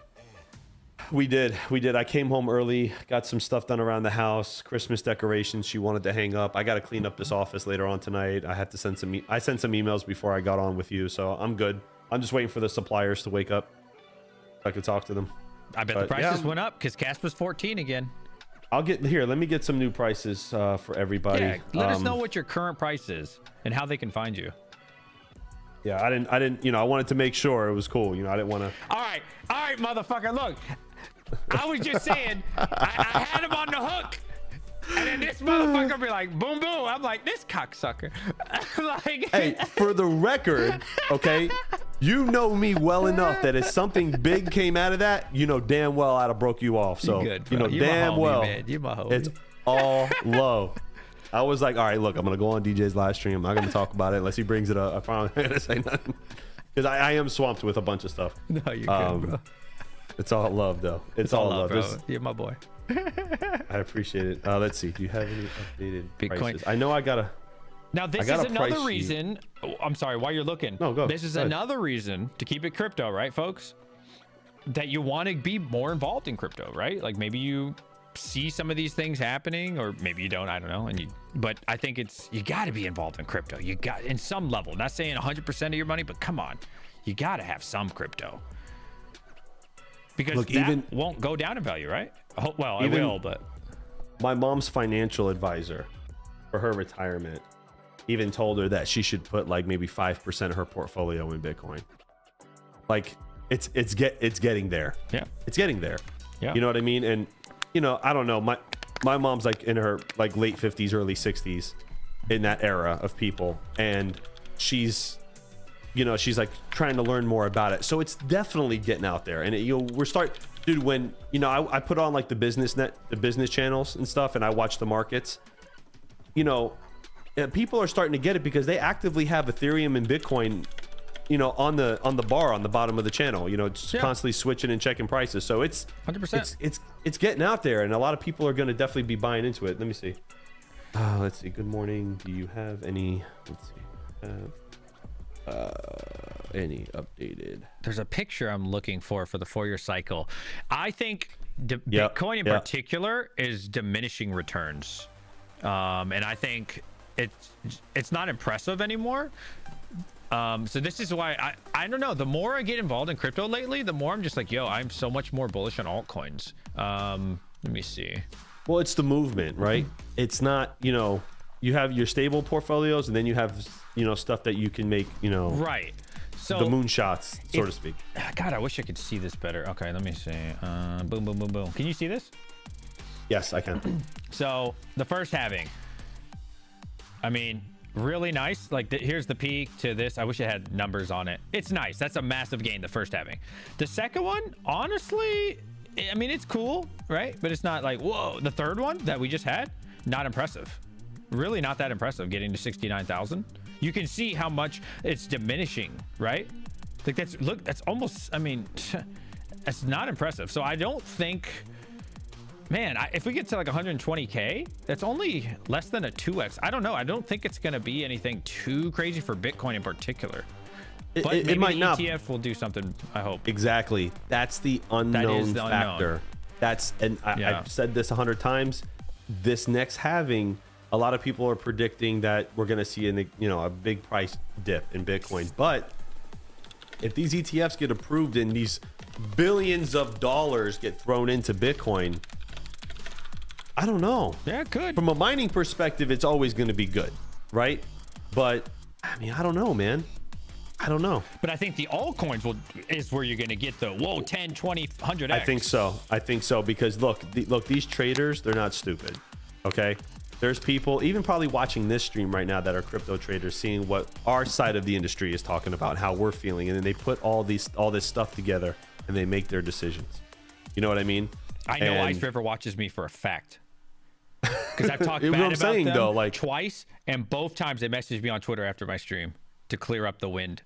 A: We did. I came home early, got some stuff done around the house, Christmas decorations she wanted to hang up. I got to clean up this office later on tonight. I have to send I sent some emails before I got on with you, so I'm good. I'm just waiting for the suppliers to wake up so I could talk to them.
B: I bet the prices went up because Caspa's 14 again.
A: Let me get some new prices for everybody.
B: Yeah, let us know what your current price is and how they can find you.
A: Yeah, I didn't. I wanted to make sure it was cool. I didn't want to.
B: All right, motherfucker. Look, I was just saying, I had him on the hook, and then this motherfucker be like, boom, boom. I'm like, this cocksucker. Like,
A: hey, for the record, okay, you know me well enough that if something big came out of that, damn well I'd have broke you off. So
B: good, bro. You
A: damn
B: my homie,
A: well,
B: man. You my homie.
A: It's all low. I was like, all right, look, I'm gonna go on DJ's live stream. I'm not gonna talk about it unless he brings it up. I promise I'm not gonna say nothing because I am swamped with a bunch of stuff.
B: No, you're good, bro.
A: It's all love, though. It's all love,
B: bro. You're my boy.
A: I appreciate it. Let's see. Do you have any updated
B: Bitcoin
A: prices? I know I gotta.
B: Now this is another reason. Oh, I'm sorry. While you're looking,
A: no, go.
B: This is another reason to keep it crypto, right, folks? That you want to be more involved in crypto, right? Like maybe you see some of these things happening, or maybe you don't. I don't know. But I think you got to be involved in crypto. You got in some level. Not saying 100% of your money, but come on, you got to have some crypto. Because
A: look,
B: that won't go down in value, right? Well, it will, but
A: my mom's financial advisor for her retirement even told her that she should put like maybe 5% of her portfolio in Bitcoin. Like it's getting there.
B: Yeah,
A: it's getting there.
B: Yeah,
A: you know what I mean? And I don't know. My mom's like in her like late 50s, early 60s, in that era of people, and she's like trying to learn more about it. So it's definitely getting out there. And dude, when I put on like the business channels and stuff, and I watch the markets, people are starting to get it because they actively have Ethereum and Bitcoin, on the bar on the bottom of the channel, just constantly switching and checking prices. So it's
B: 100%.
A: It's getting out there, and a lot of people are going to definitely be buying into it. Let me see. Let's see. Good morning. Do you have any? Let's see. Any updated?
B: There's a picture I'm looking for the 4-year cycle. I think Bitcoin in particular is diminishing returns, and I think it's not impressive anymore. So this is why I don't know. The more I get involved in crypto lately, the more I'm just like, yo, I'm so much more bullish on altcoins. Let me see.
A: Well, it's the movement, right? It's not, you have your stable portfolios, and then you have, stuff that you can make,
B: right. So
A: the moonshots, so to speak.
B: God, I wish I could see this better. Okay, let me see. Boom, boom, boom, boom. Can you see this?
A: Yes, I can.
B: So the first halving, I mean, really nice. Like here's the peak to this. I wish it had numbers on it. It's nice. That's a massive gain, the first halving. The second one, honestly, I mean, it's cool, right? But it's not like, whoa. The third one that we just had, not impressive. Really not that impressive, getting to 69,000. You can see how much it's diminishing, right? Like that's almost, I mean, that's not impressive. So I don't think, man, if we get to like 120K, that's only less than a 2x. I don't know. I don't think it's going to be anything too crazy for Bitcoin in particular. But maybe
A: it might
B: the
A: not.
B: ETF will do something, I hope.
A: Exactly. That's the unknown factor. I've said this 100 times. This next halving, a lot of people are predicting that we're going to see a big price dip in Bitcoin. But if these ETFs get approved and these billions of dollars get thrown into Bitcoin, I don't know.
B: Yeah, it could.
A: From a mining perspective, it's always going to be good, right? But I mean, I don't know, man. I don't know.
B: But I think the altcoins is where you're going to get the 10, 20, 100x.
A: I think so because look, these traders, they're not stupid. Okay, there's people even probably watching this stream right now that are crypto traders, seeing what our side of the industry is talking about, how we're feeling, and then they put all this stuff together and they make their decisions. You know what I mean?
B: I know Ice River watches me for a fact. Because I've talked bad about them twice, and both times they messaged me on Twitter after my stream to clear up the wind.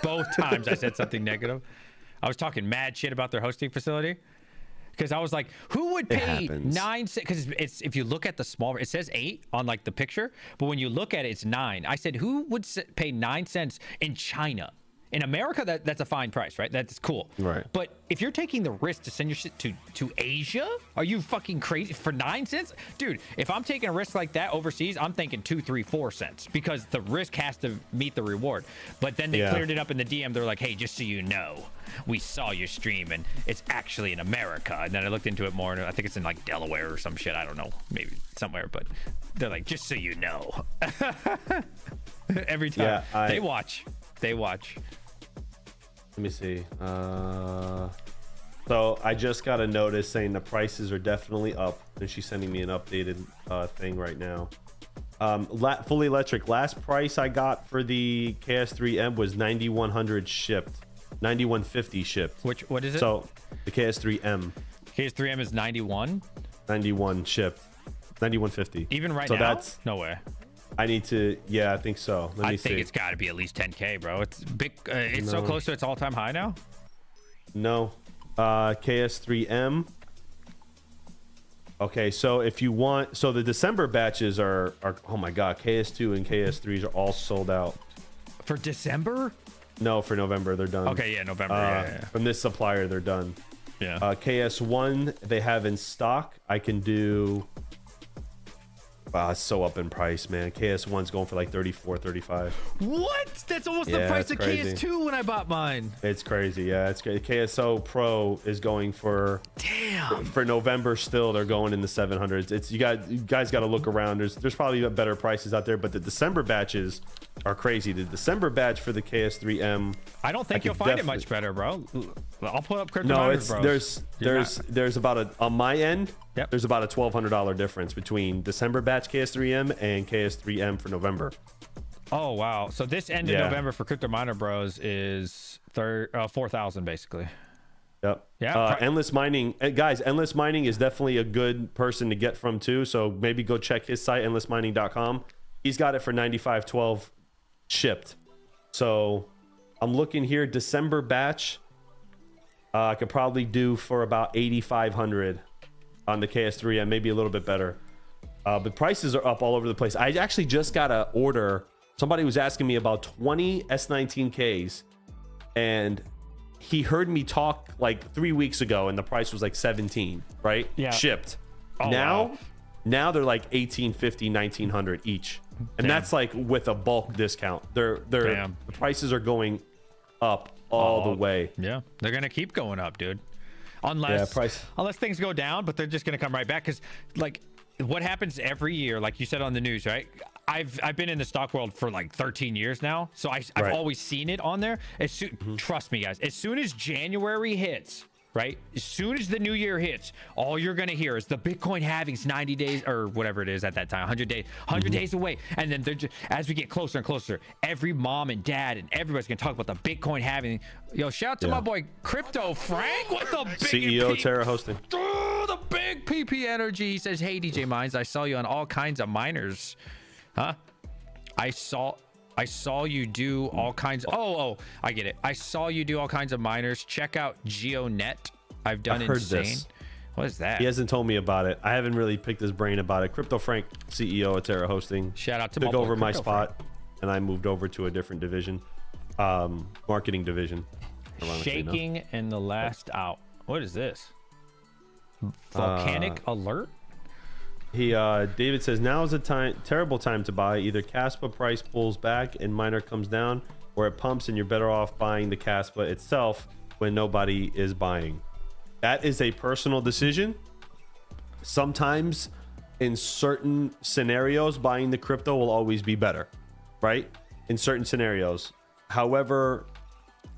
B: Both times I said something negative. I was talking mad shit about their hosting facility because I was like, who would pay 9 cents? Because if you look at the small, it says 8 on like the picture, but when you look at it, it's 9. I said, who would pay 9 cents in China In America, that's a fine price, right? That's cool.
A: Right.
B: But if you're taking the risk to send your shit to Asia, are you fucking crazy? For 9 cents? Dude, if I'm taking a risk like that overseas, I'm thinking 2, 3, 4 cents because the risk has to meet the reward. But then they cleared it up in the DM. They're like, hey, just so you know, we saw your stream and it's actually in America. And then I looked into it more and I think it's in like Delaware or some shit. I don't know, maybe somewhere, but they're like, just so you know. Every time they watch.
A: Let me see. So I just got a notice saying the prices are definitely up, and she's sending me an updated thing right now. Fully electric. Last price I got for the KS3M was 9,100 shipped, 9,150 shipped.
B: What is it?
A: So the KS3M.
B: KS3M is 91.
A: 91 shipped, 9,150.
B: Even right
A: so
B: now?
A: That's
B: no way.
A: I need to. Yeah, I think so. Let me see.
B: I think it's got to be at least 10K, bro. It's big. It's so close to its all-time high now.
A: No. KS3M. Okay, so if you want, so the December batches are oh my god, KS2 and KS3s are all sold out.
B: For December?
A: No, for November they're done.
B: Okay, yeah, November.
A: From this supplier they're done.
B: Yeah.
A: KS1 they have in stock. I can do. Wow, it's so up in price, man. KS1's going for like 34, 35.
B: What? That's almost the price of
A: crazy.
B: KS2 when I bought mine.
A: It's crazy. Yeah, it's crazy. KSO Pro is going for for November still. They're going in the 700s. It's you guys got to look around. There's probably better prices out there, but the December batches are crazy. The December batch for the KS3M.
B: I don't think you'll find it much better, bro. I'll put up crypto.
A: No,
B: miners,
A: there's about on my end.
B: Yep.
A: There's about a $1,200 difference between December batch KS3M and KS3M for November.
B: Oh wow! So this end of November for Crypto Miner Bros is 4,000 basically.
A: Yep.
B: Yeah.
A: Endless Mining, guys. Endless Mining is definitely a good person to get from too. So maybe go check his site, endlessmining.com. He's got it for 95.12 shipped. So I'm looking here. December batch, I could probably do for about 8,500 on the KS3M, maybe a little bit better. But prices are up all over the place. I actually just got an order. Somebody was asking me about 20 S19Ks, and he heard me talk like 3 weeks ago, and the price was like 17, right?
B: Yeah.
A: Shipped.
B: Oh,
A: Now they're like 1,850, 1,900 each, and that's like with a bulk discount. The prices are going up all the way.
B: Yeah, they're gonna keep going up, dude. Unless things go down, but they're just gonna come right back. Because like what happens every year, like you said on the news, right? I've been in the stock world for like 13 years now, so I've always seen it on there. Trust me, guys. As soon as January hits, right? As soon as the new year hits, all you're gonna hear is the Bitcoin halving's 90 days or whatever it is at that time, 100 days away. And then they're just, as we get closer and closer, every mom and dad and everybody's gonna talk about the Bitcoin halving. Yo, shout out to my boy Crypto Frank with the big
A: CEO Terra hosting.
B: The big PP energy. He says, "Hey DJ Mines, I saw you on all kinds of miners, huh? I saw you do all kinds of, I get it. I saw you do all kinds of miners. Check out GeoNet. I've done insane.
A: This.
B: What is that?
A: He hasn't told me about it. I haven't really picked his brain about it. Crypto Frank, CEO of Terra Hosting.
B: Shout out to
A: took over my spot, and I moved over to a different division, marketing division.
B: Shaking in the last out. What is this? Volcanic alert?
A: David says now is a terrible time to buy. Either Caspa price pulls back and miner comes down, or it pumps and you're better off buying the Caspa itself when nobody is buying. That is a personal decision. Sometimes in certain scenarios, buying the crypto will always be better, right? In certain scenarios. However,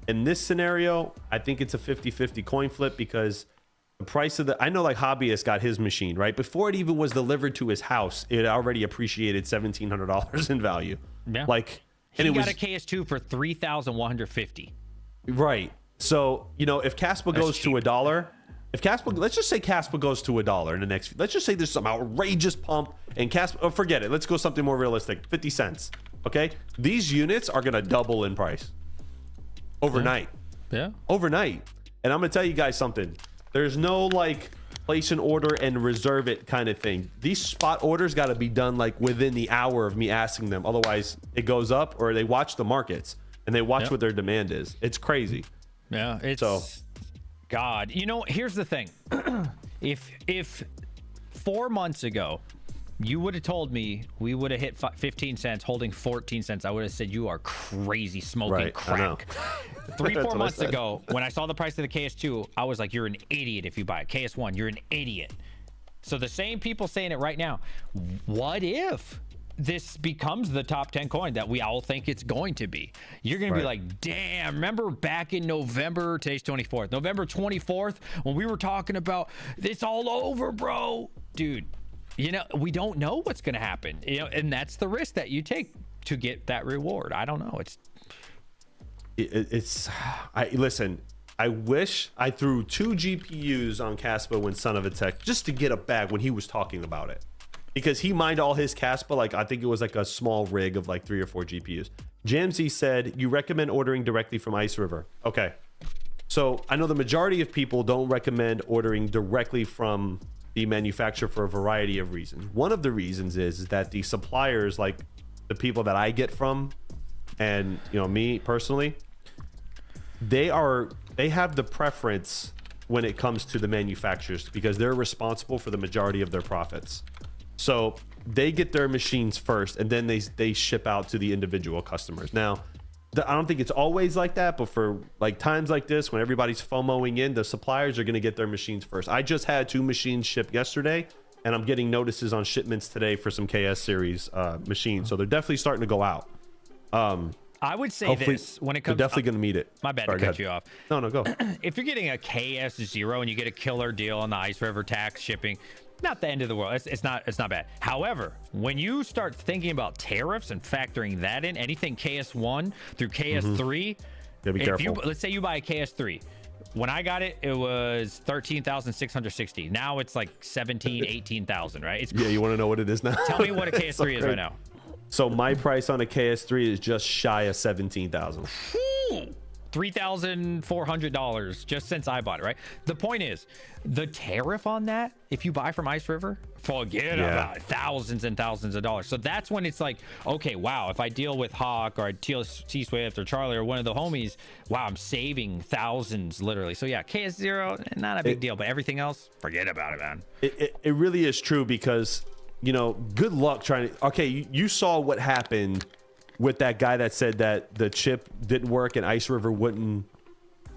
A: in this scenario, I think it's a 50-50 coin flip because the price of I know like Hobbyist got his machine, right? Before it even was delivered to his house, it already appreciated $1,700 in value.
B: Yeah.
A: Like,
B: and he got a KS2 for $3,150.
A: Right. So, you know, if Caspa goes to $1, if Caspa, let's just say Caspa goes to $1 in the next, let's just say there's some outrageous pump and Caspa, forget it. Let's go something more realistic. 50 cents. Okay. These units are going to double in price overnight.
B: Yeah.
A: Overnight. And I'm going to tell you guys something. There's no like place an order and reserve it kind of thing. These spot orders got to be done like within the hour of me asking them. Otherwise it goes up, or they watch the markets. and they watch what their demand is. It's crazy.
B: Yeah, it's God. You know, here's the thing. If 4 months ago you would have told me we would have hit 15 cents holding 14 cents, I would have said you are crazy smoking crack. 3-4 months ago, when I saw the price of the KS2, I was like, you're an idiot if you buy it. KS1, you're an idiot. So the same people saying it right now. What if this becomes the top 10 coin that we all think it's going to be? You're going to be like, damn, remember back in November, today's 24th, November 24th, when we were talking about it's all over, bro. Dude, you know, we don't know what's going to happen, you know, and that's the risk that you take to get that reward. I don't know.
A: Listen, I wish I threw 2 GPUs on Caspa when Son of a Tech just to get a bag when he was talking about it. Because he mined all his Caspa, like I think it was like a small rig of like 3 or 4 GPUs. Jamsey said, you recommend ordering directly from Ice River. Okay. So I know the majority of people don't recommend ordering directly from the manufacturer for a variety of reasons. One of the reasons is that the suppliers, like the people that I get from, and you know, me personally, they have the preference when it comes to the manufacturers because they're responsible for the majority of their profits. So they get their machines first and then they ship out to the individual customers. Now, I don't think it's always like that, but for like times like this, when everybody's FOMOing in, the suppliers are going to get their machines first. I just had 2 machines shipped yesterday, and I'm getting notices on shipments today for some KS series machines. So they're definitely starting to go out.
B: I would say this when it comes.
A: They're definitely going to meet it.
B: My bad to cut you off.
A: No, go.
B: If you're getting a KS0 and you get a killer deal on the Ice River tax shipping, not the end of the world. It's not bad. However, when you start thinking about tariffs and factoring that in, anything KS1 through KS3,
A: be careful.
B: Let's say you buy a KS3. When I got it, it was 13,660. Now it's like 17, 18,000, right? It's
A: you want to know what it is now?
B: Tell me what a KS3 is right now.
A: So my price on a KS3 is just shy of 17,000.
B: $3,400 just since I bought it, right? The point is, the tariff on that, if you buy from Ice River, forget about it, thousands and thousands of dollars. So that's when it's like, okay, wow, if I deal with Hawk or I deal with T-Swift or Charlie or one of the homies, wow, I'm saving thousands literally. So yeah, KS0, not a big deal, but everything else, forget about it, man.
A: It really is true because, you know, good luck trying to, okay, you saw what happened with that guy that said that the chip didn't work and Ice River wouldn't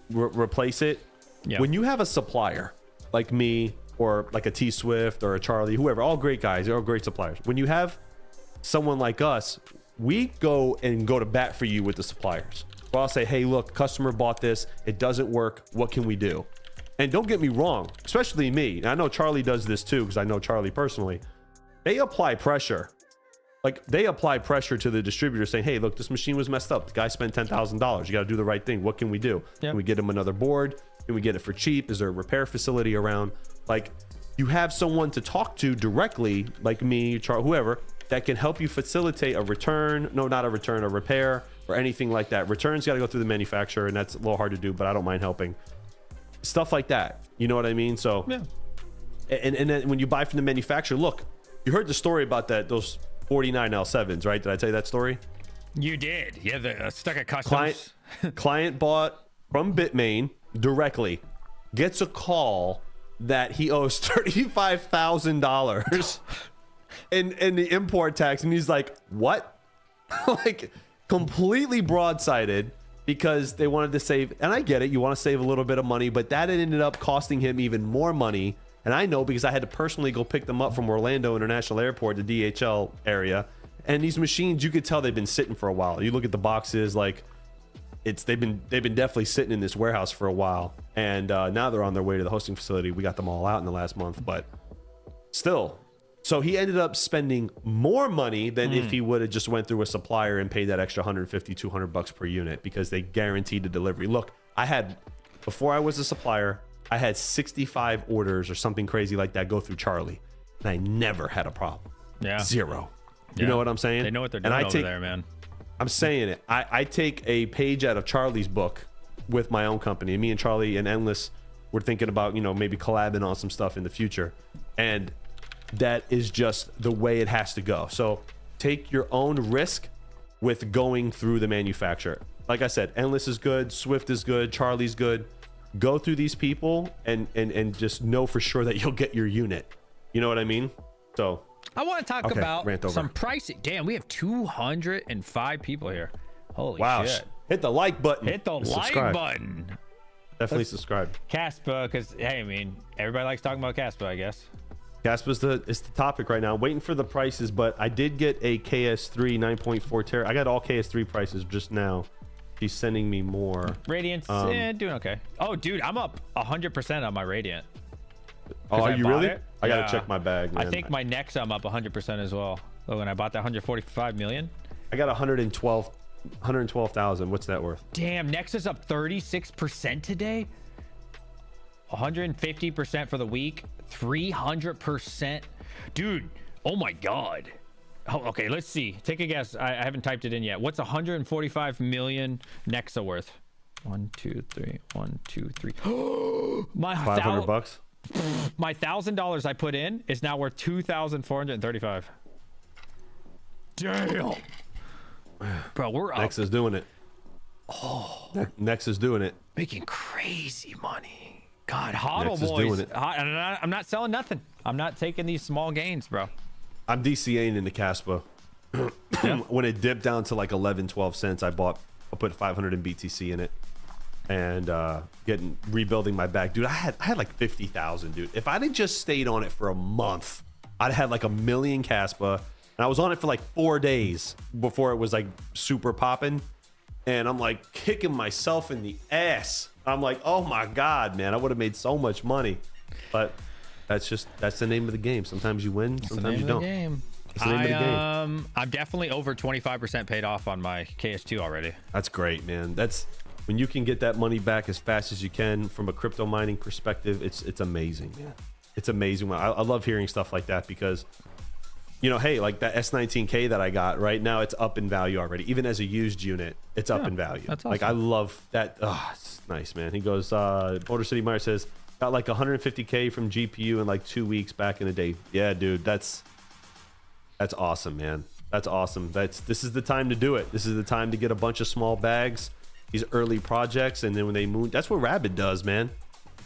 A: replace it. Yeah. When you have a supplier like me or like a T-Swift or a Charlie, whoever, all great guys, they're all great suppliers. When you have someone like us, we go to bat for you with the suppliers. Well, I'll say, hey, look, customer bought this. It doesn't work. What can we do? And don't get me wrong, especially me. And I know Charlie does this too because I know Charlie personally. They apply pressure. Like they apply pressure to the distributor saying, hey, look, this machine was messed up. The guy spent $10,000. You got to do the right thing. What can we do? Can we get him another board? Can we get it for cheap? Is there a repair facility around? Like you have someone to talk to directly, like me, whoever, that can help you facilitate a return. No, not a return, a repair or anything like that. Returns got to go through the manufacturer and that's a little hard to do, but I don't mind helping. Stuff like that. You know what I mean? So, and then when you buy from the manufacturer, look, you heard the story about those 49 L7s, right? Did I tell you that story?
B: You did. Yeah, the stuck at customs.
A: Client bought from Bitmain directly, gets a call that he owes $35,000 in the import tax, and he's like, "What?" Like completely broadsided because they wanted to save. And I get it, you want to save a little bit of money, but that ended up costing him even more money. And I know because I had to personally go pick them up from Orlando International Airport, the DHL area. And these machines, you could tell they've been sitting for a while. You look at the boxes, like they've been definitely sitting in this warehouse for a while. And now they're on their way to the hosting facility. We got them all out in the last month, but still. So he ended up spending more money than if he would have just went through a supplier and paid that extra $150, $200 per unit because they guaranteed the delivery. Look, before I was a supplier, I had 65 orders or something crazy like that go through Charlie, and I never had a problem.
B: Yeah.
A: Zero. You know what I'm saying?
B: They know what they're doing over there, man.
A: I'm saying it. I take a page out of Charlie's book with my own company. And me and Charlie and Endless, we're thinking about, maybe collabing on some stuff in the future. And that is just the way it has to go. So take your own risk with going through the manufacturer. like I said, Endless is good, Swift is good, Charlie's good. Go through these people and just know for sure that you'll get your unit. You know what I mean? So
B: I want to talk
A: okay,
B: about
A: rant over.
B: some pricing. Damn, we have 205 people here. Holy
A: wow,
B: shit.
A: hit the like button.
B: Hit the like button.
A: Definitely subscribe.
B: Caspa, because hey, I mean, everybody likes talking about Caspa, I guess.
A: Caspa's is the topic right now. I'm waiting for the prices, but I did get a KS3 9.4 Terra. I got all KS3 prices just now. She's sending me more.
B: Radiant's doing okay. Oh, dude, I'm up 100% on my Radiant.
A: Oh, are you really?
B: It.
A: I gotta check my bag, man.
B: I think my next I'm up 100% as well. Oh, when I bought that 145 million.
A: I got 112,000. What's that worth?
B: Damn, next is up 36% today. 150% for the week. 300%. Dude, oh my God. Oh, okay, let's see. Take a guess. I haven't typed it in yet. What's 145 million Nexa worth? 1, 2, 3. 1, 2, 3. My
A: $500.
B: My $1,000 I put in is now worth 2,435. Damn. Bro, we're up.
A: Nexa's doing it.
B: Oh,
A: Nexa's doing it.
B: making crazy money. God, hodl
A: Nexa's doing
B: boys.
A: it.
B: I'm not selling nothing. I'm not taking these small gains, bro.
A: I'm DCAing into Caspa. When it dipped down to like 11, 12 cents, I put 500 in BTC in it, and rebuilding my bag. Dude, I had like 50,000, dude. If I'd have just stayed on it for a month, I'd had like 1 million Caspa, and I was on it for like 4 days before it was like super popping, and I'm like kicking myself in the ass. I'm like, oh my God, man, I would have made so much money, but that's the name of the game. Sometimes you win, sometimes you don't. It's the name of the game.
B: I'm definitely over 25% paid off on my KS2 already.
A: That's great, man. That's when you can get that money back as fast as you can from a crypto mining perspective. It's amazing, man. It's amazing. I love hearing stuff like that because, you know, hey, like that S19K that I got right now, it's up in value already. Even as a used unit, it's up in value.
B: That's awesome.
A: Like I love that. Oh, it's nice, man. He goes, Motor City Meyer says, got like 150K from GPU in like 2 weeks back in the day. Yeah, dude, that's awesome, man. That's awesome. This is the time to do it. This is the time to get a bunch of small bags, these early projects, and then when they moon, that's what Rabbit does, man.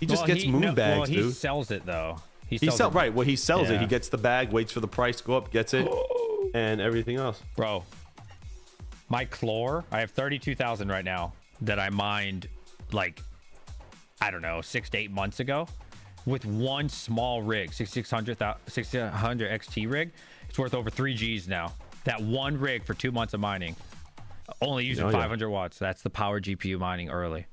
A: He just gets moon bags,
B: well, he
A: dude.
B: sells it though. He
A: sells it. Right. Well, he sells it.
B: Yeah.
A: He gets the bag, waits for the price to go up, gets it, and everything else.
B: Bro, my Chlor, I have 32,000 right now that I mined like, I don't know, 6 to 8 months ago with one small rig, 600 XT rig. It's worth over 3 G's now. That one rig for 2 months of mining, only using 500 watts. That's the power GPU mining early.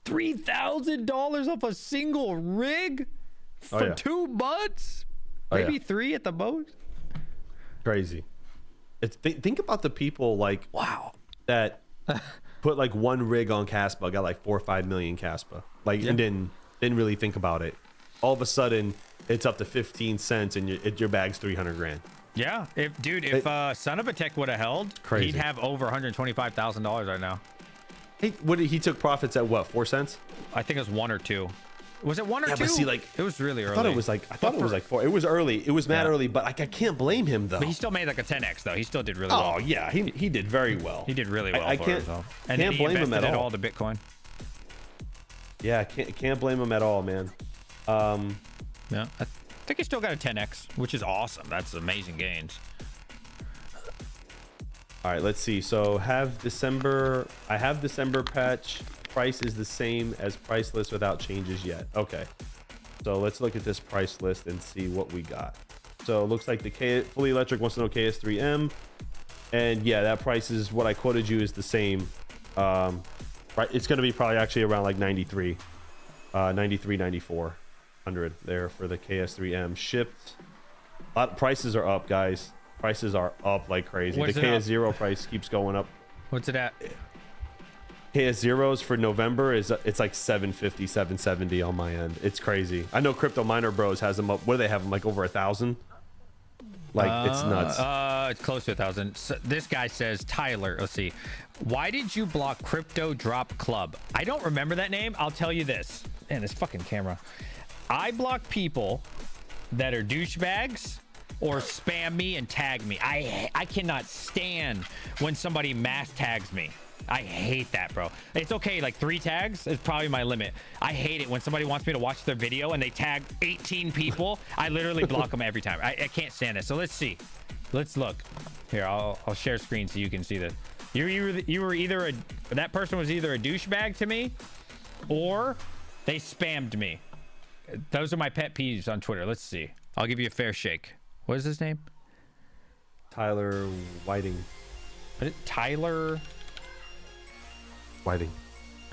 B: $3,000 off a single rig for 2 months, maybe 3 at the most.
A: Crazy. It's think about the people like
B: wow
A: that put like one rig on Caspa, got like 4 or 5 million Caspa, like, and didn't really think about it. All of a sudden, it's up to 15 cents, and your bag's 300 grand.
B: Yeah, if Son of a Tech would have held, he'd have over $125,000 right now.
A: Hey, he took profits at what, 4 cents?
B: I think it was 1 or 2. Was it 1 or 2?
A: But see, like,
B: it was really early.
A: I thought it was like 4. It was early. It was mad early, but like I can't blame him though.
B: But he still made like a 10x though. He still did really well.
A: Oh yeah, he did very well.
B: He did really well.
A: I
B: for
A: can't
B: himself.
A: And can't blame him at all.
B: The Bitcoin.
A: Yeah, can't blame him at all, man.
B: Yeah, I think he still got a 10x, which is awesome. That's amazing gains.
A: All right, let's see. So I have December patch. Price is the same as price list without changes yet. Okay, so let's look at this price list and see what we got. So it looks like the fully electric wants to know KS3M, and yeah, that price is what I quoted you is the same. Right, it's going to be probably actually around like 93, 9400 there for the KS3M shipped. Prices are up, guys. Prices are up like crazy. The KS0 price keeps going up.
B: What's it at?
A: KS0s for November it's like 750, 770 on my end. It's crazy. I know Crypto Miner Bros has them up. What do they have them like over 1,000? Like it's nuts.
B: It's close to 1,000. So this guy says, Tyler, let's see. Why did you block Crypto Drop Club? I don't remember that name. I'll tell you this. Man, this fucking camera. I block people that are douchebags or spam me and tag me. I cannot stand when somebody mass tags me. I hate that, bro. It's okay, like 3 tags is probably my limit. I hate it when somebody wants me to watch their video and they tag 18 people. I literally block them every time. I can't stand it. So let's see. Let's look. Here, I'll share screen so you can see this. You were either that person was either a douchebag to me, or they spammed me. Those are my pet peeves on Twitter. Let's see. I'll give you a fair shake. What is his name?
A: Tyler Whiting.
B: Tyler
A: Whiting.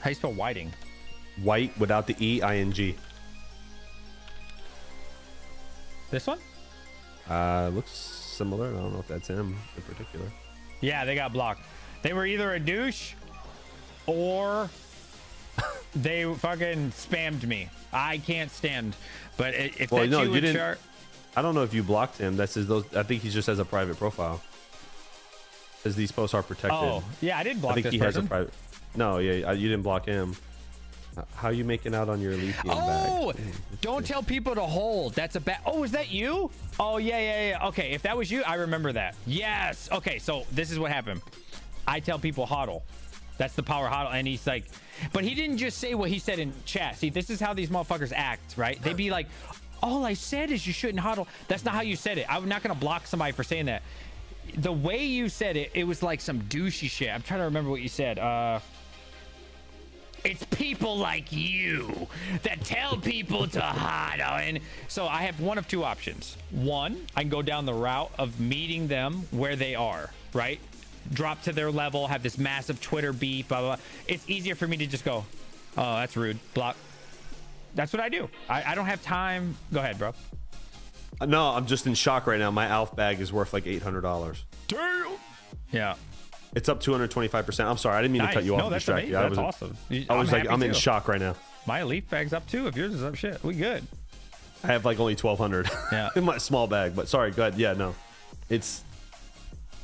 B: How you spell Whiting?
A: White without the E-I-N-G.
B: This one?
A: Looks similar. I don't know if that's him in particular.
B: Yeah, they got blocked. They were either a douche or they fucking spammed me. I can't stand. But if
A: Well,
B: that's
A: no,
B: you
A: you
B: in
A: didn't-
B: chart,
A: I don't know if you blocked him. That's his. I think he just has a private profile. Because these posts are protected.
B: oh yeah, I did block
A: I think
B: this
A: he
B: person.
A: has a private. No, yeah, you didn't block him. How are you making out on your lithium
B: Oh,
A: bag?
B: don't tell people to hold. That's a bad. Oh, is that you? Oh, yeah. Okay, if that was you, I remember that. Yes. Okay, so this is what happened. I tell people hodl. That's the power hodl. And he's like, but he didn't just say what he said in chat. See, this is how these motherfuckers act, right? They'd be like, all I said is you shouldn't hodl. That's not how you said it. I'm not going to block somebody for saying that. The way you said it, it was like some douchey shit. I'm trying to remember what you said. It's people like you that tell people to hodl. And so I have one of 2 options. One, I can go down the route of meeting them where they are, right? Drop to their level, have this massive Twitter beef, blah, blah, blah. It's easier for me to just go, oh, that's rude, block. That's what I do. I don't have time. Go ahead, bro.
A: No, I'm just in shock right now. My Alf bag is worth like $800.
B: Damn. Yeah.
A: It's up 225%. I'm sorry, I didn't mean to cut you off.
B: No, that's
A: distract
B: amazing.
A: you.
B: That's awesome.
A: I was like,
B: happy
A: I'm in
B: too.
A: shock right now.
B: My Leaf bag's up too. If yours is up, shit, we good.
A: I have like only 1,200
B: Yeah.
A: in my small bag. But sorry, go ahead. Yeah, no, it's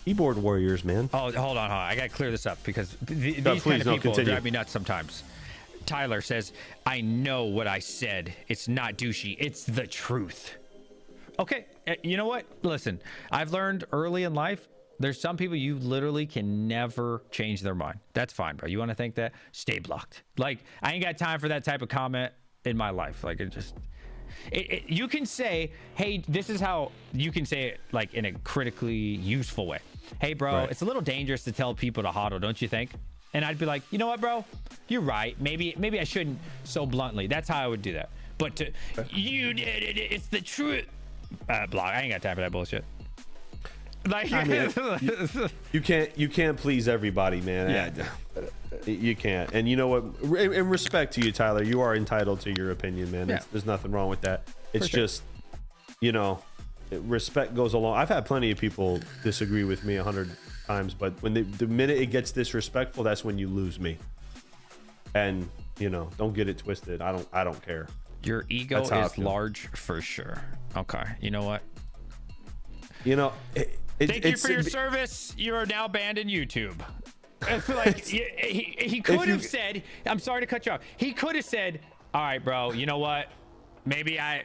A: keyboard warriors, man.
B: Oh, hold on. I gotta clear this up because these
A: please,
B: kind of
A: no,
B: people
A: continue.
B: drive me nuts sometimes. Tyler says, I know what I said. It's not douchey. It's the truth. Okay. You know what? Listen, I've learned early in life, there's some people you literally can never change their mind. That's fine, bro. You want to think that? Stay blocked. Like, I ain't got time for that type of comment in my life. Like, it just... you can say, hey, this is how you can say it, like in a critically useful way. Hey, bro,
A: Right.
B: it's a little dangerous to tell people to hodl, don't you think? And I'd be like, you know what, bro? You're right. Maybe I shouldn't so bluntly. That's how I would do that. But to, you did it. It's the truth. Block. I ain't got time for that bullshit. Like,
A: I mean, you can't please everybody, man.
B: Yeah.
A: You can't. And you know what? In respect to you, Tyler, you are entitled to your opinion, man.
B: Yeah.
A: There's nothing wrong with that. It's
B: sure.
A: just, you know, respect goes along. I've had plenty of people disagree with me 100 times, but when the minute it gets disrespectful, that's when you lose me. And you know, don't get it twisted. I don't care.
B: your ego
A: That's how I
B: is
A: feel.
B: large for sure. Okay. You know what?
A: You know,
B: Thank you for your service. You are now banned in YouTube. I feel like he could have said, I'm sorry to cut you off. He could have said, all right, bro, you know what? Maybe I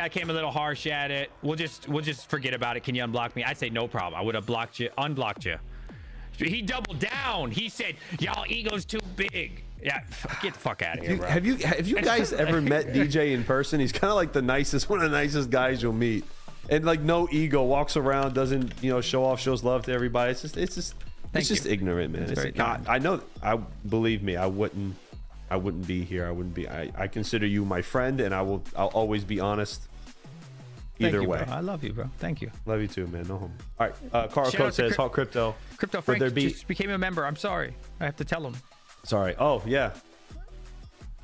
B: came a little harsh at it. We'll just forget about it. Can you unblock me? I'd say no problem. I would have unblocked you. He doubled down. He said, y'all ego's too big. Yeah, get the fuck out of here, bro.
A: Have you guys ever met DJ in person? He's kind of like one of the nicest guys you'll meet, and like no ego, walks around, doesn't show off, shows love to everybody. It's just ignorant, man.
B: very kind.
A: I know. Believe me, I wouldn't be here. I consider you my friend, and I'll always be honest. Either
B: Thank you,
A: way,
B: bro. I love you, bro. Thank you.
A: love you too, man. No home. All right, Carl
B: Shout
A: Code
B: out to
A: says, "Hawk Crypto."
B: Crypto
A: Would
B: Frank
A: there be-
B: just became a member. I'm sorry. I have to tell him.
A: Sorry. Oh yeah.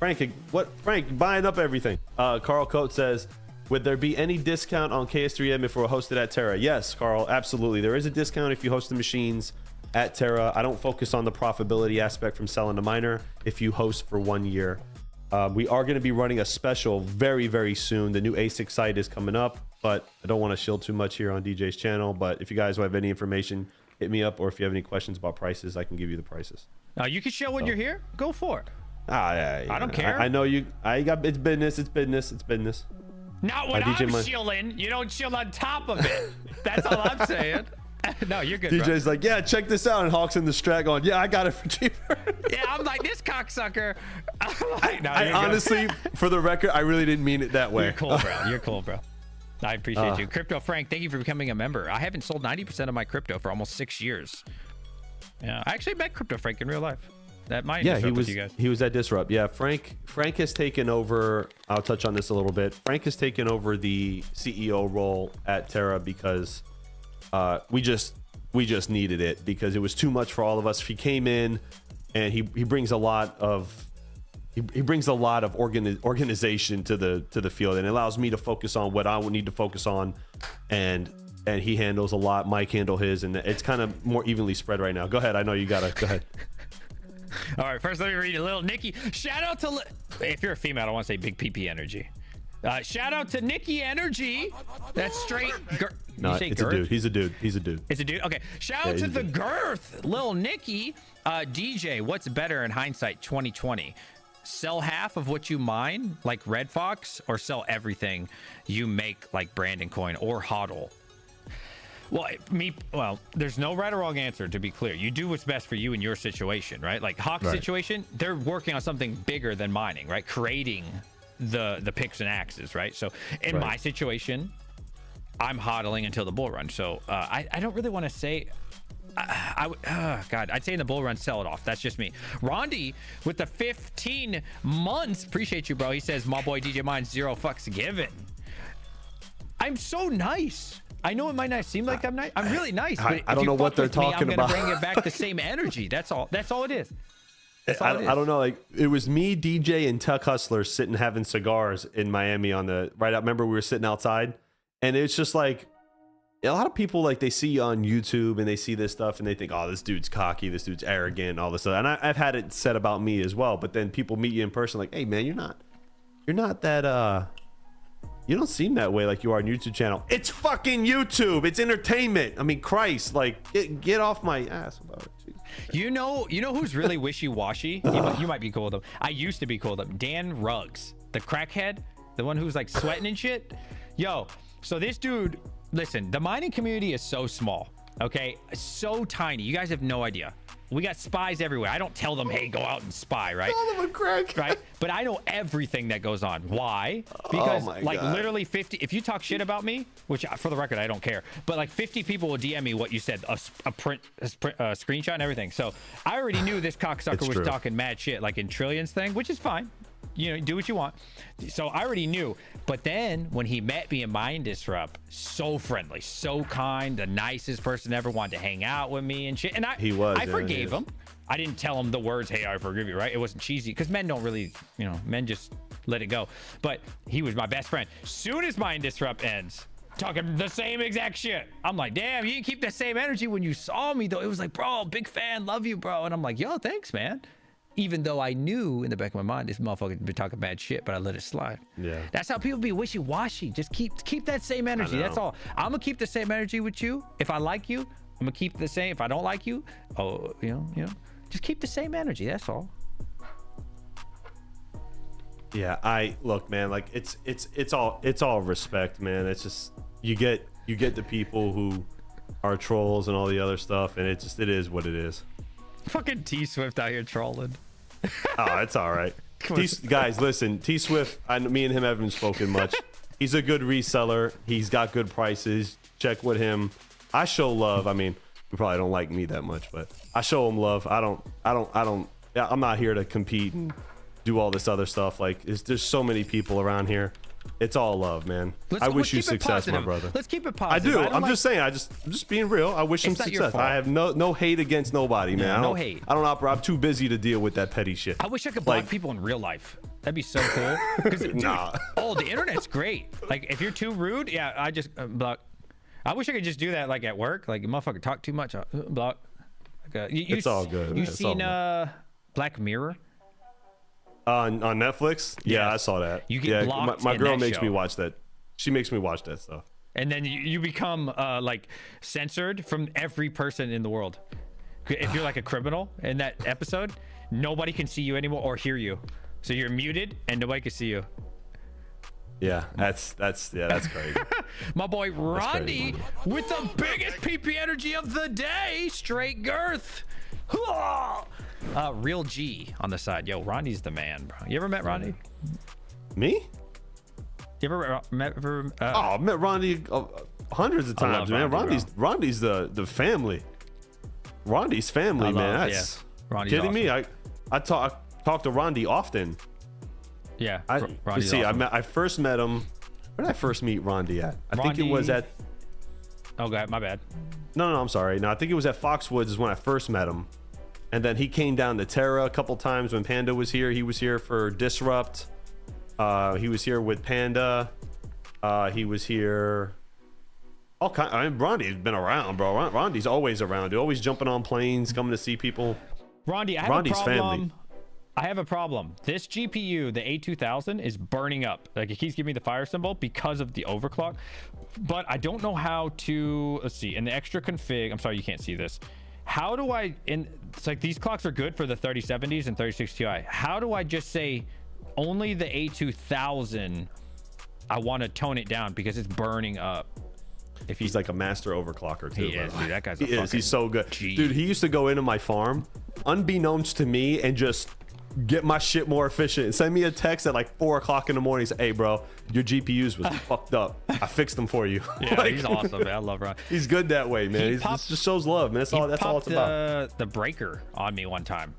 A: Frank, buying up everything. Carl Coates says, would there be any discount on KS3M if we're hosted at Terra? Yes, Carl, absolutely. There is a discount if you host the machines at Terra. I don't focus on the profitability aspect from selling the miner if you host for 1 year. We are going to be running a special very, very soon. The new Asic site is coming up, but I don't want to shield too much here on DJ's channel. But if you guys have any information, hit me up, or if you have any questions about prices, I can give you the prices.
B: You can show when you're here. Go for it.
A: Yeah.
B: I don't care.
A: I know you. It's business.
B: Not when
A: DJ
B: I'm
A: my-
B: chilling. You don't chill on top of it. That's all I'm saying. No, you're good, bro.
A: DJ's like, yeah, check this out. And Hawk's in the strat going, yeah, I got it for cheaper.
B: Yeah, I'm like, this cocksucker. I'm like, no,
A: I
B: you're good.
A: honestly, for the record, I really didn't mean it that way.
B: You're cool, bro. You're cool, bro. I appreciate you. Crypto Frank, thank you for becoming a member. I haven't sold 90% of my crypto for almost 6 years. Yeah, I actually met Crypto Frank in real life. That might
A: he was
B: you guys.
A: he was at Disrupt. Yeah, Frank has taken over. I'll touch on this a little bit. Frank has taken over the CEO role at Terra because we just needed it because it was too much for all of us. He came in and he brings a lot of organization to the field, and it allows me to focus on what I would need to focus on, and he handles a lot. Mike handle his, and it's kind of more evenly spread right now. Go ahead. I know you gotta go ahead.
B: All right, first let me read a little Nikki. Shout out to if you're a female, I don't want to say big PP energy. Shout out to Nikki Energy. That's straight.
A: No, it's a dude. He's a dude.
B: It's a dude. Okay. Shout out to the girth, Lil Nikki. DJ, what's better in hindsight 2020? Sell half of what you mine, like Red Fox, or sell everything you make, like Brandon Coin or HODL? Well, there's no right or wrong answer, to be clear. You do what's best for you in your situation, right? Like Hawk's situation, they're working on something bigger than mining, right? Creating the picks and axes, right? So in my situation, I'm hodling until the bull run. So I don't really want to say God, I'd say in the bull run, sell it off. That's just me. Rondi with the 15 months. Appreciate you, bro. He says, my boy DJ Mine, 0 fucks given. I'm so nice. I know it might not seem like I'm nice. I'm really nice. But
A: I don't know what they're talking about.
B: I'm going to bring it back the same energy. That's all. That's all it is.
A: I don't know. Like, it was me, DJ, and Tuck Hustler sitting having cigars in Miami on the right out. Remember, we were sitting outside, and it's just like a lot of people, like, they see on YouTube and they see this stuff and they think, oh, this dude's cocky, this dude's arrogant, all this stuff. And I've had it said about me as well. But then people meet you in person, like, hey man, you're not that you don't seem that way like you are on YouTube channel. It's fucking YouTube. It's entertainment. I mean, Christ, like, get off my ass about it. Jeez.
B: You know who's really wishy-washy? You might be cool with him. I used to be cool with him. Dan Ruggs, the crackhead, the one who's like sweating and shit. Yo, so this dude, listen, the mining community is so small, okay? So tiny. You guys have no idea. We got spies everywhere. I don't tell them, hey, go out and spy, right?
A: Call them a crack.
B: Right? But I know everything that goes on. Why? Because like
A: God.
B: literally 50, if you talk shit about me, which for the record, I don't care, but like 50 people will DM me what you said, a screenshot and everything. So I already knew this cocksucker was talking mad shit, like in Trillions thing, which is fine. You know, do what you want. So I already knew. But then when he met me in Mind Disrupt, so friendly, so kind, the nicest person ever, wanted to hang out with me and shit. And I forgave him. I didn't tell him the words, hey, I forgive you, right? It wasn't cheesy because men don't really, men just let it go. But he was my best friend. Soon as Mind Disrupt ends, talking the same exact shit. I'm like, damn, you didn't keep the same energy when you saw me though. It was like, bro, big fan, love you, bro. And I'm like, yo, thanks, man. Even though I knew in the back of my mind this motherfucker been talking bad shit, but I let it slide. Yeah. That's how people be wishy-washy. Just keep that same energy. That's all. I'm gonna keep the same energy with you. If I like you, I'm gonna keep the same. If I don't like you, just keep the same energy. That's all.
A: Yeah, look, man, like it's all respect, man. It's just you get the people who are trolls and all the other stuff, and it is what it is.
B: Fucking T Swift out here trolling.
A: Oh, it's all right. Guys, listen, T Swift, me and him haven't spoken much. He's a good reseller. He's got good prices. Check with him. I show love. I mean, you probably don't like me that much, but I show him love. I'm not here to compete and do all this other stuff. Like, there's so many people around here. It's all love, man. I wish you success, my brother.
B: Let's keep it positive.
A: I do. I'm just saying. I'm just being real. I wish him success. I have no hate against nobody, man.
B: No hate.
A: I don't operate. I'm too busy to deal with that petty shit.
B: I wish I could block people in real life. That'd be so cool. Nah. Oh, the internet's great. Like, if you're too rude, yeah, I just block. I wish I could just do that, like at work. Like, a motherfucker talk too much, block. Like,
A: it's all good.
B: You seen Black Mirror?
A: On Netflix? Yeah, I saw that.
B: You get blocked.
A: My girl makes me watch that. She makes me watch that stuff.
B: And then you become like censored from every person in the world. If you're like a criminal in that episode, nobody can see you anymore or hear you. So you're muted and nobody can see you.
A: Yeah, that's crazy.
B: My boy
A: crazy.
B: Rondi with the biggest PP energy of the day. Straight girth. Real G on the side. Yo, Rondi's the man, bro. You ever met Rondi?
A: Me?
B: You ever met?
A: I met Rondi hundreds of times, man. Rondi's the family. Rondi's family, man. That's
B: Rondi's
A: kidding
B: awesome.
A: me. I talk to Rondi often.
B: Yeah,
A: You
B: Rondi's
A: see,
B: awesome.
A: I first met him. Where did I first meet Rondi at? I think it was at.
B: Oh, God, my bad.
A: No, I'm sorry. No, I think it was at Foxwoods is when I first met him, and then he came down to Terra a couple times when Panda was here. He was here for Disrupt. He was here with Panda. He was here. All kind. I mean, Rondi's been around, bro. Rondi's always around. Dude. Always jumping on planes, coming to see people.
B: Rondi, I have
A: Rondi's
B: a problem.
A: family.
B: I have a problem. This GPU, the A2000, is burning up. Like, it keeps giving me the fire symbol because of the overclock. But I don't know how to. Let's see. In the extra config, I'm sorry, you can't see this. How do I? It's like these clocks are good for the 3070s and 36 Ti. How do I just say only the A2000? I want to tone it down because it's burning up. If
A: He's like a master overclocker too.
B: He is, dude. That guy's a
A: he is. He's so good,
B: G.
A: dude. He used to go into my farm, unbeknownst to me, and just get my shit more efficient. Send me a text at like 4 o'clock in the morning. Say, hey, bro, your GPUs was fucked up. I fixed them for you.
B: Yeah,
A: Like,
B: he's awesome, man. I love Ron.
A: He's good that way, man. He just shows love, man. That's all it's about.
B: The breaker on me one time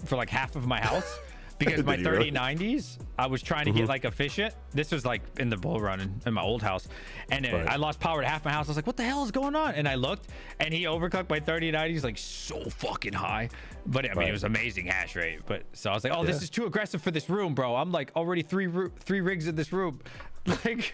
B: for like half of my house because my
A: Did he really?
B: 3090s, I was trying to get like efficient. This was like in the bull run in my old house, and
A: Right.
B: I lost power to half my house. I was like, what the hell is going on? And I looked, and he overclocked my 3090s like so fucking high. But I mean,
A: Right.
B: it was amazing hash rate. But so I was like, oh, this is too aggressive for this room, bro. I'm like already three rigs in this room. Like,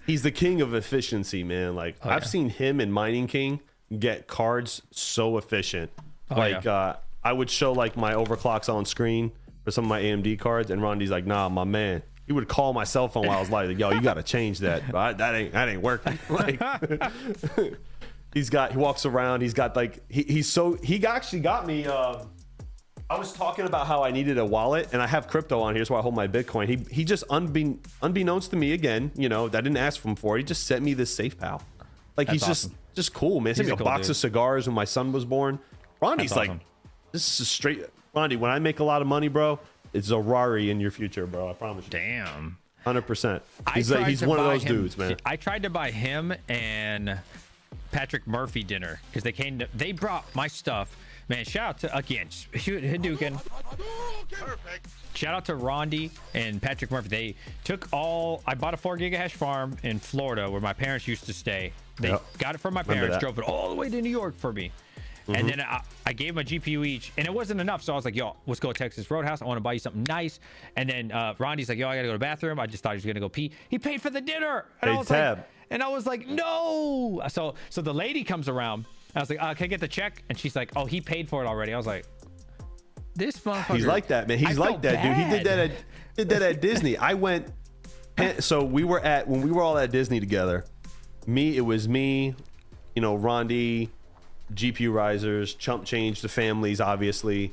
A: He's the king of efficiency, man. Like I've seen him and Mining King get cards so efficient. I would show like my overclocks on screen for some of my AMD cards, and Rondi's like, nah, my man. He would call my cell phone while I was like, yo, you gotta change that. But that ain't working. Like he walks around, he's got like he actually got me I was talking about how I needed a wallet, and I have crypto on here, so I hold my Bitcoin. He just unbeknownst to me again, you know, I didn't ask for him for it. He just sent me this safe pal. Like he's
B: awesome.
A: just cool, man. He sent me a
B: cool
A: box
B: dude.
A: of cigars when my son was born. Rondi's like,
B: awesome.
A: this is straight. Rondi, when I make a lot of money, bro, it's a Rari in your future, bro. I promise you.
B: damn.
A: 100%. He's
B: tried
A: he's
B: to
A: one of
B: buy
A: those
B: him-
A: dudes, man.
B: I tried to buy him and Patrick Murphy dinner because they brought my stuff. Man, shout out to again Hadouken.
C: Perfect.
B: Shout out to Rondi and Patrick Murphy. They took I bought a 4 gigahash farm in Florida where my parents used to stay. They got it from my parents,
A: that.
B: drove it all the way to New York for me. And then I gave them a GPU each, and it wasn't enough. So I was like, yo, let's go to Texas Roadhouse. I want to buy you something nice. And then Rondi's like, yo, I got to go to the bathroom. I just thought he was going to go pee. He paid for the dinner. And I was like, no. So the lady comes around. I was like, can I get the check? And she's like, oh, he paid for it already. I was like, this motherfucker.
A: He's like that, man. He's like that, dude. He did that at Disney. I went. So when we were all at Disney together. It was me, you know, Rondi, GPU risers, chump change, the families, obviously,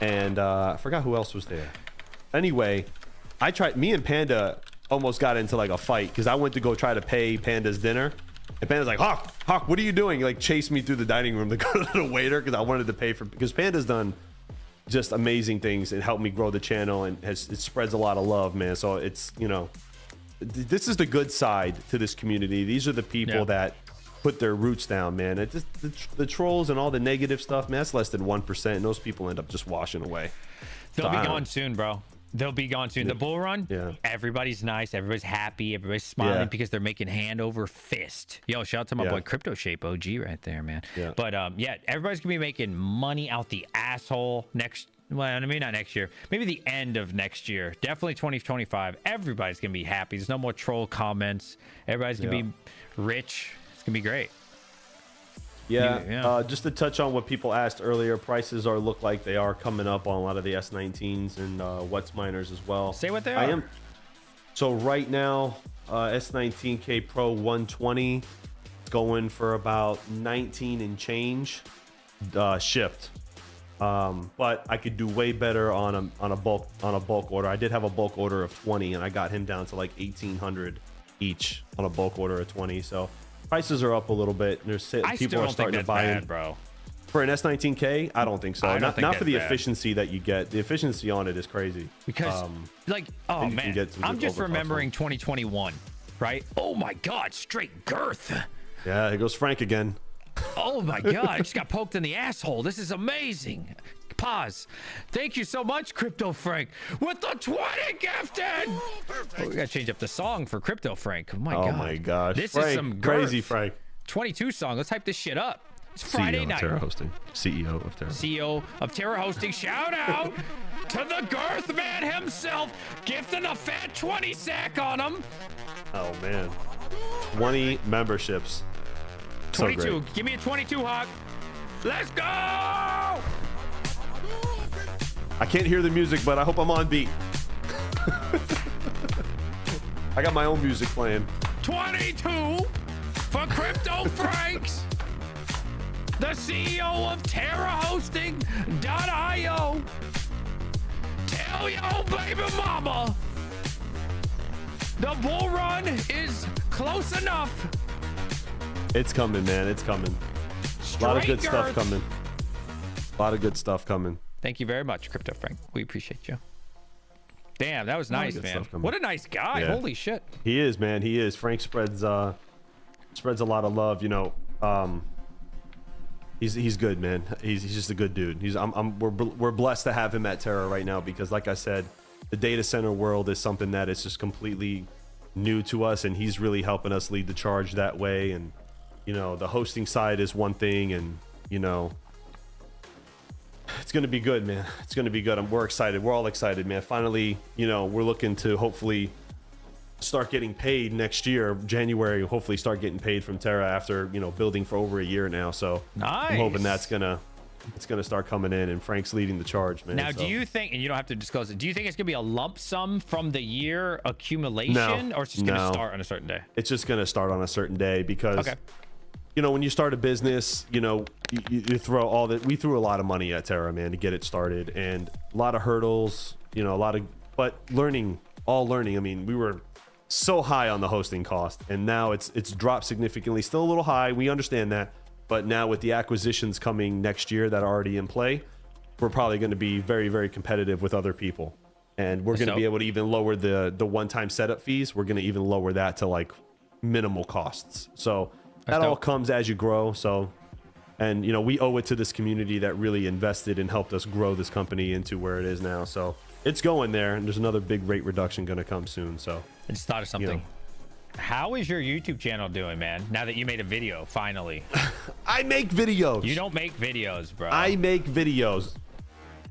A: and I forgot who else was there. Anyway, me and Panda almost got into like a fight because I went to go try to pay Panda's dinner, and Panda's like, Hawk, what are you doing? He like chased me through the dining room to go to the waiter because I wanted to pay because Panda's done just amazing things and helped me grow the channel, and it spreads a lot of love, man. So it's, you know, this is the good side to this community. These are the people that put their roots down, man. The trolls and all the negative stuff, man, that's less than 1%, and those people end up just washing away.
B: They'll be gone soon, bro. They'll be gone soon. The bull run, everybody's nice, everybody's happy, everybody's smiling because they're making hand over fist. Yo, shout out to my boy Crypto Shape OG right there, man. But everybody's gonna be making money out the asshole well, I mean, not next year, maybe the end of next year, definitely 2025. Everybody's gonna be happy. There's no more troll comments. Everybody's gonna be rich. It's gonna be great.
A: Just to touch on what people asked earlier, prices look like they are coming up on a lot of the S19s and What's miners as well.
B: Say what they are.
A: So right now, S19K Pro 120, it's going for about 19 and change shipped. But I could do way better on a bulk order. I did have a bulk order of 20, and I got him down to like 1,800 each on a bulk order of 20. So prices are up a little bit. People are starting to buy in,
B: bro.
A: For an S19K, I don't think so.
B: I don't think
A: not for the
B: that's bad.
A: efficiency that you get. The efficiency on it is crazy.
B: Because, like, oh
A: and you can
B: man,
A: get some
B: I'm
A: good
B: just
A: overclock
B: remembering 2021, right? Oh my God, straight girth.
A: Yeah, here goes Frank again.
B: Oh my God, I just got poked in the asshole. This is amazing. Pause. Thank you so much, Crypto Frank, with the 20 gifted. Oh, we gotta change up the song for Crypto Frank. Oh my God.
A: Oh my gosh.
B: This
A: Frank,
B: is some girth.
A: crazy Frank.
B: 22 song. Let's hype this shit up. It's Friday night.
A: Terra Hosting. CEO of Terra.
B: CEO of Terra Hosting. Shout out to the girth man himself, gifting a fat 20 sack on him.
A: Oh man. 20 memberships. So
B: 22.
A: great.
B: Give me a 22, Hawk. Let's go. I
A: I can't hear the music, but I hope I'm on beat. I got my own music playing.
B: 22 for Crypto Franks, the CEO of Terra Hosting.io. Tell yo baby mama the bull run is close enough.
A: It's coming, man. It's coming. A lot of good
B: Straight
A: stuff
B: girth.
A: coming. A lot of good stuff coming.
B: Thank you very much, Crypto Frank. We appreciate you. Damn, that was
A: lot of
B: nice,
A: good
B: man.
A: stuff coming.
B: What a nice guy.
A: Yeah.
B: Holy shit.
A: He is, man. He is. Frank spreads a lot of love. You know, he's good, man. He's just a good dude. We're blessed to have him at Terra right now because, like I said, the data center world is something that is just completely new to us, and he's really helping us lead the charge that way. And you know, the hosting side is one thing, and you know, it's gonna be good, man. It's gonna be good. We're excited. We're all excited, man. Finally, you know, we're looking to hopefully start getting paid next year, January. Hopefully, start getting paid from Terra after, you know, building for over a year now. So
B: Nice.
A: I'm hoping it's gonna start coming in, and Frank's leading the charge, man.
B: Now,
A: So-
B: do you think, and you don't have to disclose it, do you think it's going to be a lump sum from the year accumulation, or it's just going to start on a certain day?
A: It's just gonna start on a certain day because.
B: Okay.
A: You know, when you start a business, you know, you throw all that. We threw a lot of money at Terra, man, to get it started, and a lot of hurdles, you know, but learning. I mean, we were so high on the hosting cost, and now it's dropped significantly. Still a little high. We understand that, but now with the acquisitions coming next year that are already in play, we're probably going to be very, very competitive with other people, and we're going to be able to even lower the one-time setup fees. We're going to even lower that to like minimal costs. So. That all comes as you grow. So, and you know, we owe it to this community that really invested and helped us grow this company into where it is now. So it's going there, and there's another big rate reduction going to come soon. So
B: I just thought of something.
A: You know.
B: How is your YouTube channel doing, man? Now that you made a video, finally.
A: I make videos.
B: You don't make videos, bro.
A: I make videos.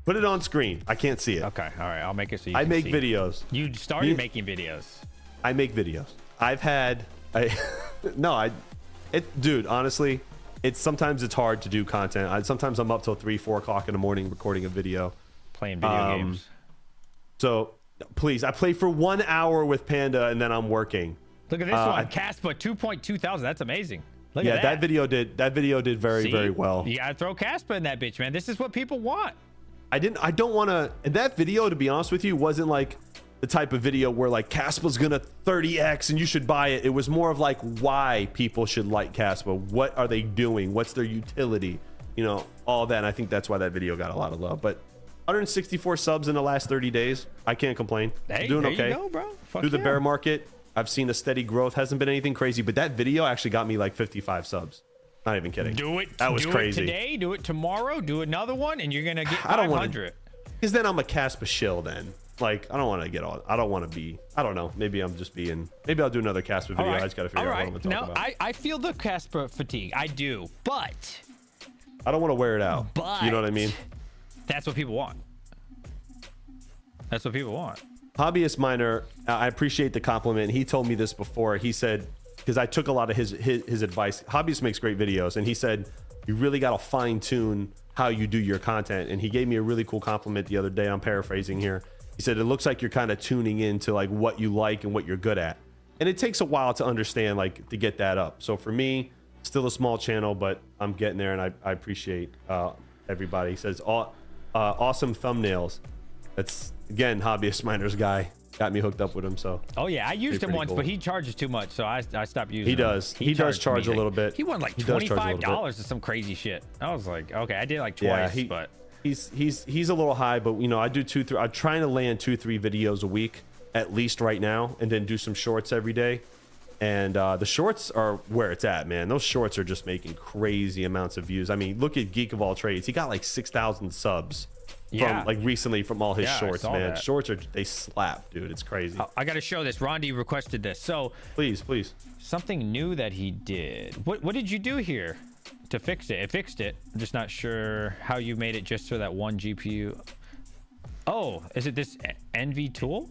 A: Put it on screen. I can't see it.
B: Okay, all right. I'll make it so you
A: I
B: can
A: make
B: see.
A: videos.
B: You started making videos.
A: I make videos. Dude, honestly, sometimes it's hard to do content. Sometimes I'm up till 3-4 o'clock in the morning recording a video.
B: Playing video games.
A: So please, I play for 1 hour with Panda, and then I'm working.
B: Look at this one. Caspa 2.2 thousand. That's amazing. Look at that.
A: That video did very, very well.
B: You gotta throw Caspa in that bitch, man. This is what people want.
A: I don't want to. That video, to be honest with you, wasn't like the type of video where like Caspa's gonna 30x and you should buy it. It was more of like why people should like Caspa. What are they doing? What's their utility? You know, all that. And I think that's why that video got a lot of love. But 164 subs in the last 30 days. I can't complain.
B: Hey,
A: Doing
B: there
A: okay.
B: you go, bro. Fuck
A: Through the
B: yeah.
A: bear market, I've seen a steady growth. Hasn't been anything crazy, but that video actually got me like 55 subs. Not even kidding.
B: Do it.
A: That was crazy.
B: Do it today. Do it tomorrow. Do another one, and you're gonna get 500.
A: I don't want to, because then I'm a Caspa shill. Then, like, I don't want to get all. I don't want to be. I don't know. Maybe I'm just being. Maybe I'll do another Caspa video. I just got to figure out what I'm gonna talk about.
B: I feel the Caspa fatigue. I do, but
A: I don't want to wear it out.
B: But
A: you know what I mean?
B: That's what people want. That's what people want.
A: Hobbyist Miner, I appreciate the compliment. He told me this before. He said, because I took a lot of his advice. Hobbyist makes great videos, and he said you really got to fine tune how you do your content. And he gave me a really cool compliment the other day. I'm paraphrasing here. He said it looks like you're kind of tuning into like what you like and what you're good at, and it takes a while to understand, like, to get that up. So for me, still a small channel, but I'm getting there, and I appreciate everybody. He says awesome thumbnails. That's again hobbyist miners guy got me hooked up with him. So
B: oh yeah, I used him once,
A: cool.
B: but he charges too much, so I stopped using.
A: He
B: him.
A: does. He does charge a little bit.
B: He won like $25 or some crazy shit. I was like, okay, I did like twice, but
A: he's a little high. But you know, I do 2-3. I'm trying to land 2-3 videos a week at least right now, and then do some shorts every day. And the shorts are where it's at, man. Those shorts are just making crazy amounts of views. I mean, look at Geek of All Trades. He got like 6,000 subs. From like recently from all his shorts, man. That. Shorts they slap, dude. It's crazy.
B: I gotta show this. Rondi requested this. So
A: please.
B: Something new that he did. What did you do here to fix it? It fixed it. I'm just not sure how you made it just for that one GPU. Oh, is it this NV tool?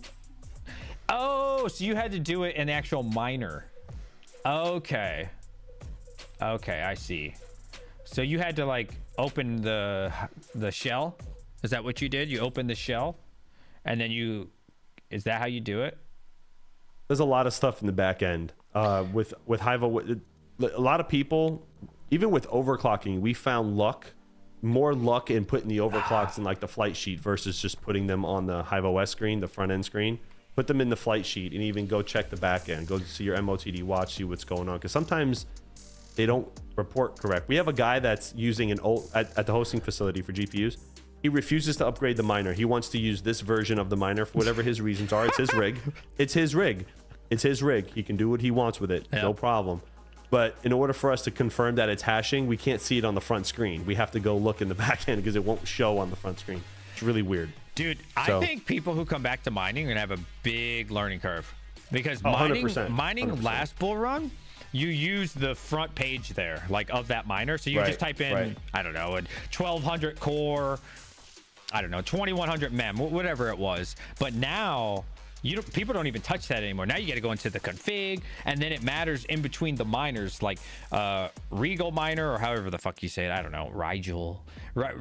B: Oh, so you had to do it in the actual miner. Okay, I see. So you had to like open the shell. Is that what you did? You opened the shell, and then is that how you do it?
A: There's a lot of stuff in the back end. With Hivo, a lot of people, even with overclocking, we found more luck in putting the overclocks in like the flight sheet versus just putting them on the Hivo S screen, the front end screen. Put them in the flight sheet and even go check the back end. Go see your MOTD watch, see what's going on. Because sometimes they don't report correct. We have a guy that's using an old at the hosting facility for GPUs. He refuses to upgrade the miner. He wants to use this version of the miner for whatever his reasons are. It's his rig. It's his rig. He can do what he wants with it. Yep. No problem. But in order for us to confirm that it's hashing, we can't see it on the front screen. We have to go look in the back end because it won't show on the front screen. It's really weird.
B: Dude, I think people who come back to mining are going to have a big learning curve. Because mining 100%. Last bull run, you use the front page there, like of that miner. So you just type in, I don't know, a 1200 core, I don't know, 2100 mem, whatever it was. But now people don't even touch that anymore. Now you got to go into the config, and then it matters in between the miners, like Regal miner or however the fuck you say it. I don't know, Rigel
A: I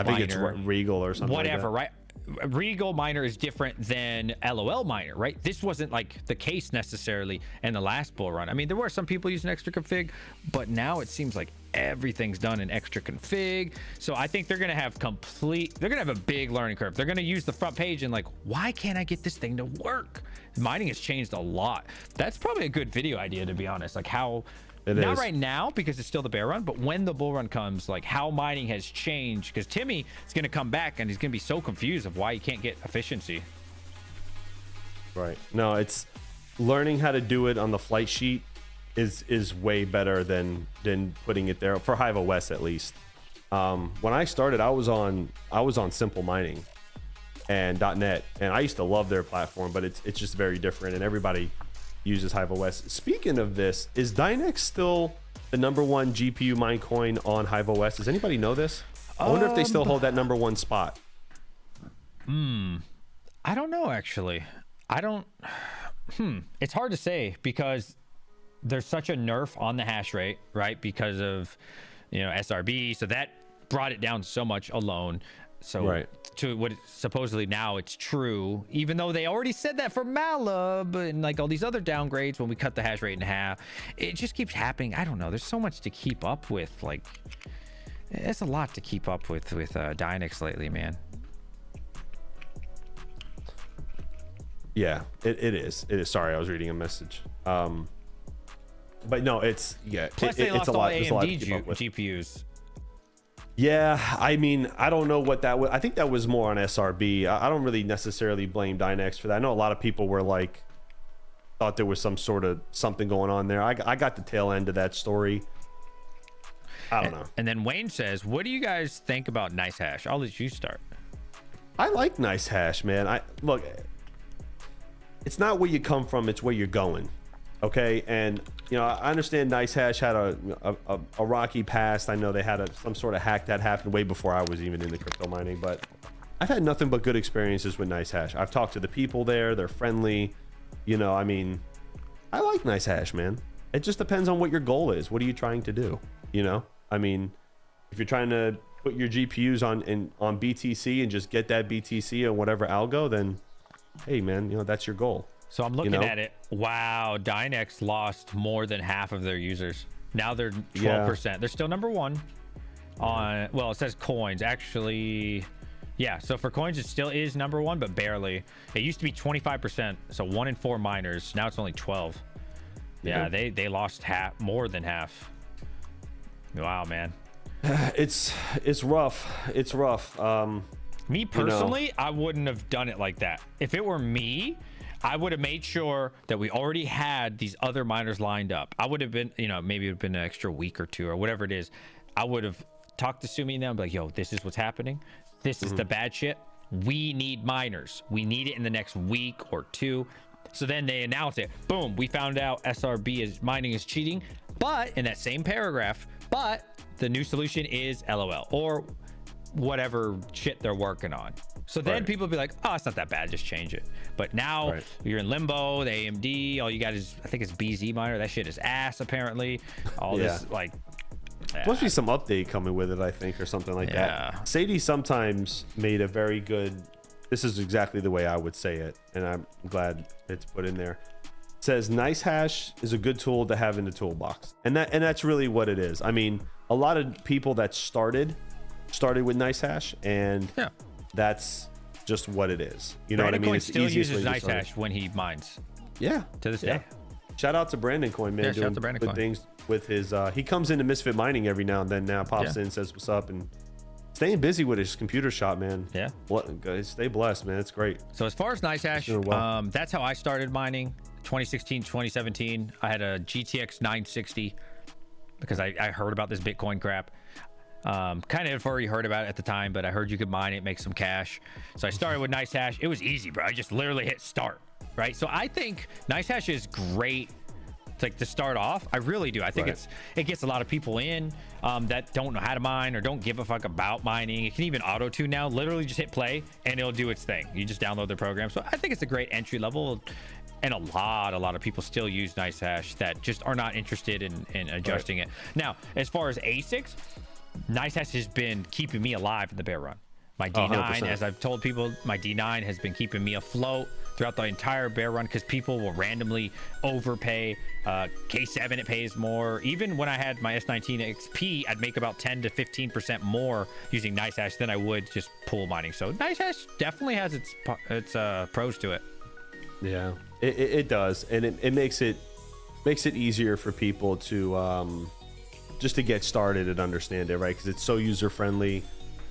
A: think it's Regal or something.
B: Whatever,
A: like that.
B: right? Regal miner is different than LOL miner, right? This wasn't like the case necessarily in the last bull run. I mean, there were some people using extra config, but now it seems like everything's done in extra config. So I think they're gonna have a big learning curve. They're gonna use the front page and like, why can't I get this thing to work? Mining has changed a lot. That's probably a good video idea, to be honest. Like how not right now because it's still the bear run, but when the bull run comes, like how mining has changed. Because Timmy is going to come back and he's going to be so confused of why he can't get efficiency.
A: Right. No, it's learning how to do it on the flight sheet is way better than putting it there for Hivo West at least. When I started, I was on Simple Mining and .net, and I used to love their platform, but it's just very different, and everybody uses Hivo West. Speaking of this, is Dynex still the #1 GPU mine coin on Hivo West? Does anybody know this? I wonder if they still hold that #1 spot.
B: I don't know, actually. It's hard to say because there's such a nerf on the hash rate, right? Because of, SRB. So that brought it down so much alone. So to what supposedly now it's true, even though they already said that for Malab and like all these other downgrades when we cut the hash rate in half, it just keeps happening. I don't know. There's so much to keep up with. Like, it's a lot to keep up with Dynex lately, man.
A: Yeah, it is. It is. Sorry, I was reading a message. But no, it's
B: Plus they lost
A: it's a
B: all
A: lot.
B: AMD GPUs.
A: Yeah, I mean, I don't know what that was. I think that was more on SRB. I don't really necessarily blame Dynex for that. I know a lot of people were like, thought there was some sort of something going on there. I got the tail end of that story. I don't know.
B: And then Wayne says, what do you guys think about NiceHash? I'll let you start.
A: I like NiceHash, man. Look, it's not where you come from, it's where you're going. Okay, and I understand NiceHash had a rocky past. I know they had some sort of hack that happened way before I was even into crypto mining, but I've had nothing but good experiences with NiceHash. I've talked to the people there; they're friendly. I mean, I like NiceHash, man. It just depends on what your goal is. What are you trying to do? I mean, if you're trying to put your GPUs on BTC and just get that BTC on whatever algo, then hey, man, that's your goal.
B: So I'm looking at it. Wow, Dynex lost more than half of their users. Now they're 12%. They're still #1 on, well, it says coins. Actually, Yeah, so for coins, it still is number one, but barely. It used to be 25%, so 1 in 4 miners. Now it's only 12. Yeah, they lost more than half. Wow, man.
A: It's rough. It's rough.
B: Me personally, I wouldn't have done it like that. If it were me, I would have made sure that we already had these other miners lined up. I would have been, maybe it would have been an extra week or two or whatever it is. I would have talked to Sumi and them, like, yo, this is what's happening. This is the bad shit. We need miners. We need it in the next week or two. So then they announce it. Boom. We found out SRB mining is cheating. But in that same paragraph, the new solution is LOL or whatever shit they're working on. So then people will be like, oh, it's not that bad. Just change it. But now you're in limbo. The AMD, all you got is, I think it's BZ miner. That shit is ass, apparently. All this, like...
A: Must be some update coming with it, I think, or something like that. Sadie sometimes made a very good... This is exactly the way I would say it, and I'm glad it's put in there. It says NiceHash is a good tool to have in the toolbox, and that's really what it is. I mean, a lot of people that started with NiceHash, and that's just what it is. You know what I mean?
B: It's still uses NiceHash when he mines.
A: Yeah,
B: to this day.
A: Shout out to Brandon Coin, man. Doing good things with his. He comes into Misfit Mining every now and then. Now pops in, says what's up, and staying busy with his computer shop, man. Yeah, guys, stay blessed, man. It's great.
B: So as far as NiceHash, that's how I started mining. 2016, 2017. I had a GTX 960 because I heard about this Bitcoin crap. Kind of already heard about it at the time, but I heard you could mine it, make some cash. So I started with NiceHash. It was easy, bro. I just literally hit start. Right, so I think NiceHash is great to start off. I really do. I think it gets a lot of people in that don't know how to mine or don't give a fuck about mining. It can even auto tune now. Literally just hit play and it'll do its thing. You just download the program. So I think it's a great entry level, and a lot of people still use NiceHash that just are not interested in adjusting it. Now, as far as ASICs, NiceHash has been keeping me alive in the bear run. My D9, as I've told people, my D9 has been keeping me afloat throughout the entire bear run because people will randomly overpay. K7, it pays more. Even when I had my S19 XP, I'd make about 10 to 15% more using NiceHash than I would just pool mining. So NiceHash definitely has its pros to it.
A: Yeah, it does, and it makes it easier for people to just to get started and understand it, right? Because it's so user friendly.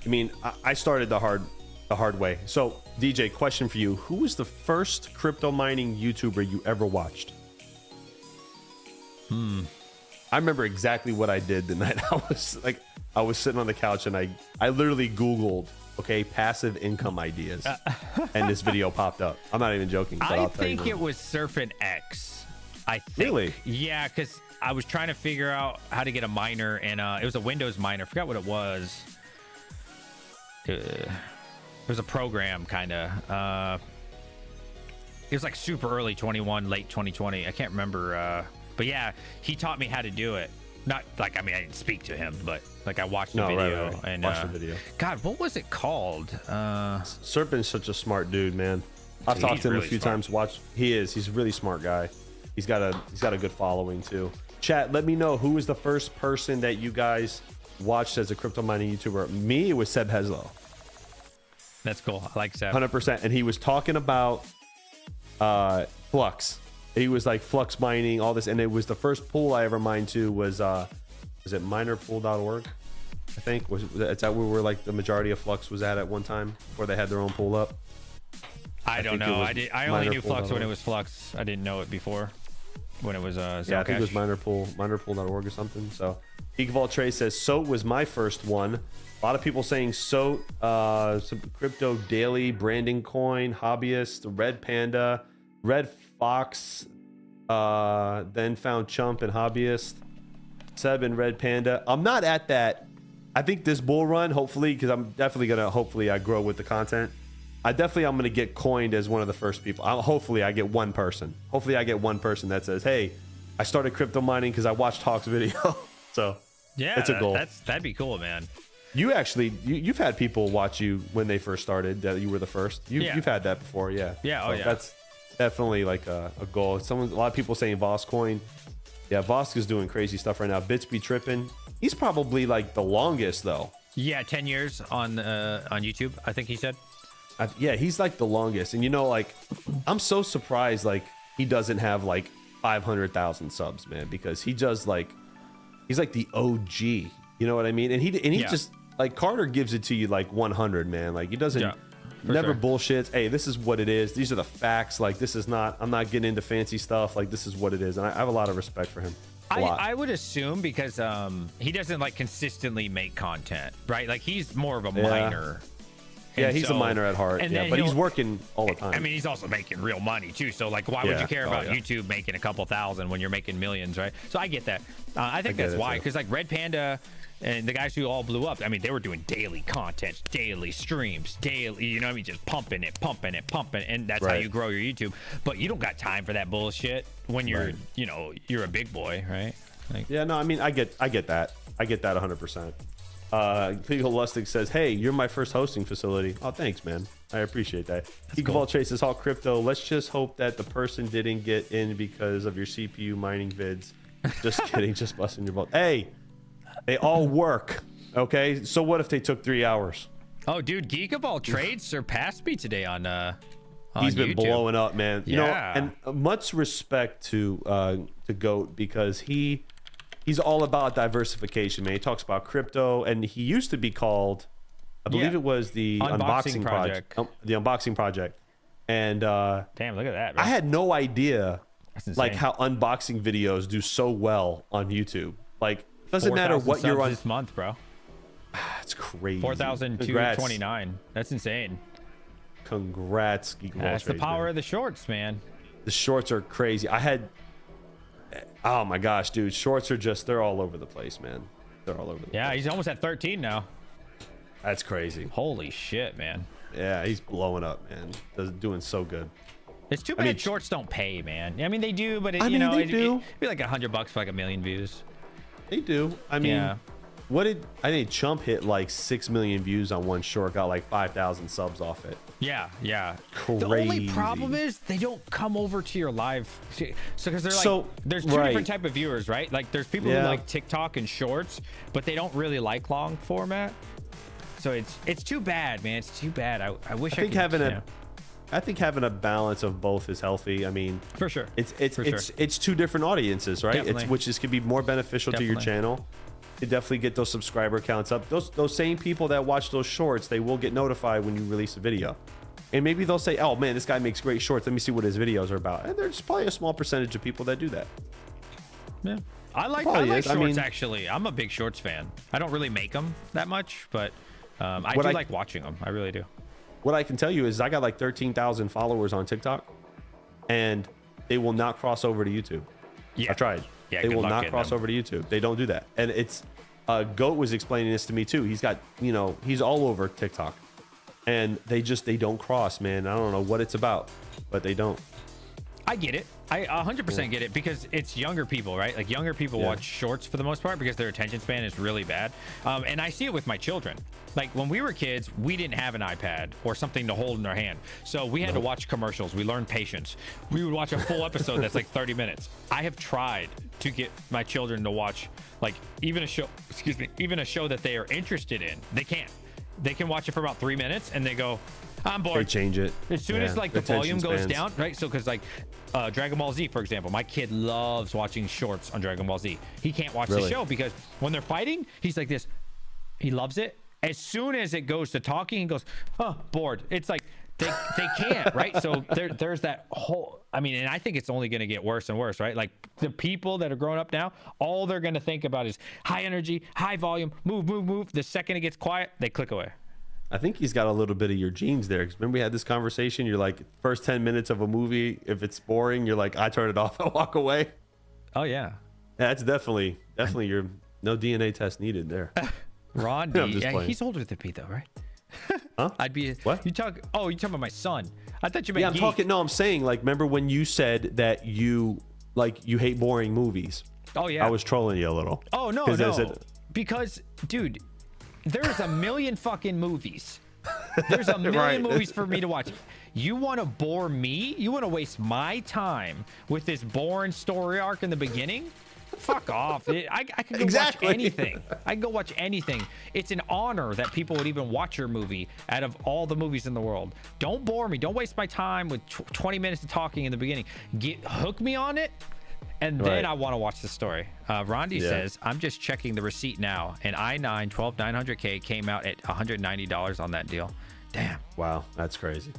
A: I mean, I started the hard way. So, DJ, question for you: who was the first crypto mining YouTuber you ever watched? I remember exactly what I did the night I was sitting on the couch and I literally Googled, passive income ideas, and this video popped up. I'm not even joking. But
B: I think it was Surfing X. I think. Really? Yeah, because I was trying to figure out how to get a miner, and it was a Windows miner. I forgot what it was. It was a program, kind of. It was like super early 21, late 2020. I can't remember. But yeah, he taught me how to do it. Not like, I mean, I didn't speak to him, but like I watched the video. Right. And
A: watched the video.
B: God, what was it called?
A: Serpent's such a smart dude, man. I've talked to him really a few times. He's a really smart guy. He's got a good following too. Chat, let me know who was the first person that you guys watched as a crypto mining YouTuber. Me, it was Seb Heslow.
B: That's cool. I like Seb.
A: 100%. And he was talking about Flux. He was like Flux mining, all this, and it was the first pool I ever mined to was it minerpool.org? I think it's that where like the majority of Flux was at one time before they had their own pool up.
B: I don't know. I only knew Flux when it was Flux. I didn't know it before when it was
A: I think it was minerpool.org or something. So Geek Vault Trey says SOT was my first one. A lot of people saying SOT, some crypto daily, branding coin, hobbyist, Red Panda, Red Fox, then found Chump and hobbyist, Seb and Red Panda. I'm not at that. I think this bull run, hopefully, because I'm definitely gonna I grow with the content. I'm gonna get coined as one of the first people. Hopefully I get one person. Hopefully I get one person that says, "Hey, I started crypto mining because I watched Hawk's video." So
B: yeah,
A: it's a goal.
B: That'd be cool, man.
A: You actually, you've had people watch you when they first started that you were the first. You've had that before, yeah.
B: Yeah,
A: so that's definitely like a goal. A lot of people saying Voscoin. Yeah, Vosk is doing crazy stuff right now. Bits be tripping. He's probably like the longest though.
B: Yeah, 10 years on YouTube, I think he said.
A: Yeah, he's like the longest. And you know, like, I'm so surprised like he doesn't have like 500,000 subs, man, because he does like, he's like the OG. You know what I mean? And he just like Carter gives it to you like 100, man. Like he doesn't never bullshits. Hey, this is what it is. These are the facts. Like this is not. I'm not getting into fancy stuff. Like this is what it is. And I have a lot of respect for him.
B: I would assume because he doesn't like consistently make content, right? Like he's more of a miner.
A: Yeah, he's a miner at heart. Yeah, but he's working all the time.
B: I mean, he's also making real money too. So like, why would you care about YouTube making a couple thousand when you're making millions, right? So I get that. I think that's why. Because like Red Panda and the guys who all blew up, I mean, they were doing daily content, daily streams, daily, you know what I mean? Just pumping it. And that's how you grow your YouTube. But you don't got time for that bullshit when you're, you know, you're a big boy, right? Like,
A: yeah, no, I mean, I get that. I get that 100%. Cleo Lustig says, hey, you're my first hosting facility. Oh, thanks, man. I appreciate that. Geek of all traces, all crypto. Let's just hope that the person didn't get in because of your CPU mining vids. Just kidding. Just busting your balls. Hey, they all work. Okay. So what if they took 3 hours?
B: Oh, dude, Geek of all trades surpassed me today on
A: He's been
B: YouTube.
A: blowing up, man. You know, and much respect to Goat because he's all about diversification, man. He talks about crypto, and he used to be called, I believe it was the Unboxing Project. The Unboxing Project. And
B: damn, look at that, bro.
A: I had no idea like how unboxing videos do so well on YouTube. Like, doesn't matter what you're on
B: this month, bro.
A: It's crazy.
B: 4,229. That's insane.
A: Congrats, Geek of all
B: That's the
A: trades,
B: power
A: man.
B: of the shorts, man.
A: The shorts are crazy. Oh my gosh, dude. Shorts are just, they're all over the place, man. They're all over the place.
B: Yeah, he's almost at 13 now.
A: That's crazy.
B: Holy shit, man.
A: Yeah, he's blowing up, man. Doing so good.
B: It's too bad shorts don't pay, man. I mean, they do, but it'd be like $100 for like 1 million views.
A: They do. I mean, I think Chump hit like 6 million views on one short, got like 5,000 subs off it.
B: Yeah.
A: Crazy.
B: The only problem is they don't come over to your live. So because they're like, there's two different type of viewers, right? Like there's people who like TikTok and shorts, but they don't really like long format. So it's too bad, man. It's too bad. I wish I could.
A: I think having a balance of both is healthy. I mean,
B: for sure.
A: It's two different audiences, right? Which can be more beneficial to your channel. You definitely get those subscriber counts up. Those same people that watch those shorts, they will get notified when you release a video. And maybe they'll say, oh man, this guy makes great shorts. Let me see what his videos are about. And there's probably a small percentage of people that do that.
B: Yeah. I like shorts, actually. I'm a big shorts fan. I don't really make them that much, but I do like watching them. I really do.
A: What I can tell you is I got like 13,000 followers on TikTok, and they will not cross over to YouTube. Yeah. I tried. Yeah, they will not cross over to YouTube. They don't do that. And it's Goat was explaining this to me too. He's got, you know, he's all over TikTok, and they don't cross, man. I don't know what it's about, but they don't.
B: I get it. I 100% get it because it's younger people, right? Like younger people watch shorts for the most part because their attention span is really bad. And I see it with my children. Like when we were kids, we didn't have an iPad or something to hold in our hand. So we had to watch commercials. We learned patience. We would watch a full episode that's like 30 minutes. I have tried to get my children to watch like even a show that they are interested in. They can't. They can watch it for about 3 minutes and they go, I'm bored.
A: They change it.
B: As soon as like the volume goes down, right? So because like Dragon Ball Z, for example, my kid loves watching shorts on Dragon Ball Z. He can't watch the show because when they're fighting, he's like this. He loves it. As soon as it goes to talking, he goes, oh, bored. It's like they can't, right? So there's that whole, I mean, and I think it's only going to get worse and worse, right? Like the people that are growing up now, all they're going to think about is high energy, high volume, move. The second it gets quiet, they click away.
A: I think he's got a little bit of your genes there. Because remember we had this conversation. You're like, first 10 minutes of a movie, if it's boring, you're like, I turn it off, I walk away.
B: Oh yeah.
A: That's definitely your no DNA test needed there.
B: Ron D, he's older than me though, right?
A: Huh?
B: I'd be
A: what?
B: You talking about my son? I thought you meant
A: I'm talking. No, I'm saying like, remember when you said that you hate boring movies?
B: Oh yeah.
A: I was trolling you a little.
B: Oh no. Because dude, there's a million fucking movies. There's a million movies for me to watch. You want to bore me? You want to waste my time with this boring story arc in the beginning? Fuck off. I can go watch anything. I can go watch anything. It's an honor that people would even watch your movie out of all the movies in the world. Don't bore me. Don't waste my time with 20 minutes of talking in the beginning. Hook me on it, and then I want to watch the story. Rondi says, I'm just checking the receipt now, and i9 12900K came out at $190 on that deal. Damn.
A: Wow, that's crazy.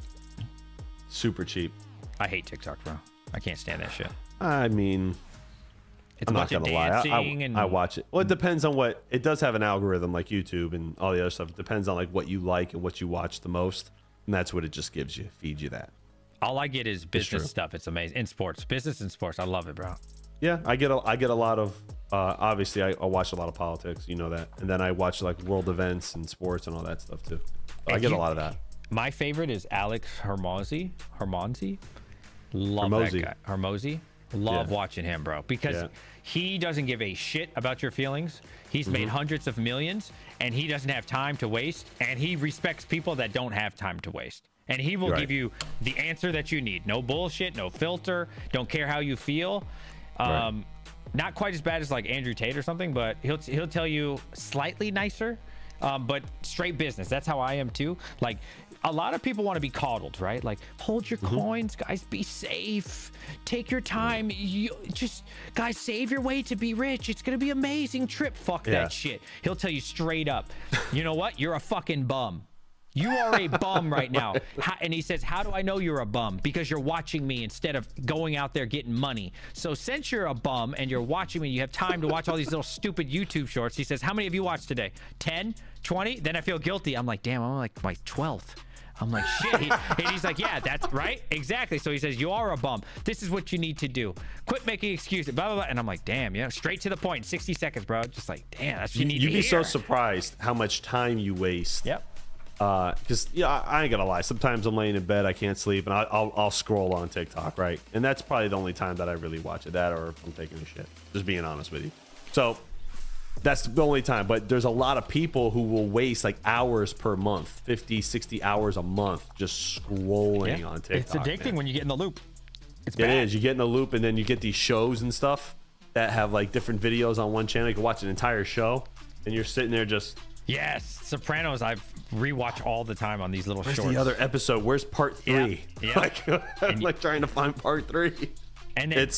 A: Super cheap.
B: I hate TikTok, bro. I can't stand that shit.
A: I mean,
B: it's
A: I'm not gonna lie. I watch it. Well, it depends on what it does. Have an algorithm like YouTube and all the other stuff. It depends on like what you like and what you watch the most, and that's what it just gives you. Feeds you that.
B: All I get is business stuff. It's amazing. In sports, business and sports. I love it, bro.
A: Yeah, I get a lot of. Obviously, I watch a lot of politics. You know that, and then I watch like world events and sports and all that stuff too. So I get a lot of that.
B: My favorite is Alex Hermosi. Love that guy. Hermosi. Love watching him, bro, because he doesn't give a shit about your feelings. He's made hundreds of millions, and he doesn't have time to waste, and he respects people that don't have time to waste. And he will give you the answer that you need. No bullshit, no filter, don't care how you feel. Not quite as bad as like Andrew Tate or something, but he'll tell you slightly nicer, but straight business. That's how I am too. Like, a lot of people want to be coddled, right? Like, hold your coins, guys, be safe, take your time, you just, guys, save your way to be rich. It's gonna be an amazing trip. Fuck that shit. He'll tell you straight up, you know what, you're a fucking bum. You are a bum right now. And he says, how do I know you're a bum? Because you're watching me instead of going out there getting money. So since you're a bum and you're watching me, you have time to watch all these little stupid YouTube shorts. He says, how many have you watched today? 10, 20? Then I feel guilty. I'm like, damn, I'm like my 12th. I'm like, shit. And he's like, yeah, that's right. Exactly. So he says, you are a bum. This is what you need to do. Quit making excuses. Blah, blah, blah. And I'm like, damn, straight to the point. 60 seconds, bro. Just like, damn, that's what you need to hear.
A: You'd be so surprised how much time you waste.
B: Yep.
A: Because I ain't gonna lie. Sometimes I'm laying in bed, I can't sleep, and I'll scroll on TikTok, right? And that's probably the only time that I really watch it. That or I'm taking a shit. Just being honest with you. So that's the only time. But there's a lot of people who will waste like hours per month, 50, 60 hours a month, just scrolling on TikTok.
B: It's addicting when you get in the loop. It's
A: bad. It is. You get in the loop, and then you get these shows and stuff that have like different videos on one channel. You can watch an entire show, and you're sitting there just.
B: Yes, Sopranos. I've rewatch all the time on these little shorts.
A: Where's the other episode? Where's part 3?
B: Yeah.
A: I'm like trying to find part 3.
B: And then,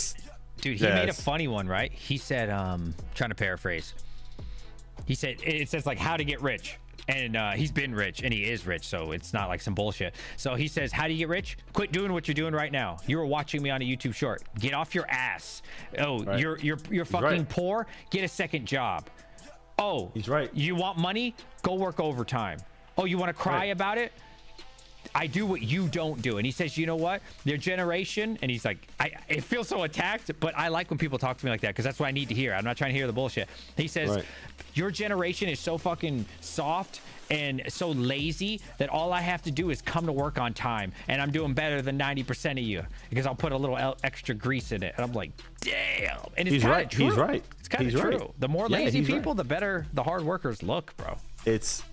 B: dude, he made a funny one, right? He said, trying to paraphrase. He said, it says like how to get rich. And he's been rich, and he is rich, so it's not like some bullshit. So he says, how do you get rich? Quit doing what you're doing right now. You were watching me on a YouTube short. Get off your ass. Oh, you're fucking poor? Get a second job. Oh,
A: he's right.
B: You want money? Go work overtime. Oh, you want to cry about it? I do what you don't do. And he says, you know what? Their generation, and he's like, it feels so attacked, but I like when people talk to me like that because that's what I need to hear. I'm not trying to hear the bullshit. He says, your generation is so fucking soft and so lazy that all I have to do is come to work on time, and I'm doing better than 90% of you because I'll put a little extra grease in it. And I'm like, damn. And it's kind of true.
A: He's right.
B: It's kind of true. Right. The more lazy people, the better the hard workers look, bro.
A: It's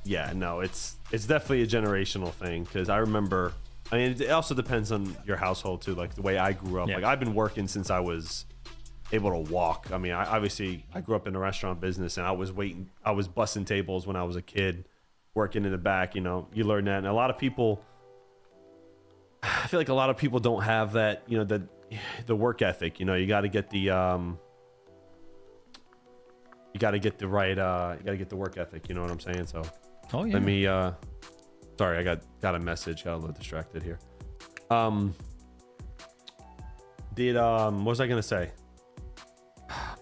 A: definitely a generational thing because I remember. I mean, it also depends on your household too. Like the way I grew up. Like I've been working since I was able to walk. I mean, I grew up in the restaurant business, and I was bussing tables when I was a kid, working in the back. You know, you learn that, and a lot of people. I feel like a lot of people don't have that. You know, the work ethic. You know, you got to get the. You got to get the right. You got to get the work ethic. You know what I'm saying? So.
B: Oh yeah.
A: Let me. Sorry, I got a message. Got a little distracted here. What was I gonna say?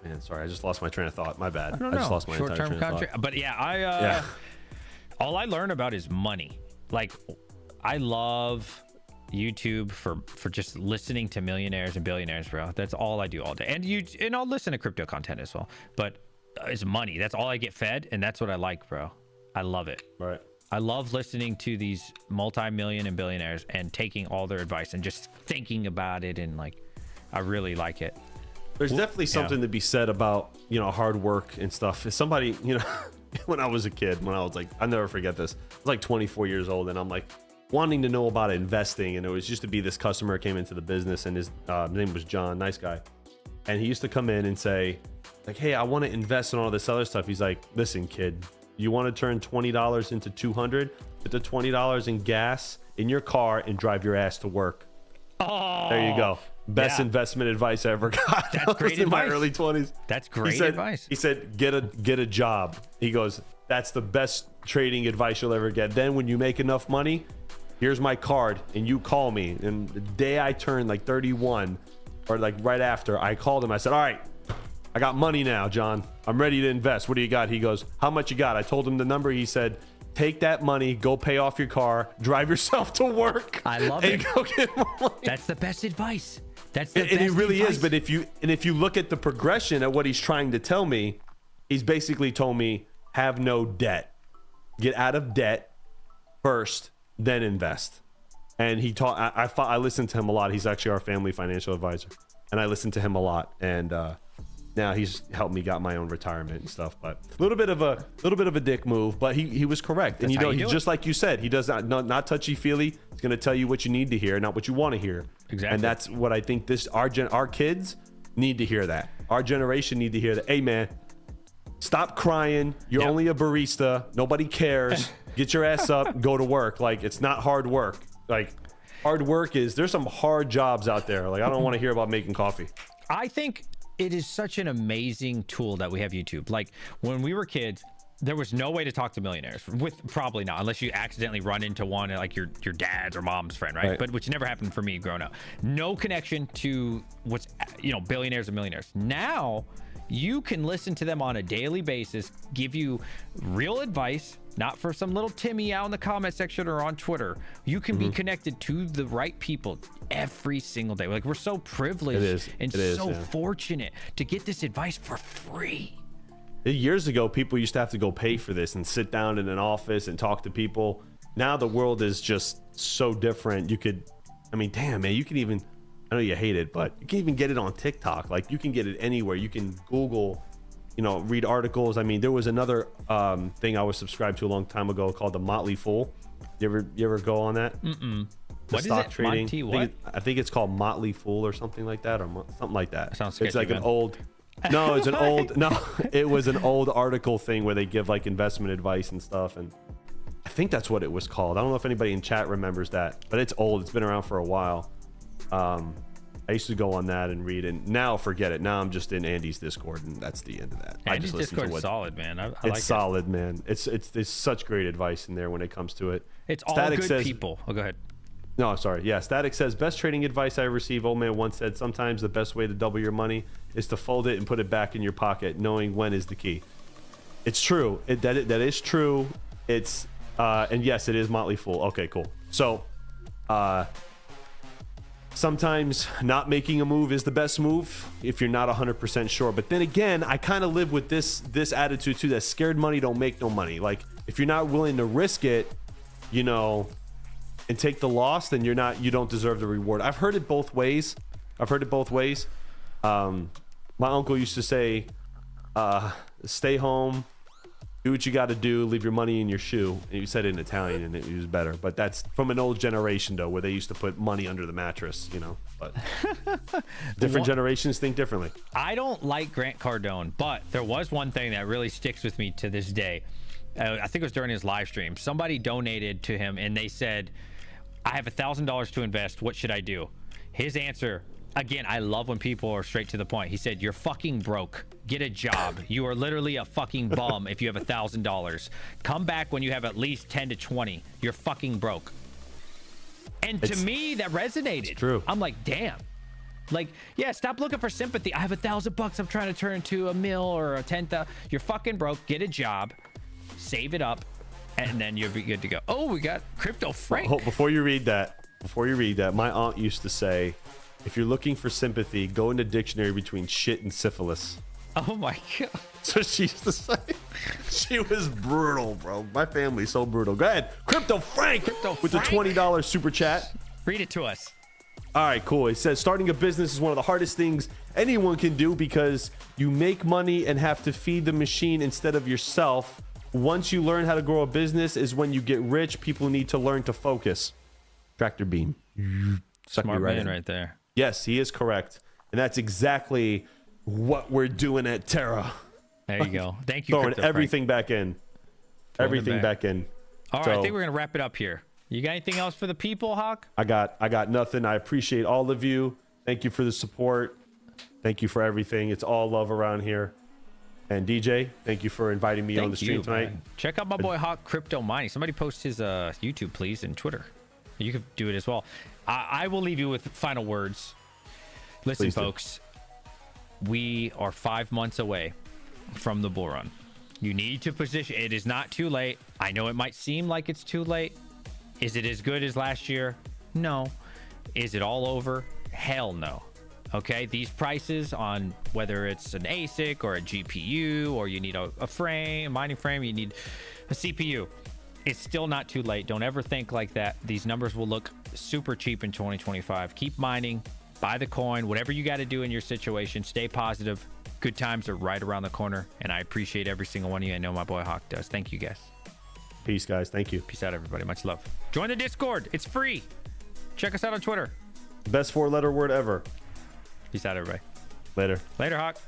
A: Man, sorry, I just lost my train of thought. My bad. I just lost my entire train of thought.
B: But yeah, all I learn about is money. Like, I love YouTube for just listening to millionaires and billionaires, bro. That's all I do all day. And I'll listen to crypto content as well. But it's money. That's all I get fed, and that's what I like, bro. I love it.
A: Right.
B: I love listening to these multi-million and billionaires and taking all their advice and just thinking about it, and like, I really like it.
A: There's definitely something to be said about, you know, hard work and stuff. If somebody, you know, when I was a kid, when I was like, I'll never forget this. I was like 24 years old, and I'm like wanting to know about investing, and it was used to be this customer came into the business, and his name was John, nice guy, and he used to come in and say, like, hey, I want to invest in all this other stuff. He's like, listen, kid, you want to turn $20 into 200? Put the $20 in gas in your car and drive your ass to work.
B: Oh,
A: there you go. Best investment advice I ever got.
B: That's great
A: in my
B: advice.
A: early 20s.
B: That's great advice.
A: He said, get a job. He goes, that's the best trading advice you'll ever get. Then when you make enough money, here's my card and you call me. And the day I turned like 31, or like right after, I called him. I said, all right, I got money now, John. I'm ready to invest. What do you got? He goes, how much you got? I told him the number. He said, take that money, go pay off your car, drive yourself to work.
B: I love
A: and
B: it.
A: Go get more money.
B: That's the best advice. That's the
A: And
B: best
A: it really
B: advice.
A: is. But if you look at the progression of what he's trying to tell me, he's basically told me, have no debt. Get out of debt first, then invest. And he taught. I listened to him a lot. He's actually our family financial advisor, and I listened to him a lot. And now he's helped me got my own retirement and stuff. But a little bit of a dick move, but he was correct.
B: That's
A: and you know,
B: how you
A: he's
B: do
A: just like you said. He does not touchy feely. He's going to tell you what you need to hear, not what you want to hear.
B: Exactly.
A: And that's what I think our kids need to hear. That our generation need to hear that. Hey man, stop crying. You're only a barista. Nobody cares. Get your ass up. Go to work. Like, it's not hard work. Like, hard work there's some hard jobs out there. Like, I don't want to hear about making coffee.
B: I think it is such an amazing tool that we have YouTube. Like, when we were kids, there was no way to talk to millionaires, probably not, unless you accidentally run into one, like your dad's or mom's friend, right? But which never happened for me growing up. No connection to what's, billionaires and millionaires. Now you can listen to them on a daily basis, give you real advice, not for some little Timmy out in the comment section or on Twitter. You can be connected to the right people every single day. Like, we're so privileged and so fortunate to get this advice for free.
A: Years ago, people used to have to go pay for this and sit down in an office and talk to people. Now the world is just so different. Damn, man, you can even, I know you hate it, but you can even get it on TikTok. Like, you can get it anywhere. You can Google, read articles. I mean, there was another thing I was subscribed to a long time ago called the Motley Fool. You ever go on that?
B: What is it?
A: Trading.
B: Monty, what?
A: I think it's called Motley Fool or something like that, or something like that.
B: Sounds sketchy,
A: it's like
B: man.
A: an old. No, it's an old. No, it was an old article thing where they give like investment advice and stuff, and I think that's what it was called. I don't know if anybody in chat remembers that, but it's old. It's been around for a while. I used to go on that and read, and now forget it. Now I'm just in Andy's Discord, and that's the end of that.
B: Andy's Discord is solid, man. I like it.
A: It's solid, man. It's such great advice in there when it comes to it.
B: It's all
A: Static
B: good
A: says,
B: people. Oh, go ahead.
A: No, sorry. Yeah, Static says, best trading advice I received. Old man once said, sometimes the best way to double your money is to fold it and put it back in your pocket. Knowing when is the key. It's true. That is true. It's and yes, it is Motley Fool. Okay, cool. So sometimes not making a move is the best move if you're not 100% sure. But then again, I kind of live with this attitude too, that scared money don't make no money. Like, if you're not willing to risk it, and take the loss, then you don't deserve the reward. I've heard it both ways. My uncle used to say, stay home, do what you got to do, leave your money in your shoe. And he said it in Italian, and it was better. But that's from an old generation, though, where they used to put money under the mattress, But different generations think differently.
B: I don't like Grant Cardone, but there was one thing that really sticks with me to this day. I think it was during his live stream. Somebody donated to him, and they said, I have $1,000 to invest. What should I do? His answer, again, I love when people are straight to the point. He said, you're fucking broke. Get a job. You are literally a fucking bum if you have $1,000. Come back when you have at least 10 to 20. You're fucking broke. And to me, that resonated.
A: It's true.
B: I'm like, damn. Like, yeah, stop looking for sympathy. I have $1,000 I'm trying to turn into $1 million or a 10,000. You're fucking broke. Get a job. Save it up. And then you'll be good to go. Oh, we got Crypto Frank.
A: Before you read that, my aunt used to say, if you're looking for sympathy, go in the dictionary between shit and syphilis.
B: Oh my god.
A: So she used to say. She was brutal, bro. My family's so brutal. Go ahead, Crypto Frank with the $20 super chat.
B: Read it to us.
A: All right, cool. It says starting a business is one of the hardest things anyone can do because you make money and have to feed the machine instead of yourself. Once you learn how to grow a business is when you get rich. People need to learn to focus. Tractor beam. Suck me
B: Smart
A: right
B: man
A: in.
B: right there.
A: Yes, he is correct. And that's exactly what we're doing at Terra.
B: There you go. Thank you,
A: Throwing
B: Crypto Frank.
A: everything back in.
B: Throwing it
A: Everything back in.
B: All right,
A: So,
B: I think we're gonna wrap it up here. You got anything else for the people, Hawk?
A: I got nothing. I appreciate all of you. Thank you for the support. Thank you for everything. It's all love around here. And DJ, thank you for inviting me on the stream tonight.
B: Man. Check out my boy Hawk Crypto Mining. Somebody post his YouTube, please, and Twitter. You could do it as well. I will leave you with final words. Listen,
A: Please do.
B: folks, we are 5 months away from the bull run. You need to position. It is not too late. I know it might seem like it's too late. Is it as good as last year? No. Is it all over? Hell no. Okay, these prices on whether it's an ASIC or a GPU, or you need a frame, a mining frame, you need a CPU. It's still not too late. Don't ever think like that. These numbers will look super cheap in 2025. Keep mining, buy the coin, whatever you got to do in your situation. Stay positive. Good times are right around the corner, and I appreciate every single one of you. I know my boy Hawk does. Thank you, guys.
A: Peace, guys. Thank you.
B: Peace out, everybody. Much love. Join the Discord. It's free. Check us out on Twitter.
A: Best 4-letter word ever.
B: Peace out, everybody.
A: Later.
B: Later, Hawk.